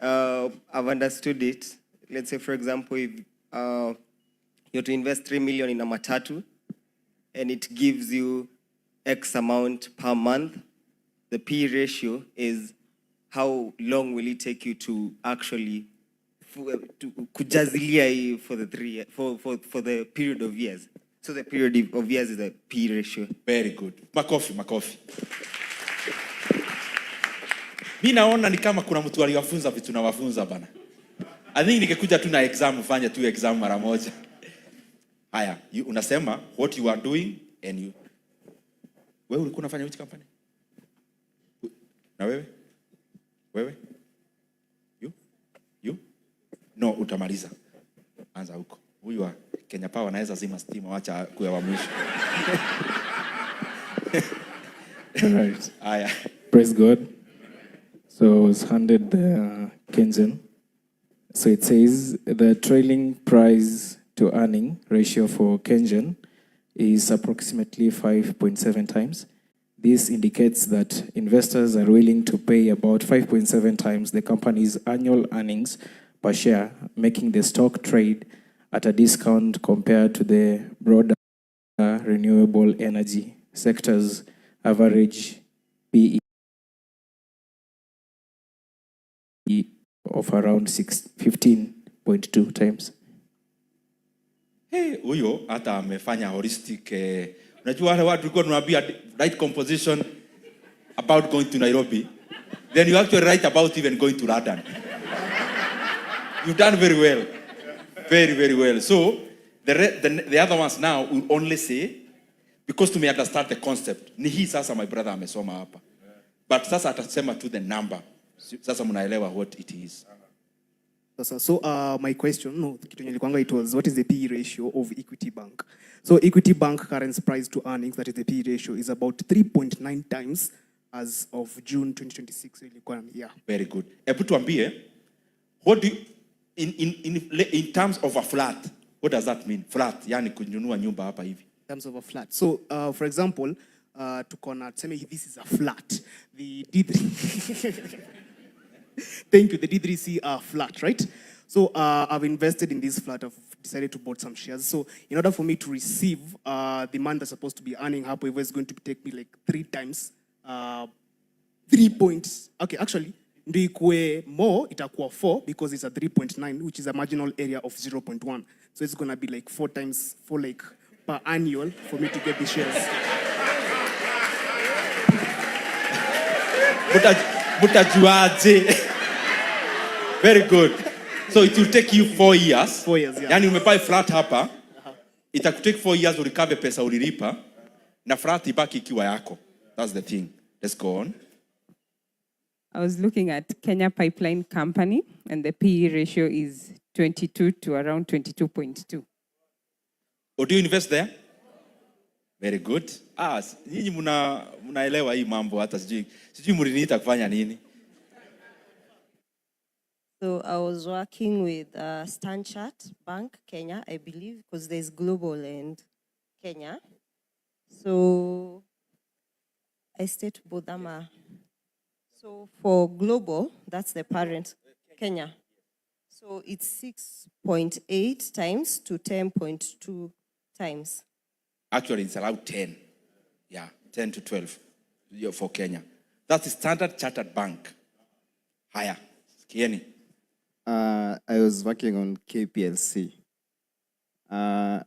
I've understood it. Let's say, for example, if you're to invest 3 million in a matatu, and it gives you X amount per month, the P ratio is how long will it take you to actually kujazilia for the 3 years, for the period of years. So the period of years is the P ratio. Very good. Makofi. Mimi naona ni kama kuna mtu aliwafunza vitu na wafunza bana. I think nikikuja tu na exam ufanye tu exam mara moja. Haya, unasema what you are doing and you. Wewe ulikuwa unafanya which company? Na wewe? Wewe? You? No, utamaliza. Anza huko. Huyu wa Kenya Power anaweza zima stima, acha kuya wa mwisho. All right. Haya. Praise God. So I was handed the Kengen. So it says the trailing price to earning ratio for Kengen is approximately 5.7 times. This indicates that investors are willing to pay about 5.7 times the company's annual earnings per share, making the stock trade at a discount compared to the broader renewable energy sector's average PE of around 15.2 times. Hey, huyo hata amefanya holistic. Unajua wale watu tulikuwa tunawaambia right composition about going to Nairobi. Then you actually write about even going to London. You've done very well. Very, very well. So, the other ones now will only say, because to me understand the concept, ni hii sasa my brother amesoma hapa. But sasa atasema to the number. Sasa mnaelewa what it is. So my question, it was, what is the PE ratio of Equity Bank? So Equity Bank current price to earnings, that is the PE ratio, is about 3.9 times as of June 2026. Yeah. Very good. Ebu tuambie, what do you, in terms of a flat, what does that mean? Flat, yani kununua nyumba hapa hivi. In terms of a flat. So, for example, this is a flat. The D3... Thank you. The D3C are flat, right? So I've invested in this flat. I've decided to buy some shares. So in order for me to receive the month that's supposed to be earning, however, it's going to take me like 3 times, 3 points. Okay, actually, ndikwe more, itakuwa 4 because it's a 3.9, which is a marginal area of 0.1. So it's going to be like 4 times, like per annual for me to get the shares. Mutajuaje. Very good. So it will take you 4 years. 4 years, yeah. Yani umebuy flat hapa, itakutake 4 years urikabe pesa ulilipa, na flat ibaki ikiwa yako. That's the thing. Let's go on. I was looking at Kenya Pipeline Company, and the PE ratio is 22 to around 22.2. Or do you invest there? Very good. Nyinyi munaelewa hii mambo hata sijui mliniita kufanya nini. So I was working with Stanchart Bank, Kenya, I believe, because there's global and Kenya. So I stayed to Bodama. So for global, that's the parent, Kenya. So it's 6.8 times to 10.2 times. Actually, it's around 10. Yeah, 10 to 12 for Kenya. That's the Standard Chartered Bank. Higher. Kieni. I was working on KPLC.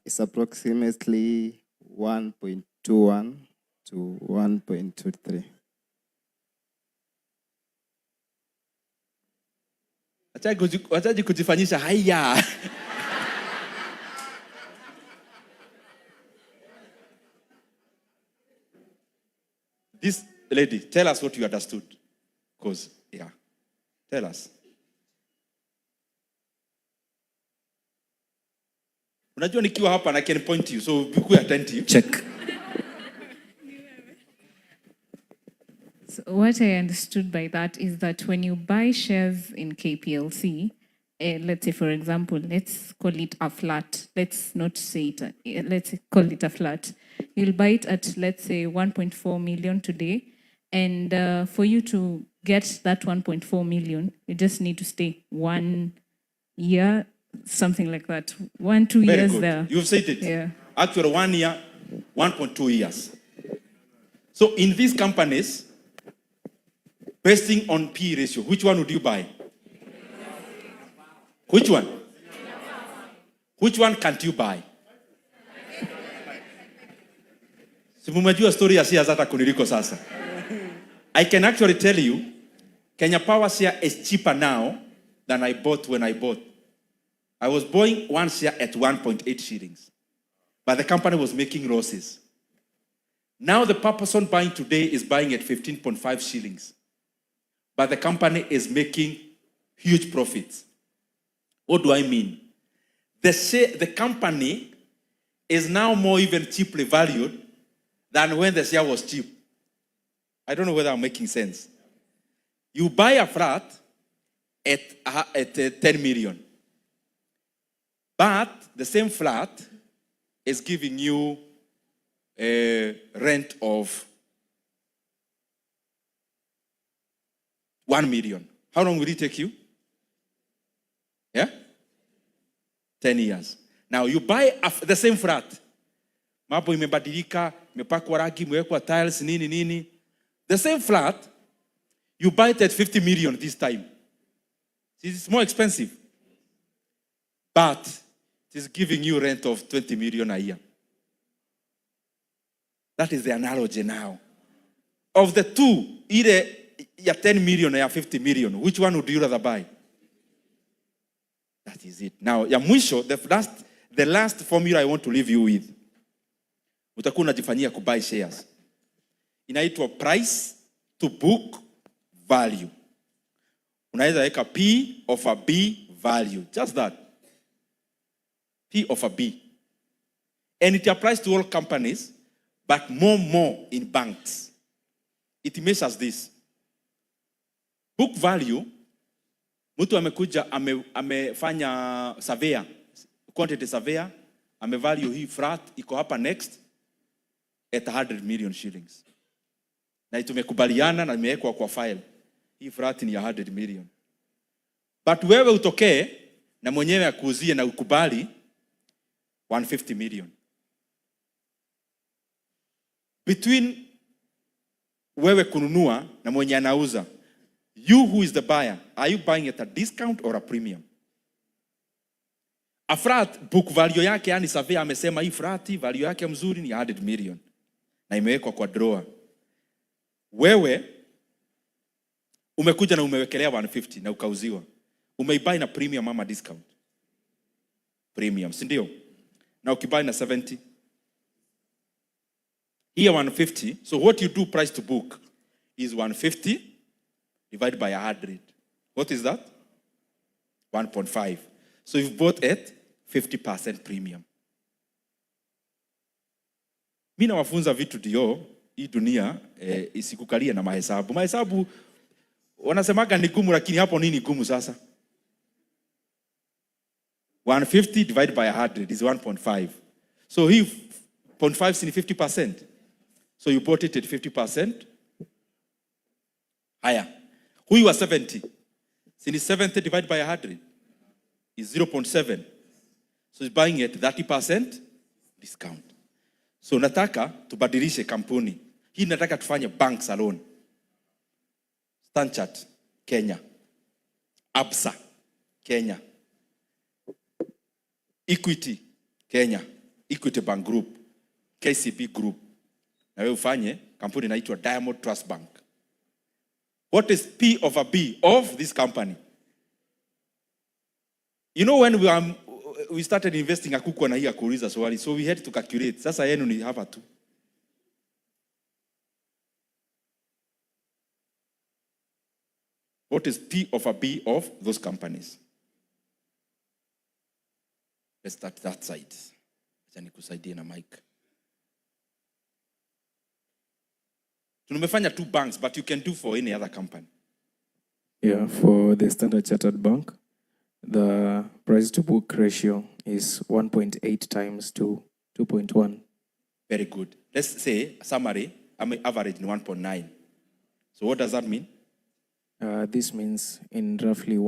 It's approximately 1.21 to 1.23. Wachaji kujifanyisha haya. This lady, tell us what you understood. Because, yeah. Tell us. Unajua nikiwa hapa and I can point to you, so be attentive. Check. So what I understood by that is that when you buy shares in KPLC, let's say, for example, let's call it a flat. Let's not say it. Let's call it a flat. You'll buy it at, let's say, 1.4 million today. And for you to get that 1.4 million, you just need to stay 1 year, something like that. 1-2 Very years good. there. You've said it. Yeah. Actually, 1 year, 1.2 years. So in these companies, basing on P ratio, which one would you buy? Which one? Which one can't you buy? Simumejua story ya siya zata kuniliko sasa. I can actually tell you, Kenya Power share is cheaper now than I bought when I bought. I was buying one share at 1.8 shillings, but the company was making losses. Now the person buying today is buying at 15.5 shillings, but the company is making huge profits. What do I mean? The company is now more even cheaply valued than when the share was cheap. I don't know whether I'm making sense. You buy a flat at 10 million, but the same flat is giving you a rent of 1 million. How long will it take you? Yeah? 10 years. Now you buy the same flat. Mambo imebadilika, imepakwa rangi, imewekwa tiles, nini. The same flat, you buy it at 50 million this time. It's more expensive. But it is giving you rent of 20 million a year. That is the analogy now. Of the two, either you're 10 million or you're 50 million, which one would you rather buy? That is it. Now, ya mwisho, the last formula I want to leave you with. Utakuwa unajifanyia kubuy shares. Inaitwa price to book value. Unaweza weka P of a B value. Just that. P of a B. And it applies to all companies, but more in banks. It measures this. Book value, mtu amekuja amefanya surveyor, quantity surveyor, amevalue hii flat iko hapa next at 100 million shillings. Na tumekubaliana na imewekwa kwa file. Hii flat ni 100 million. But wewe utokee na mwenyewe akuuzie na ukubali 150 million. Between wewe kununua na mwenye anauza, you who is the buyer, are you buying at a discount or a premium? A flat book value yake, yani surveyor amesema hii flat value yake mzuri ni 100 million. Na imewekwa kwa drawer. Wewe umekuja na umewekelea 150 na ukauziwa. Umeibuy na premium ama discount? Premium, si ndio? Na ukibuy na 70. Here 150. So what you do price to book is 150 divided by 100. What is that? 1.5. So you've bought at 50% premium. Mimi nawafunza vitu ndio hii dunia isikukalie na mahesabu. Mahesabu wanasemaga ni gumu, lakini hapo nini gumu sasa? 150 divided by 100 is 1.5. So he 0.5 is 50%. So you bought it at 50%. Higher. Who was 70? Since 70 divided by 100 is 0.7. So he's buying at 30% discount. So nataka tubadilishe kampuni. Hii nataka tufanye banks alone. Standard Kenya. Absa Kenya. Equity Kenya. Equity Bank Group. KCB Group. Na wewe ufanye kampuni inaitwa Diamond Trust Bank. What is P of a B of this company? You know, when we started investing, akukuwa na hii akuuliza swali, so we had to calculate. Sasa yenu ni hapa tu. What is P of a B of those companies? Let's start that side. Acha nikusaidie na mic. Tumefanya 2 banks, but you can do for any other company. Yeah, for the Standard Chartered Bank, the price to book ratio is 1.8 times to 2.1. Very good. Let's say summary, I'm averaging 1.9. So what does that mean? This means in roughly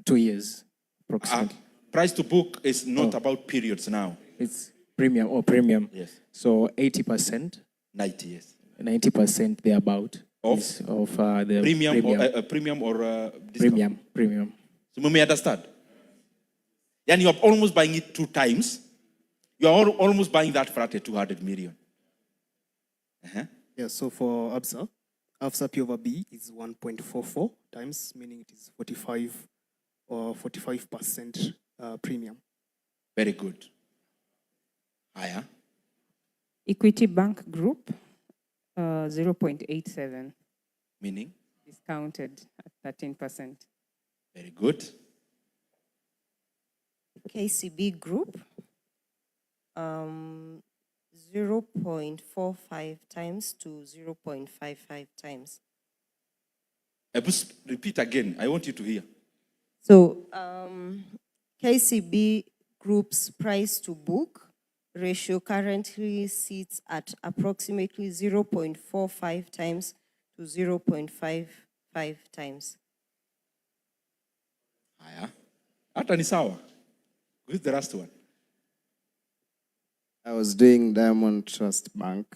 2 years, approximately. Price to book is not about periods now. It's premium. Yes. So 80%. 90 years. 90% thereabout of the premium or discount? Premium. So you may understand. And you are almost buying it 2 times. You are almost buying that flat at 200 million. Yeah, so for Absa P over B is 1.44 times, meaning it is 45% premium. Very good. Higher. Equity Bank Group, 0.87. Meaning? Discounted at 13%. Very good. KCB Group, 0.45 times to 0.55 times. Repeat again. I want you to hear. So KCB Group's price to book ratio currently sits at approximately 0.45 times to 0.55 times. Haya. Hata ni sawa. Who's the last one? I was doing Diamond Trust Bank.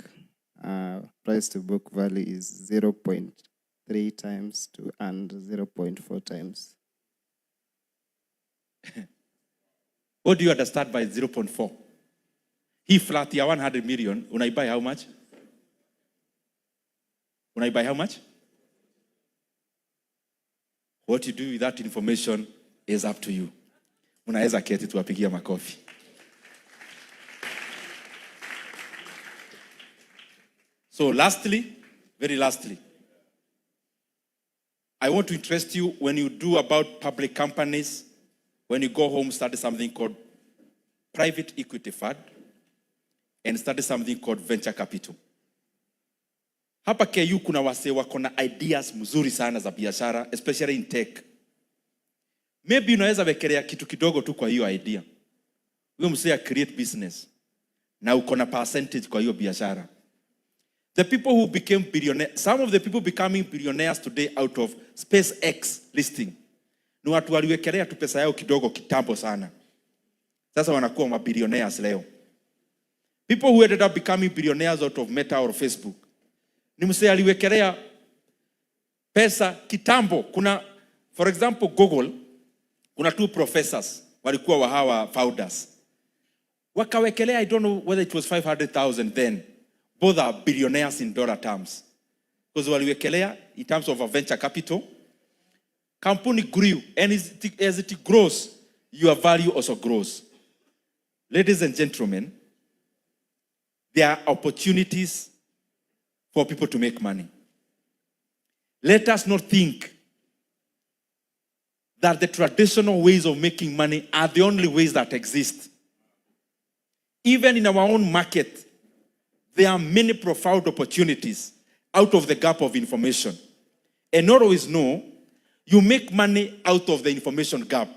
Price to book value is 0.3 times to and 0.4 times. What do you understand by 0.4? He flat ya 100 million, unaibuy how much? Unaibuy how much? What you do with that information is up to you. Unaweza keti tuwapigia makofi. So lastly, very lastly, I want to interest you when you do about public companies, when you go home, start something called private equity fund and start something called venture capital. Hapa KU kuna wase wako na ideas mzuri sana za biashara, especially in tech. Maybe unaweza wekelea kitu kidogo tu kwa hiyo idea. Wewe msea create business na uko na percentage kwa hiyo biashara. The people who became billionaires, some of the people becoming billionaires today out of SpaceX listing, ni watu waliwekelea tu pesa yao kidogo kitambo sana. Sasa wanakuwa mabillionaires leo. People who ended up becoming billionaires out of Meta or Facebook, ni msee aliwekelea pesa kitambo. Kuna, for example, Google, kuna 2 professors walikuwa wa hawa founders. Wakawekelea, I don't know whether it was 500,000 then. Both are billionaires in dollar terms. Because waliwekelea in terms of a venture capital. Company grew, and as it grows, your value also grows. Ladies and gentlemen, there are opportunities for people to make money. Let us not think that the traditional ways of making money are the only ways that exist. Even in our own market, there are many profound opportunities out of the gap of information. And not always know, you make money out of the information gap.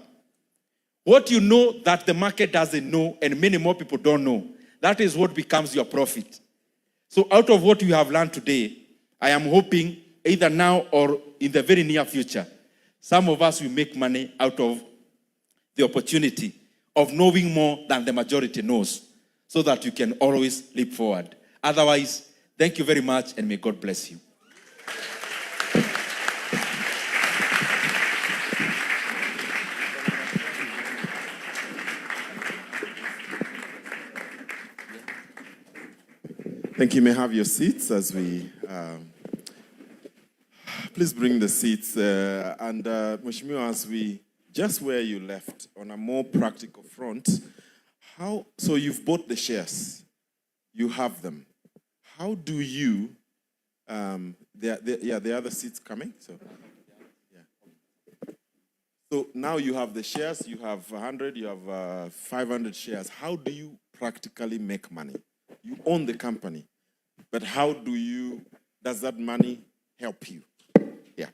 What you know that the market doesn't know and many more people don't know, that is what becomes your profit. So out of what you have learned today, I am hoping either now or in the very near future, some of us will make money out of the opportunity of knowing more than the majority knows, so that you can always leap forward. Otherwise, thank you very much and may God bless you. Thank you. You may have your seats as we... please bring the seats. And Mheshimiwa, as we... Just where you left, on a more practical front, so you've bought the shares. You have them. How do you... the other seats coming. So now you have the shares. You have 100. You have 500 shares. How do you practically make money? You own the company, but how does that money help you? Yeah.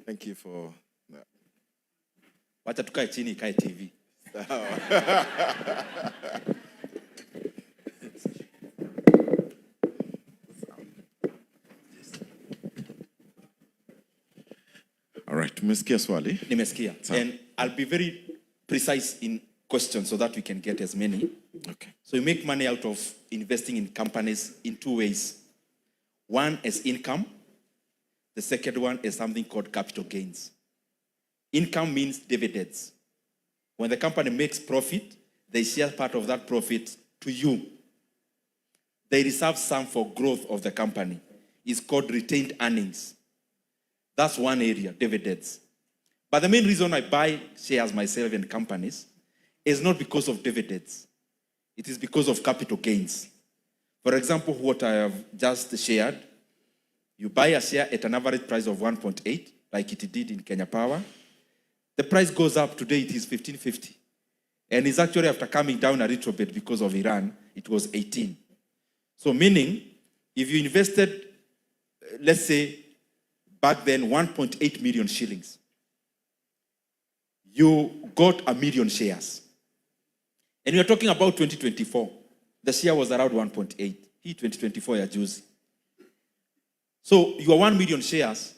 Thank you for that. Wacha tukae chini ikae TV. All right, tumesikia swali. Nimesikia. And I'll be very precise in questions so that we can get as many. Okay. So you make money out of investing in companies in 2 ways. One is income. The second one is something called capital gains. Income means dividends. When the company makes profit, they share part of that profit to you. They reserve some for growth of the company. It's called retained earnings. That's one area, dividends. But the main reason I buy shares myself in companies is not because of dividends. It is because of capital gains. For example, what I have just shared, you buy a share at an average price of 1.8, like it did in Kenya Power. The price goes up. Today it is 15.50. And it's actually after coming down a little bit because of Iran, it was 18. So meaning, if you invested, let's say, back then 1.8 million shillings, you got 1 million shares. And we are talking about 2024. The share was around 1.8. Hii 2024 ya juzi. So your 1 million shares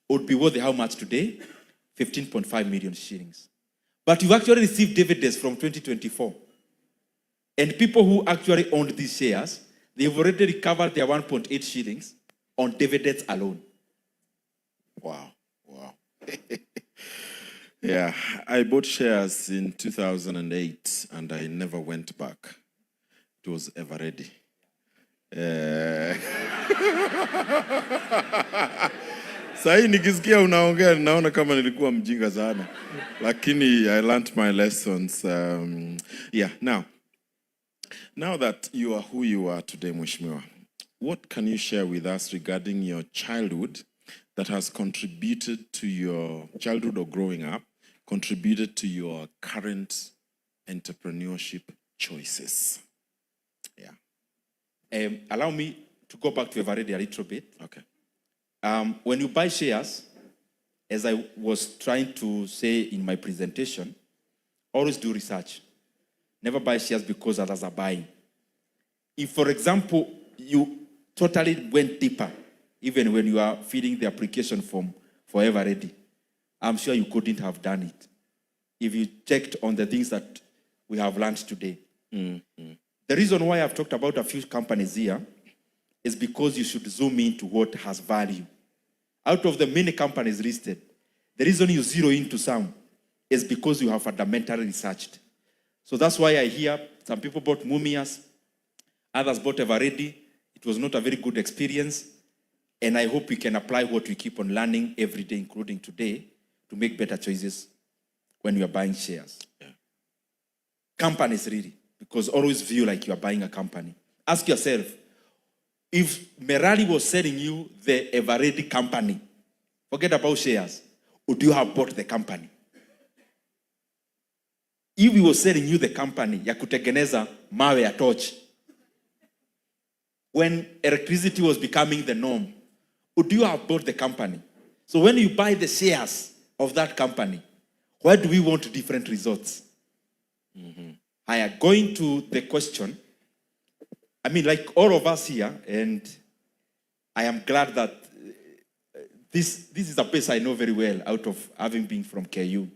would be worth how much today? 15.5 million shillings. But you've actually received dividends from 2024. And people who actually owned these shares, they've already recovered their 1.8 shillings on dividends alone. Wow. Yeah, I bought shares in 2008 and I never went back. It was ever ready. Sahi nikisikia unaongea naona kama nilikuwa mjinga sana. Lakini I learned my lessons. Now that you are who you are today, Mheshimiwa, what can you share with us regarding your childhood that has contributed to your childhood or growing up, contributed to your current entrepreneurship choices? Yeah. Allow me to go back to Eveready a little bit. Okay. When you buy shares, as I was trying to say in my presentation, always do research. Never buy shares because others are buying. If, for example, you totally went deeper, even when you are filling the application form for Eveready, I'm sure you couldn't have done it if you checked on the things that we have learned today. Mm-hmm. The reason why I've talked about a few companies here is because you should zoom into what has value. Out of the many companies listed, the reason you zero into some is because you have fundamentally researched. So that's why I hear some people bought Mumias, others bought Eveready. It was not a very good experience. And I hope we can apply what we keep on learning every day, including today, to make better choices when you are buying shares. Yeah. Companies, really, because always view like you are buying a company. Ask yourself, if Merari was selling you the Eveready company, forget about shares, would you have bought the company? If he was selling you the company, ya kutengeneza mawe ya torch, when electricity was becoming the norm, would you have bought the company? So when you buy the shares of that company, where do we want different results? Mm-hmm. I am going to the question. I mean, like all of us here, and I am glad that this is a place I know very well out of having been from KU.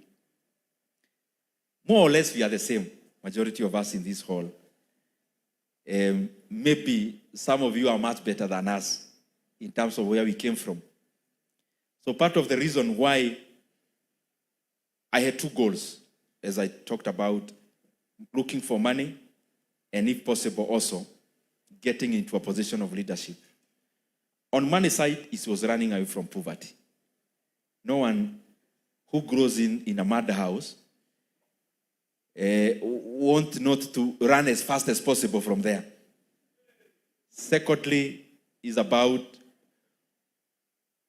More or less, we are the same, majority of us in this hall. Maybe some of you are much better than us in terms of where we came from. So part of the reason why I had two goals, as I talked about, looking for money, and if possible also, getting into a position of leadership. On money side, it was running away from poverty. No one who grows in a mud house want not to run as fast as possible from there. Secondly, is about,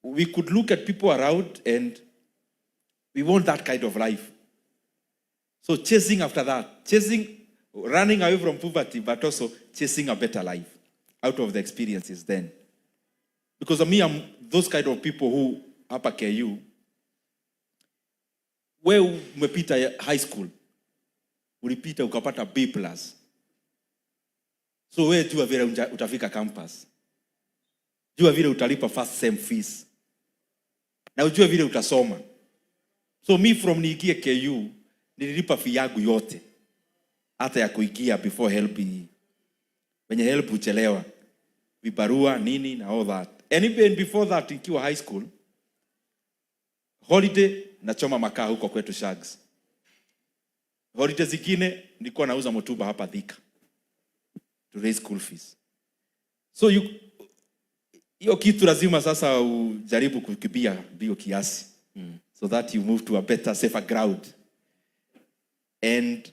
we could look at people around and we want that kind of life. So chasing after that, running away from poverty, but also chasing a better life out of the experiences then. Because of me, I'm those kind of people who, hapa KU, where umepita high school, ulipita ukapata B+. So wewe jua vile utafika campus. Jua vile utalipa first sem fees. Na ujua vile utasoma. So me from niingie KU, nililipa fee yangu yote. Hata ya kuingia before help. Wenye help uchelewa. Vibarua, nini, na all that. And even before that, nikiwa high school, holiday, nachoma makaa huko kwetu Shags. Holiday zingine, nilikuwa nauza motuba hapa Thika. To raise school fees. So hiyo kitu lazima sasa ujaribu kukibia bio kiasi. So that you move to a better, safer ground. And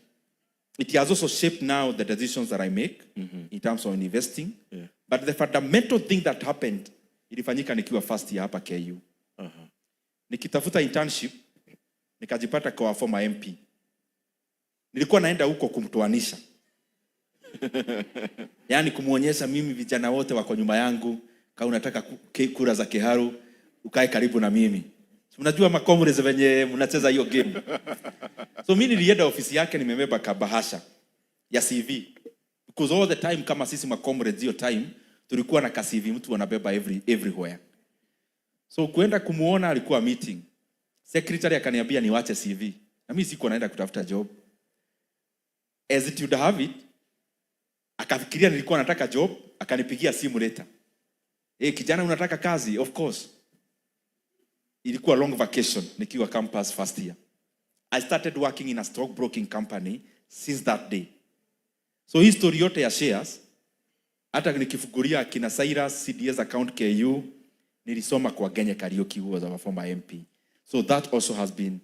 it has also shaped now the decisions that I make in terms of investing. Yeah. But the fundamental thing that happened, ilifanyika nikiwa first year hapa KU. Nikitafuta internship, nikajipata kwa former MP. Nilikuwa naenda huko kumtoanisha. Yaani kumuonyesha mimi vijana wote wako nyuma yangu, kama unataka kura za Kiharu, ukae karibu na mimi. So, unajua makomrades venye mnacheza hiyo game. So mimi nilienda ofisi yake nimebeba kabahasha ya CV. Because all the time kama sisi comrades hiyo time tulikuwa na CV mtu anabeba everywhere. So kuenda kumuona alikuwa meeting. Secretary akaniambia niwache CV. Na mimi siko naenda kutafuta job. As it would have it, akafikiria nilikuwa nataka job, akanipigia simu later. Kijana unataka kazi? Of course. Ilikuwa long vacation nikiwa campus first year. I started working in a stockbroking company since that day. So hii story yote ya shares, hata nikifungulia kina Cyrus CDS account KU, nilisoma kwa Genye Kariuki, who was our former MP. So that also has been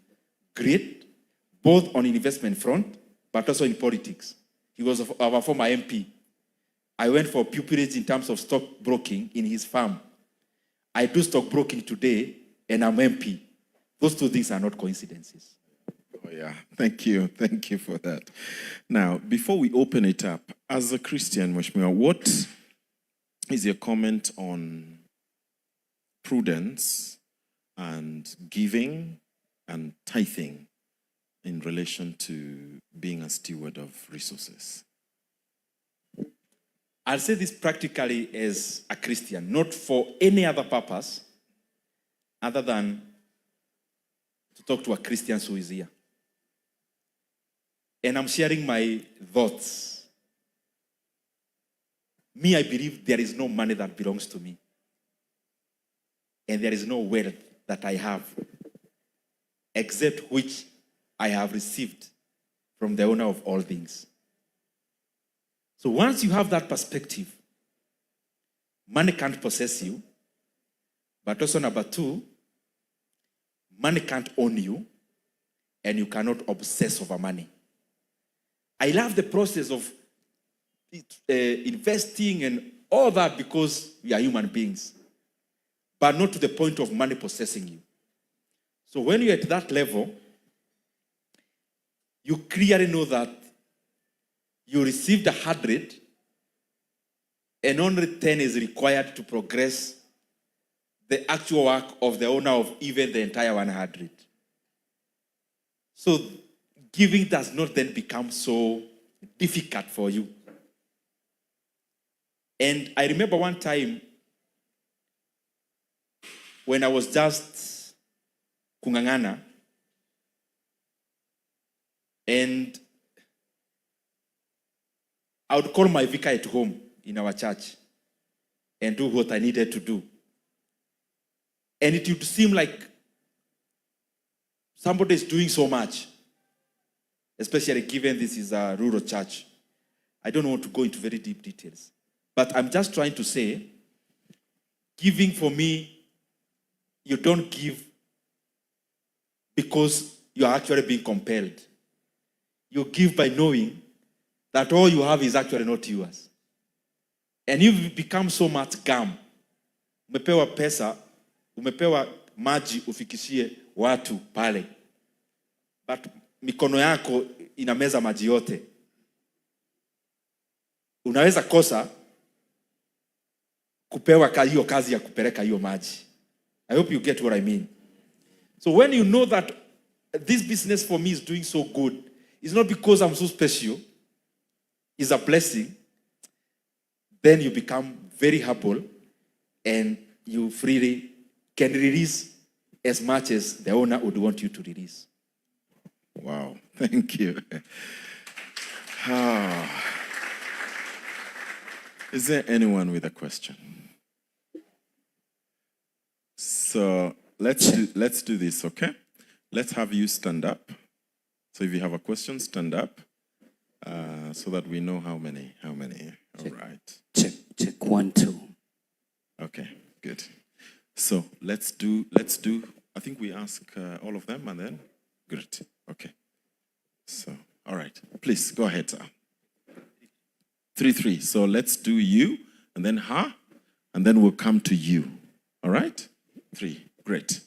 great, both on investment front, but also in politics. He was our former MP. I went for pupillage in terms of stockbroking in his farm. I do stockbroking today, and I'm MP. Those two things are not coincidences. Oh, yeah. Thank you. Thank you for that. Now, before we open it up, as a Christian, Mheshimiwa, what is your comment on prudence and giving and tithing in relation to being a steward of resources? I'll say this practically as a Christian, not for any other purpose other than to talk to a Christian who is here. And I'm sharing my thoughts. Me, I believe there is no money that belongs to me. And there is no wealth that I have, except which I have received from the owner of all things. So once you have that perspective, money can't possess you. But also number two, money can't own you, and you cannot obsess over money. I love the process of investing and all that because we are human beings, but not to the point of money possessing you. So when you're at that level, you clearly know that you received 100 and only 10 is required to progress the actual work of the owner of even the entire 100. So giving does not then become so difficult for you. And I remember one time when I was just kungangana, and I would call my vicar at home in our church and do what I needed to do. And it would seem like somebody is doing so much, especially given this is a rural church. I don't want to go into very deep details. But I'm just trying to say, giving for me, you don't give because you are actually being compelled. You give by knowing that all you have is actually not yours. And you've become so much gum. Umepewa pesa, umepewa maji ufikishie watu pale. But mikono yako inameza maji yote. Unaweza kosa kupewa hiyo kazi ya kupeleka hiyo maji. I hope you get what I mean. So when you know that this business for me is doing so good, it's not because I'm so special, it's a blessing, then you become very humble and you freely can release as much as the owner would want you to release. Wow, thank you. Is there anyone with a question? So let's do this, okay? Let's have you stand up. So if you have a question, stand up, so that we know how many. All right. Check 1, 2. Okay, good. So let's do. I think we ask all of them, and then great. Okay. So all right, please go ahead, sir. 3. So let's do you, and then her, and then we'll come to you. All right. 3. Great.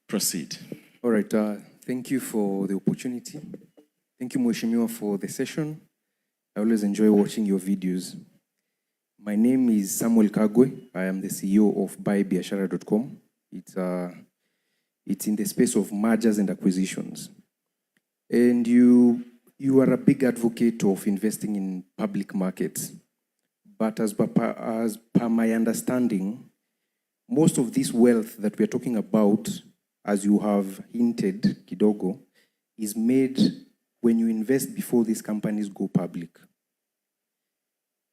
Proceed. All right. Thank you for the opportunity. Thank you, Mheshimiwa, for the session. I always enjoy watching your videos. My name is Samuel Kagwe. I am the CEO of buybiashara.com. It's in the space of mergers and acquisitions. And you you are a big advocate of investing in public markets. But as per my understanding, most of this wealth that we're talking about, as you have hinted, kidogo, is made when you invest before these companies go public.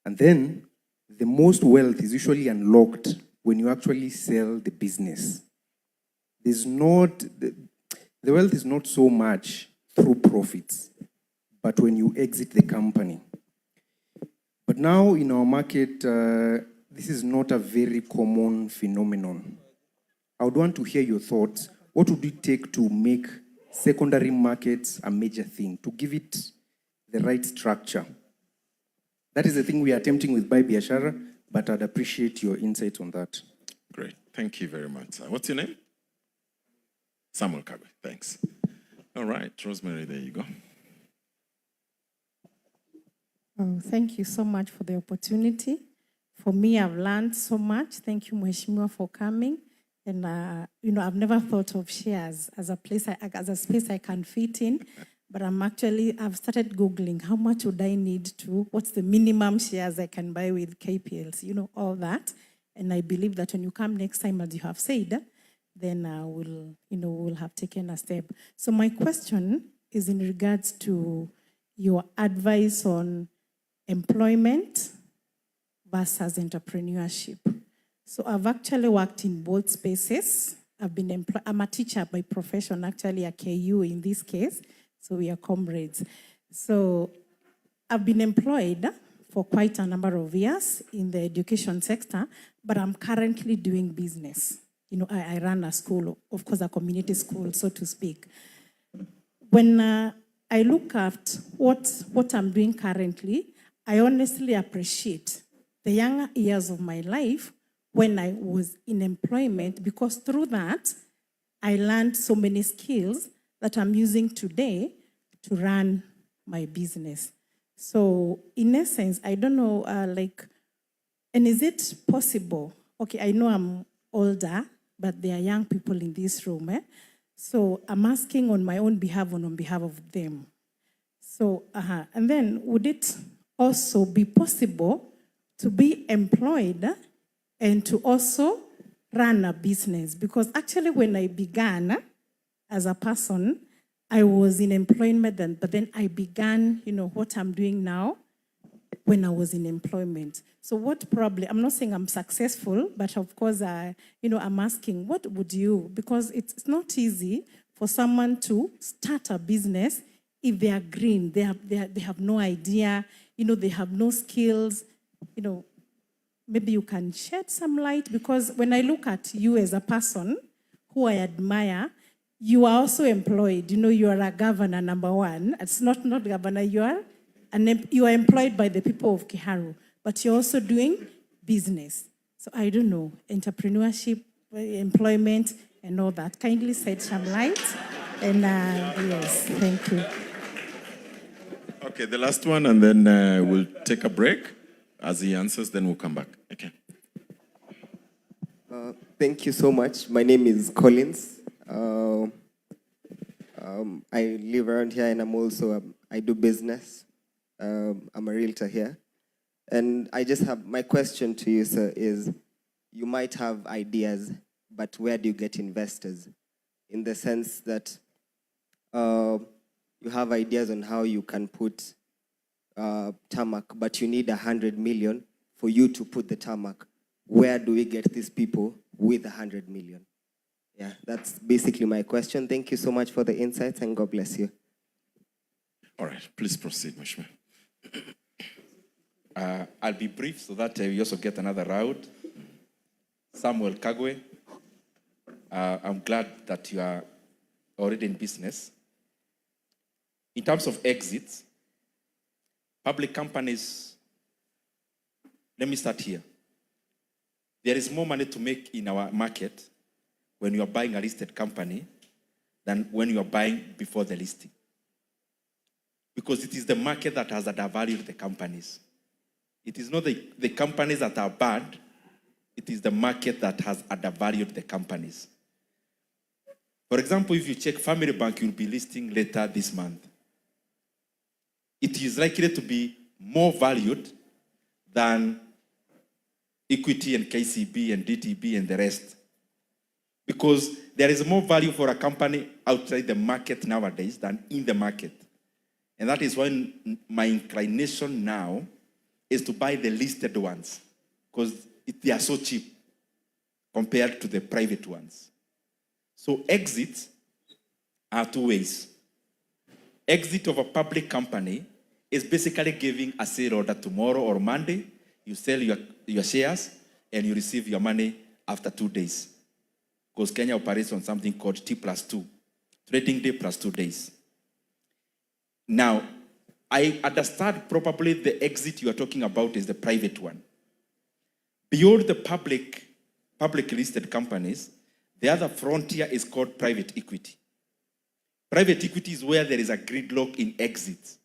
And then the most wealth is usually unlocked when you actually sell the business. The wealth is not so much through profits, but when you exit the company. But now in our market, this is not a very common phenomenon. I would want to hear your thoughts. What would it take to make secondary markets a major thing, to give it the right structure? That is the thing we are attempting with Buy Biashara, but I'd appreciate your insight on that. Great. Thank you very much. What's your name? Samuel Kabe. Thanks. All right, Rosemary, there you go. Oh, thank you so much for the opportunity. For me, I've learned so much. Thank you, Mheshimiwa, for coming. And, I've never thought of shares as a place, as a space I can fit in. But I've started Googling, how much would I need what's the minimum shares I can buy with KPLs, all that. And I believe that when you come next time, as you have said, then we'll have taken a step. So my question is in regards to your advice on employment versus entrepreneurship. So I've actually worked in both spaces. I'm a teacher by profession, actually a KU in this case. So we are comrades. So I've been employed for quite a number of years in the education sector, but I'm currently doing business. I run a school, of course, a community school, so to speak. When I look at what I'm doing currently, I honestly appreciate the younger years of my life when I was in employment, because through that, I learned so many skills that I'm using today to run my business. So in essence, I don't know, and is it possible? Okay, I know I'm older, but there are young people in this room. So I'm asking on my own behalf and on behalf of them. So, and then would it also be possible to be employed and to also run a business? Because actually when I began as a person, I was in employment then, but then I began, what I'm doing now when I was in employment. So what probably, I'm not saying I'm successful, but of course, I'm asking, what would you, because it's not easy for someone to start a business if they are green, they have no idea, they have no skills, maybe you can shed some light, because when I look at you as a person who I admire, you are also employed. You are a governor, number one. It's not governor, you are employed by the people of Kiharu, but you're also doing business. So I don't know, entrepreneurship, employment, and all that. Kindly shed some light. And yes, thank you. Okay, the last one, and then we'll take a break. As he answers, then we'll come back. Okay. Thank you so much. My name is Collins. I live around here, and I'm also, I do business. I'm a realtor here. And I just have, my question to you, sir, is you might have ideas, but where do you get investors? In the sense that you have ideas on how you can put tarmac, but you need 100 million for you to put the tarmac. Where do we get these people with 100 million? Yeah, that's basically my question. Thank you so much for the insights, and God bless you. All right, please proceed, Mheshimiwa. I'll be brief so that we also get another round. Samuel Kagwe, I'm glad that you are already in business. In terms of exits, public companies, let me start here. There is more money to make in our market when you are buying a listed company than when you are buying before the listing. Because it is the market that has undervalued the companies. It is not the companies that are bad, it is the market that has undervalued the companies. For example, if you check Family Bank, you'll be listing later this month. it is likely to be more valued than Equity and KCB and DTB and the rest. Because there is more value for a company outside the market nowadays than in the market. And that is why my inclination now is to buy the listed ones, because they are so cheap compared to the private ones. So exits are two ways. Exit of a public company is basically giving a sale order tomorrow or Monday. You sell your shares and you receive your money after 2 days. Because Kenya operates on something called T+2, trading day plus 2 days. Now, I understand probably the exit you are talking about is the private one. Beyond the public listed companies, the other frontier is called private equity. Private equity is where there is a gridlock in exits.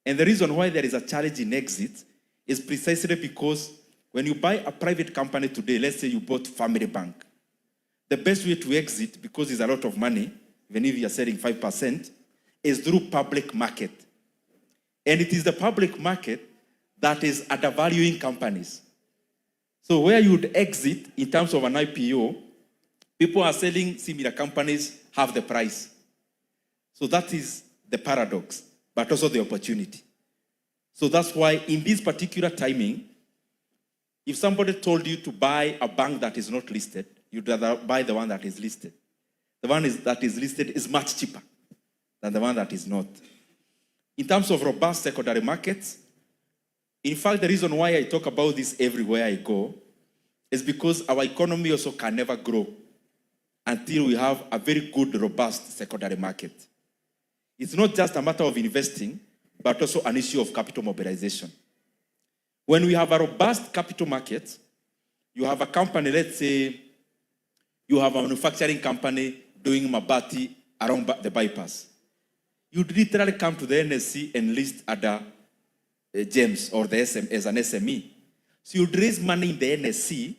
And the reason why there is a challenge in exits is precisely because when you buy a private company today, let's say you bought Family Bank, the best way to exit, because it's a lot of money, even if you're selling 5%, is through public market. And it is the public market that is undervaluing companies. So where you would exit in terms of an IPO, people are selling similar companies half the price. So that is the paradox, but also the opportunity. So that's why in this particular timing, if somebody told you to buy a bank that is not listed, you'd rather buy the one that is listed. The one that is listed is much cheaper than the one that is not. In terms of robust secondary markets, in fact, the reason why I talk about this everywhere I go is because our economy also can never grow until we have a very good, robust secondary market. It's not just a matter of investing, but also an issue of capital mobilization. When we have a robust capital market, you have a company, let's say, you have a manufacturing company doing mabati around the bypass. You'd literally come to the NSC and list other gems or the SM as an SME. So you'd raise money in the NSC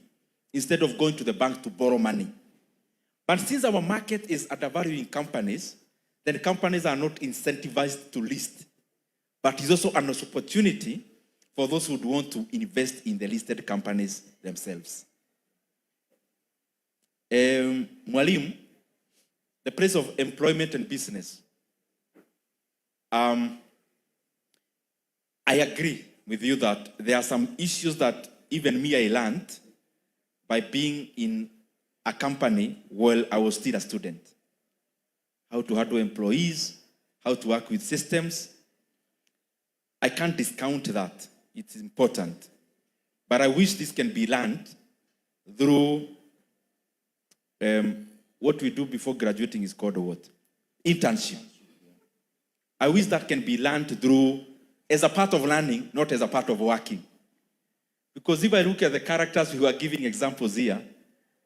instead of going to the bank to borrow money. But since our market is undervaluing companies, then companies are not incentivized to list. But it's also an opportunity for those who would want to invest in the listed companies themselves. Mwalimu, the place of employment and business. I agree with you that there are some issues that even me I learned by being in a company while I was still a student. How to handle employees, how to work with systems. I can't discount that. It's important. But I wish this can be learned through what we do before graduating is called what? Internship. I wish that can be learned through as a part of learning, not as a part of working. Because if I look at the characters who are giving examples here,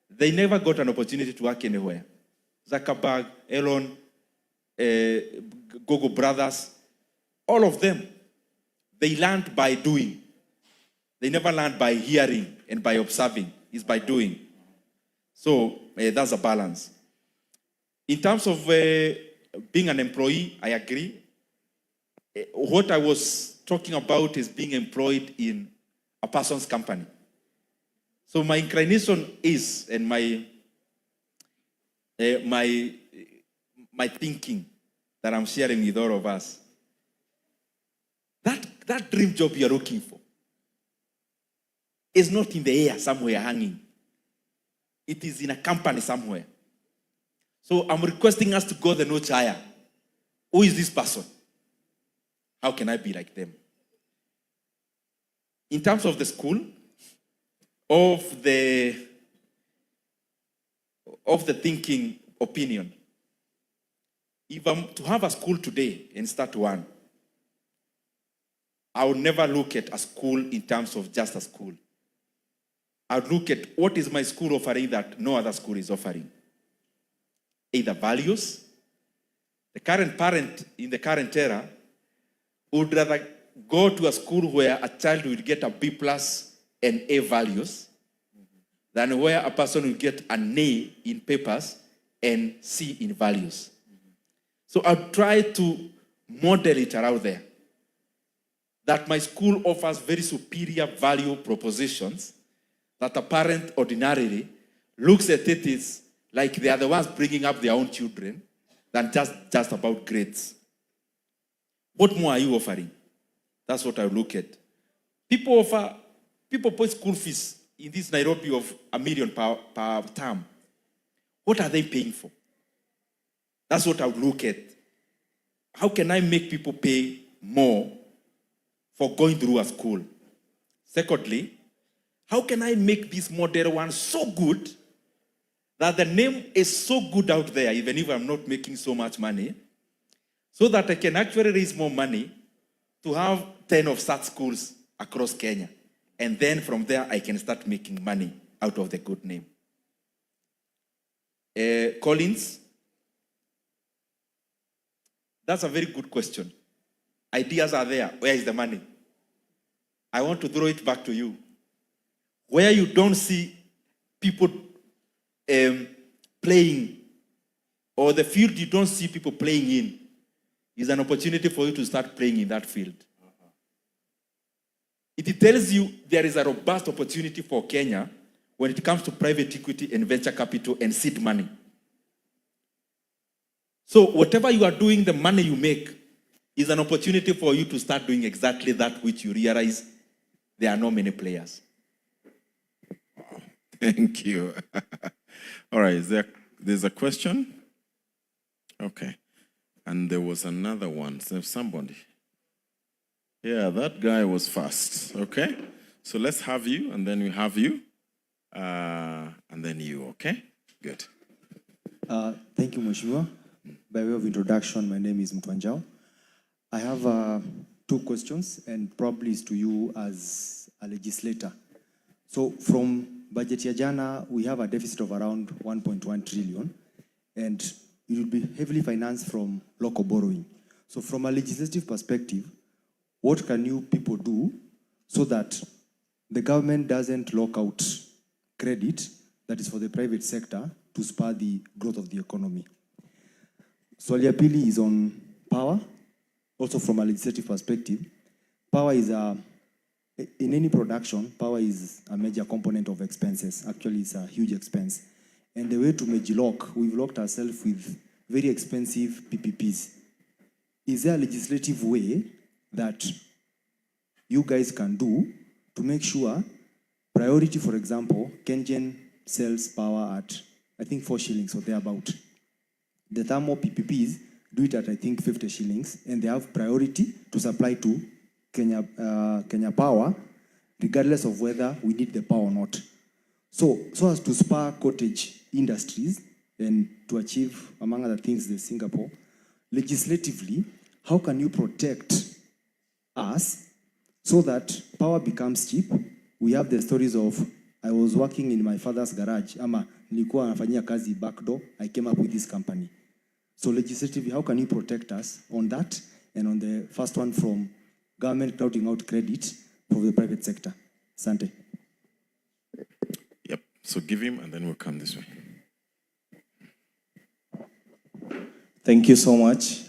they never got an opportunity to work anywhere. Zuckerberg, Elon, Google brothers, all of them, they learned by doing. They never learned by hearing and by observing. It's by doing. So that's a balance. In terms of being an employee, I agree. What I was talking about is being employed in a person's company. So my inclination is, and my thinking that I'm sharing with all of us, that dream job you're looking for is not in the air somewhere hanging. It is in a company somewhere. So I'm requesting us to go the notch higher. Who is this person? How can I be like them? In terms of the school, of the thinking opinion, if I'm to have a school today and start one, I would never look at a school in terms of just a school. I would look at what is my school offering that no other school is offering. Either values. The current parent in the current era would rather go to a school where a child will get a B+ and A values than where a person will get an A in papers and C in values. So I'll try to model it around there. that my school offers very superior value propositions that a parent ordinarily looks at it as like they are the ones bringing up their own children than just about grades. What more are you offering? That's what I look at. People put school fees in this Nairobi of $1 million per term. What are they paying for? That's what I would look at. How can I make people pay more for going through a school? Secondly, how can I make this model one so good that the name is so good out there, even if I'm not making so much money, so that I can actually raise more money to have 10 of such schools across Kenya. And then from there, I can start making money out of the good name. Collins, that's a very good question. Ideas are there. Where is the money? I want to throw it back to you. Where you don't see people playing, or the field you don't see people playing in, is an opportunity for you to start playing in that field. It tells you there is a robust opportunity for Kenya when it comes to private equity and venture capital and seed money. So whatever you are doing, the money you make is an opportunity for you to start doing exactly that which you realize there are not many players. Thank you. All right, there's a question? Okay. And there was another one. So somebody. Yeah, that guy was fast. Okay? So let's have you, and then we have you, and then you, okay? Good. Thank you, Mheshimiwa. By way of introduction, my name is Muthui. I have 2 questions, and probably is to you as a legislator. So from budget ya jana, we have a deficit of around 1.1 trillion, and it will be heavily financed from local borrowing. So from a legislative perspective, what can you people do so that the government doesn't lock out credit that is for the private sector to spur the growth of the economy? Swali ya pili is on power. Also from a legislative perspective, power is in any production, power is a major component of expenses. Actually, it's a huge expense. And the way to lock, we've locked ourselves with very expensive PPPs. Is there a legislative way that you guys can do to make sure priority, for example, Kengen sells power at, I think, 4 shillings or thereabout. The thermal PPPs do it at, I think, 50 shillings, and they have priority to supply to Kenya Power, regardless of whether we need the power or not. So as to spur cottage industries and to achieve, among other things, the Singapore, legislatively, how can you protect us so that power becomes cheap? We have the stories of, I was working in my father's garage, nilikuwa nafanyia kazi backdoor, I came up with this company. So legislatively, how can you protect us on that and on the first one from government crowding out credit for the private sector? Sante. Yep, so give him and then we'll come this way. Thank you so much.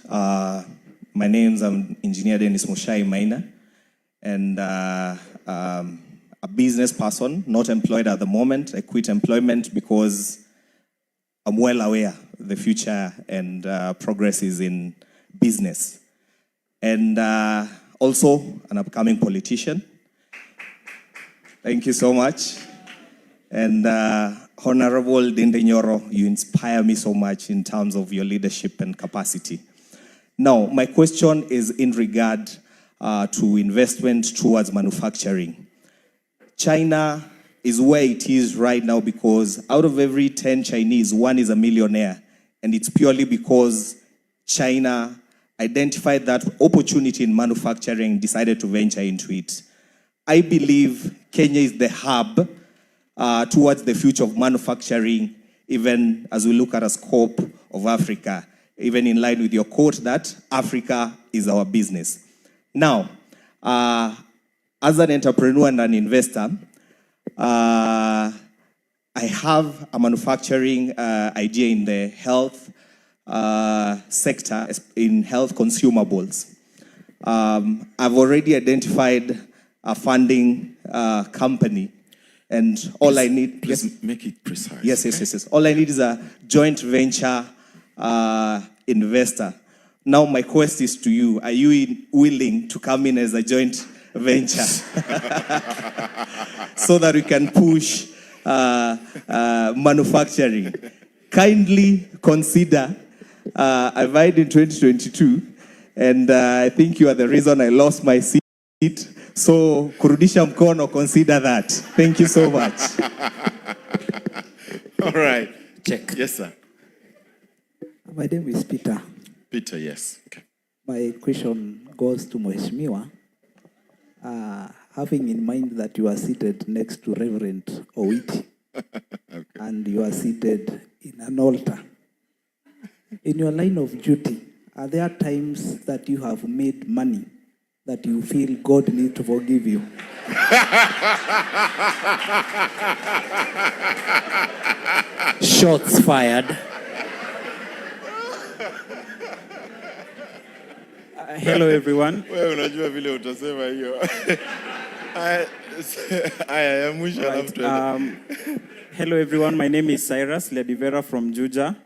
My name's Engineer Dennis Mushai Maina, and a business person, not employed at the moment. I quit employment because I'm well aware the future and progress is in business. And also an upcoming politician. Thank you so much. And Honorable Ndindi Nyoro, you inspire me so much in terms of your leadership and capacity. Now, my question is in regard to investment towards manufacturing. China is where it is right now because out of every 10 Chinese, 1 is a millionaire. And it's purely because China identified that opportunity in manufacturing, decided to venture into it. I believe Kenya is the hub towards the future of manufacturing, even as we look at a scope of Africa, even in line with your quote that Africa is our business. Now, as an entrepreneur and an investor, I have a manufacturing idea in the health sector, in health consumables. I've already identified a funding company, and all I need... Please make it precise. Yes. All I need is a joint venture investor. Now my question is to you. Are you willing to come in as a joint venture so that we can push manufacturing? Kindly consider, I vied in 2022, and I think you are the reason I lost my seat. So, kurudisha mkono, consider that. Thank you so much. All right. Check. Yes, sir. My name is Peter. Peter, yes. Okay. My question goes to Mheshimiwa. Having in mind that you are seated next to Reverend Owiti, okay, and you are seated in an altar, in your line of duty, are there times that you have made money that you feel God needs to forgive you? Shots fired. Hello, everyone. Wewe unajua vile utasema hiyo. Hello, everyone. My name is Cyrus Ledivera from Juja.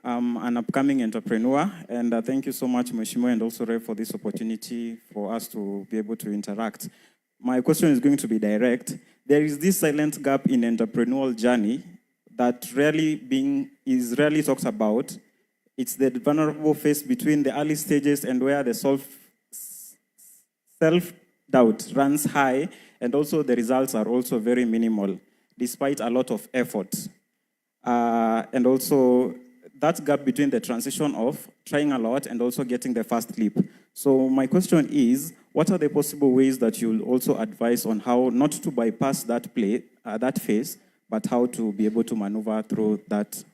I'm an upcoming entrepreneur, and thank you so much, Mheshimiwa, and also Rev, for this opportunity for us to be able to interact. My question is going to be direct. There is this silent gap in entrepreneurial journey that rarely talked about. It's the vulnerable phase between the early stages and where the self-doubt runs high, and also the results are also very minimal, despite a lot of effort. And also that gap between the transition of trying a lot and also getting the first leap. So my question is, what are the possible ways that you'll also advise on how not to bypass that phase, but how to be able to maneuver through that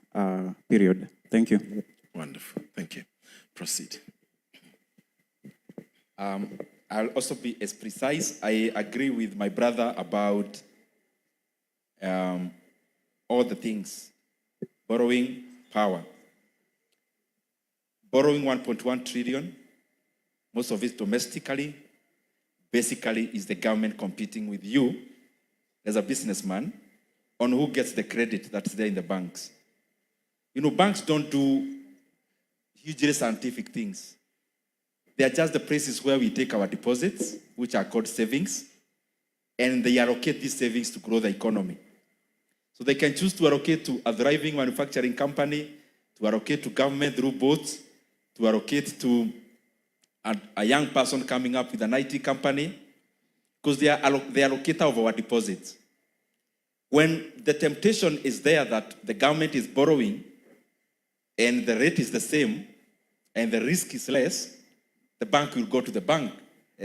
period? Thank you. Wonderful. Thank you. Proceed. I'll also be as precise. I agree with my brother about all the things. Borrowing power. Borrowing 1.1 trillion, most of it domestically, basically is the government competing with you as a businessman on who gets the credit that's there in the banks. You know, banks don't do hugely scientific things. They are just the places where we take our deposits, which are called savings, and they allocate these savings to grow the economy. So they can choose to allocate to a thriving manufacturing company, to allocate to government through boats, to allocate to a young person coming up with an IT company, because they are the allocator of our deposits. When the temptation is there that the government is borrowing and the rate is the same and the risk is less, the bank will go to the bank,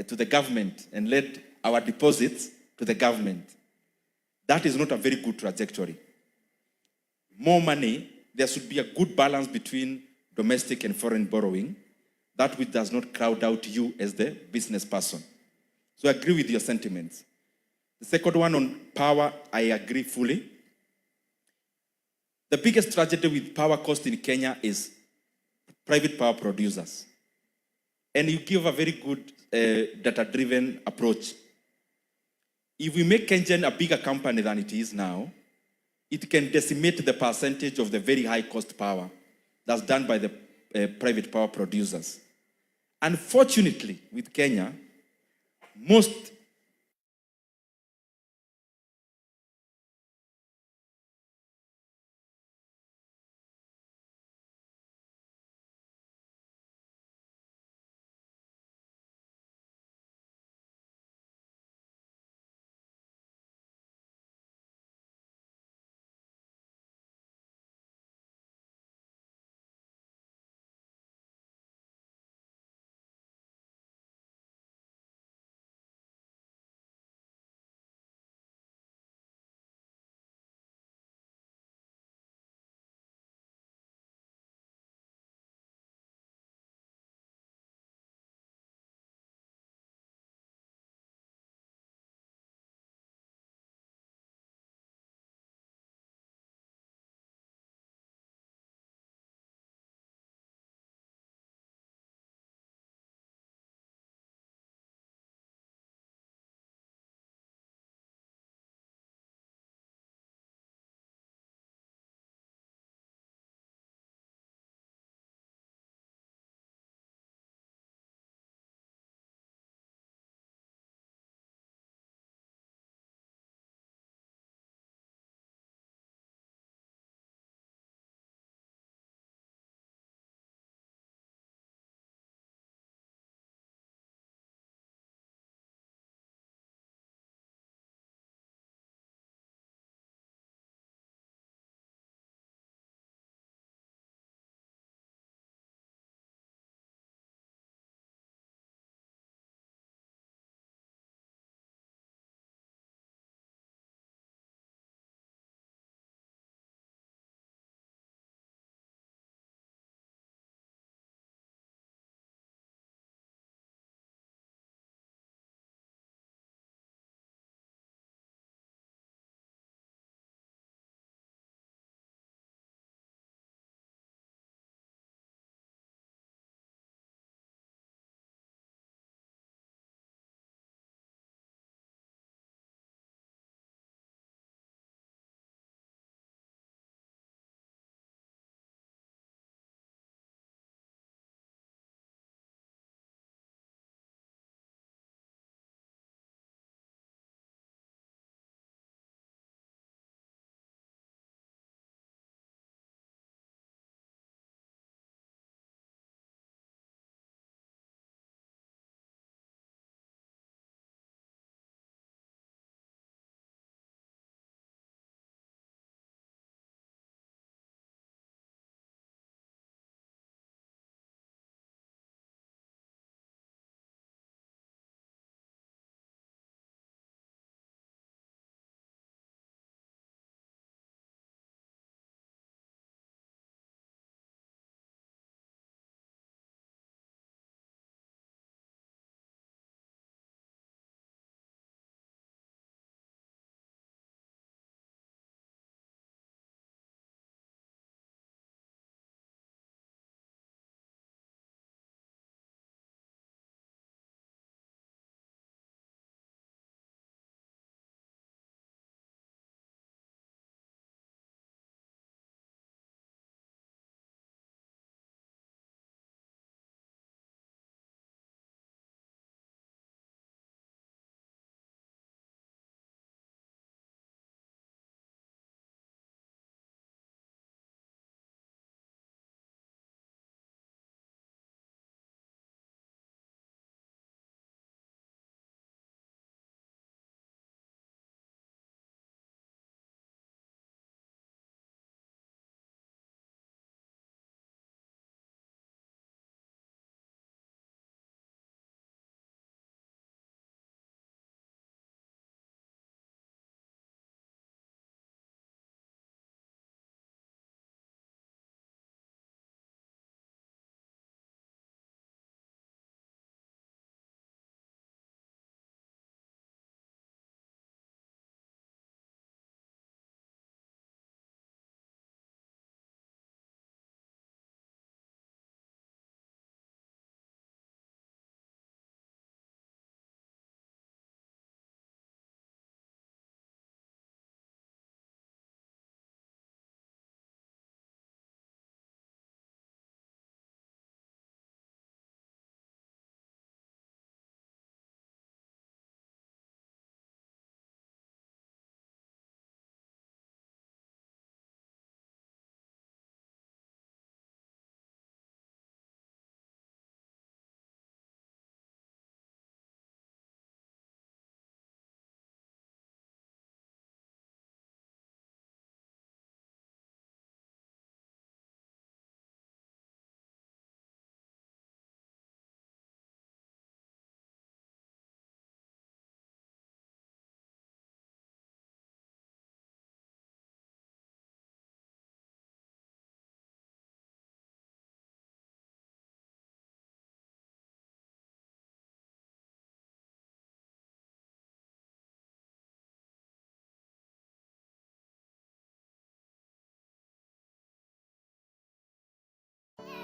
to the government, and let our deposits to the government. That is not a very good trajectory. More money, there should be a good balance between domestic and foreign borrowing, that which does not crowd out you as the business person. So I agree with your sentiments. The second one on power, I agree fully. The biggest tragedy with power cost in Kenya is private power producers. And you give a very good data-driven approach. If we make KenGen a bigger company than it is now, it can decimate the percentage of the very high cost power that's done by the private power producers. Unfortunately, with Kenya, most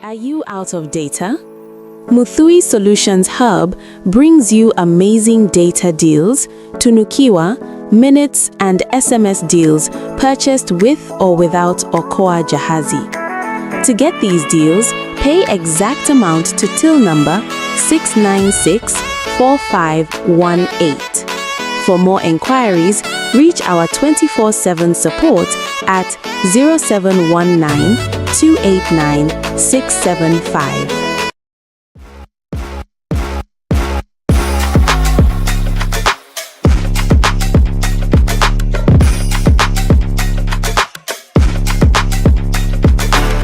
Are you out of data? Muthui Solutions Hub brings you amazing data deals, tunukiwa, minutes and SMS deals purchased with or without Okoa Jahazi. To get these deals, pay exact amount to till number 6964518. For more enquiries, reach our 24/7 support at 0719 289 675.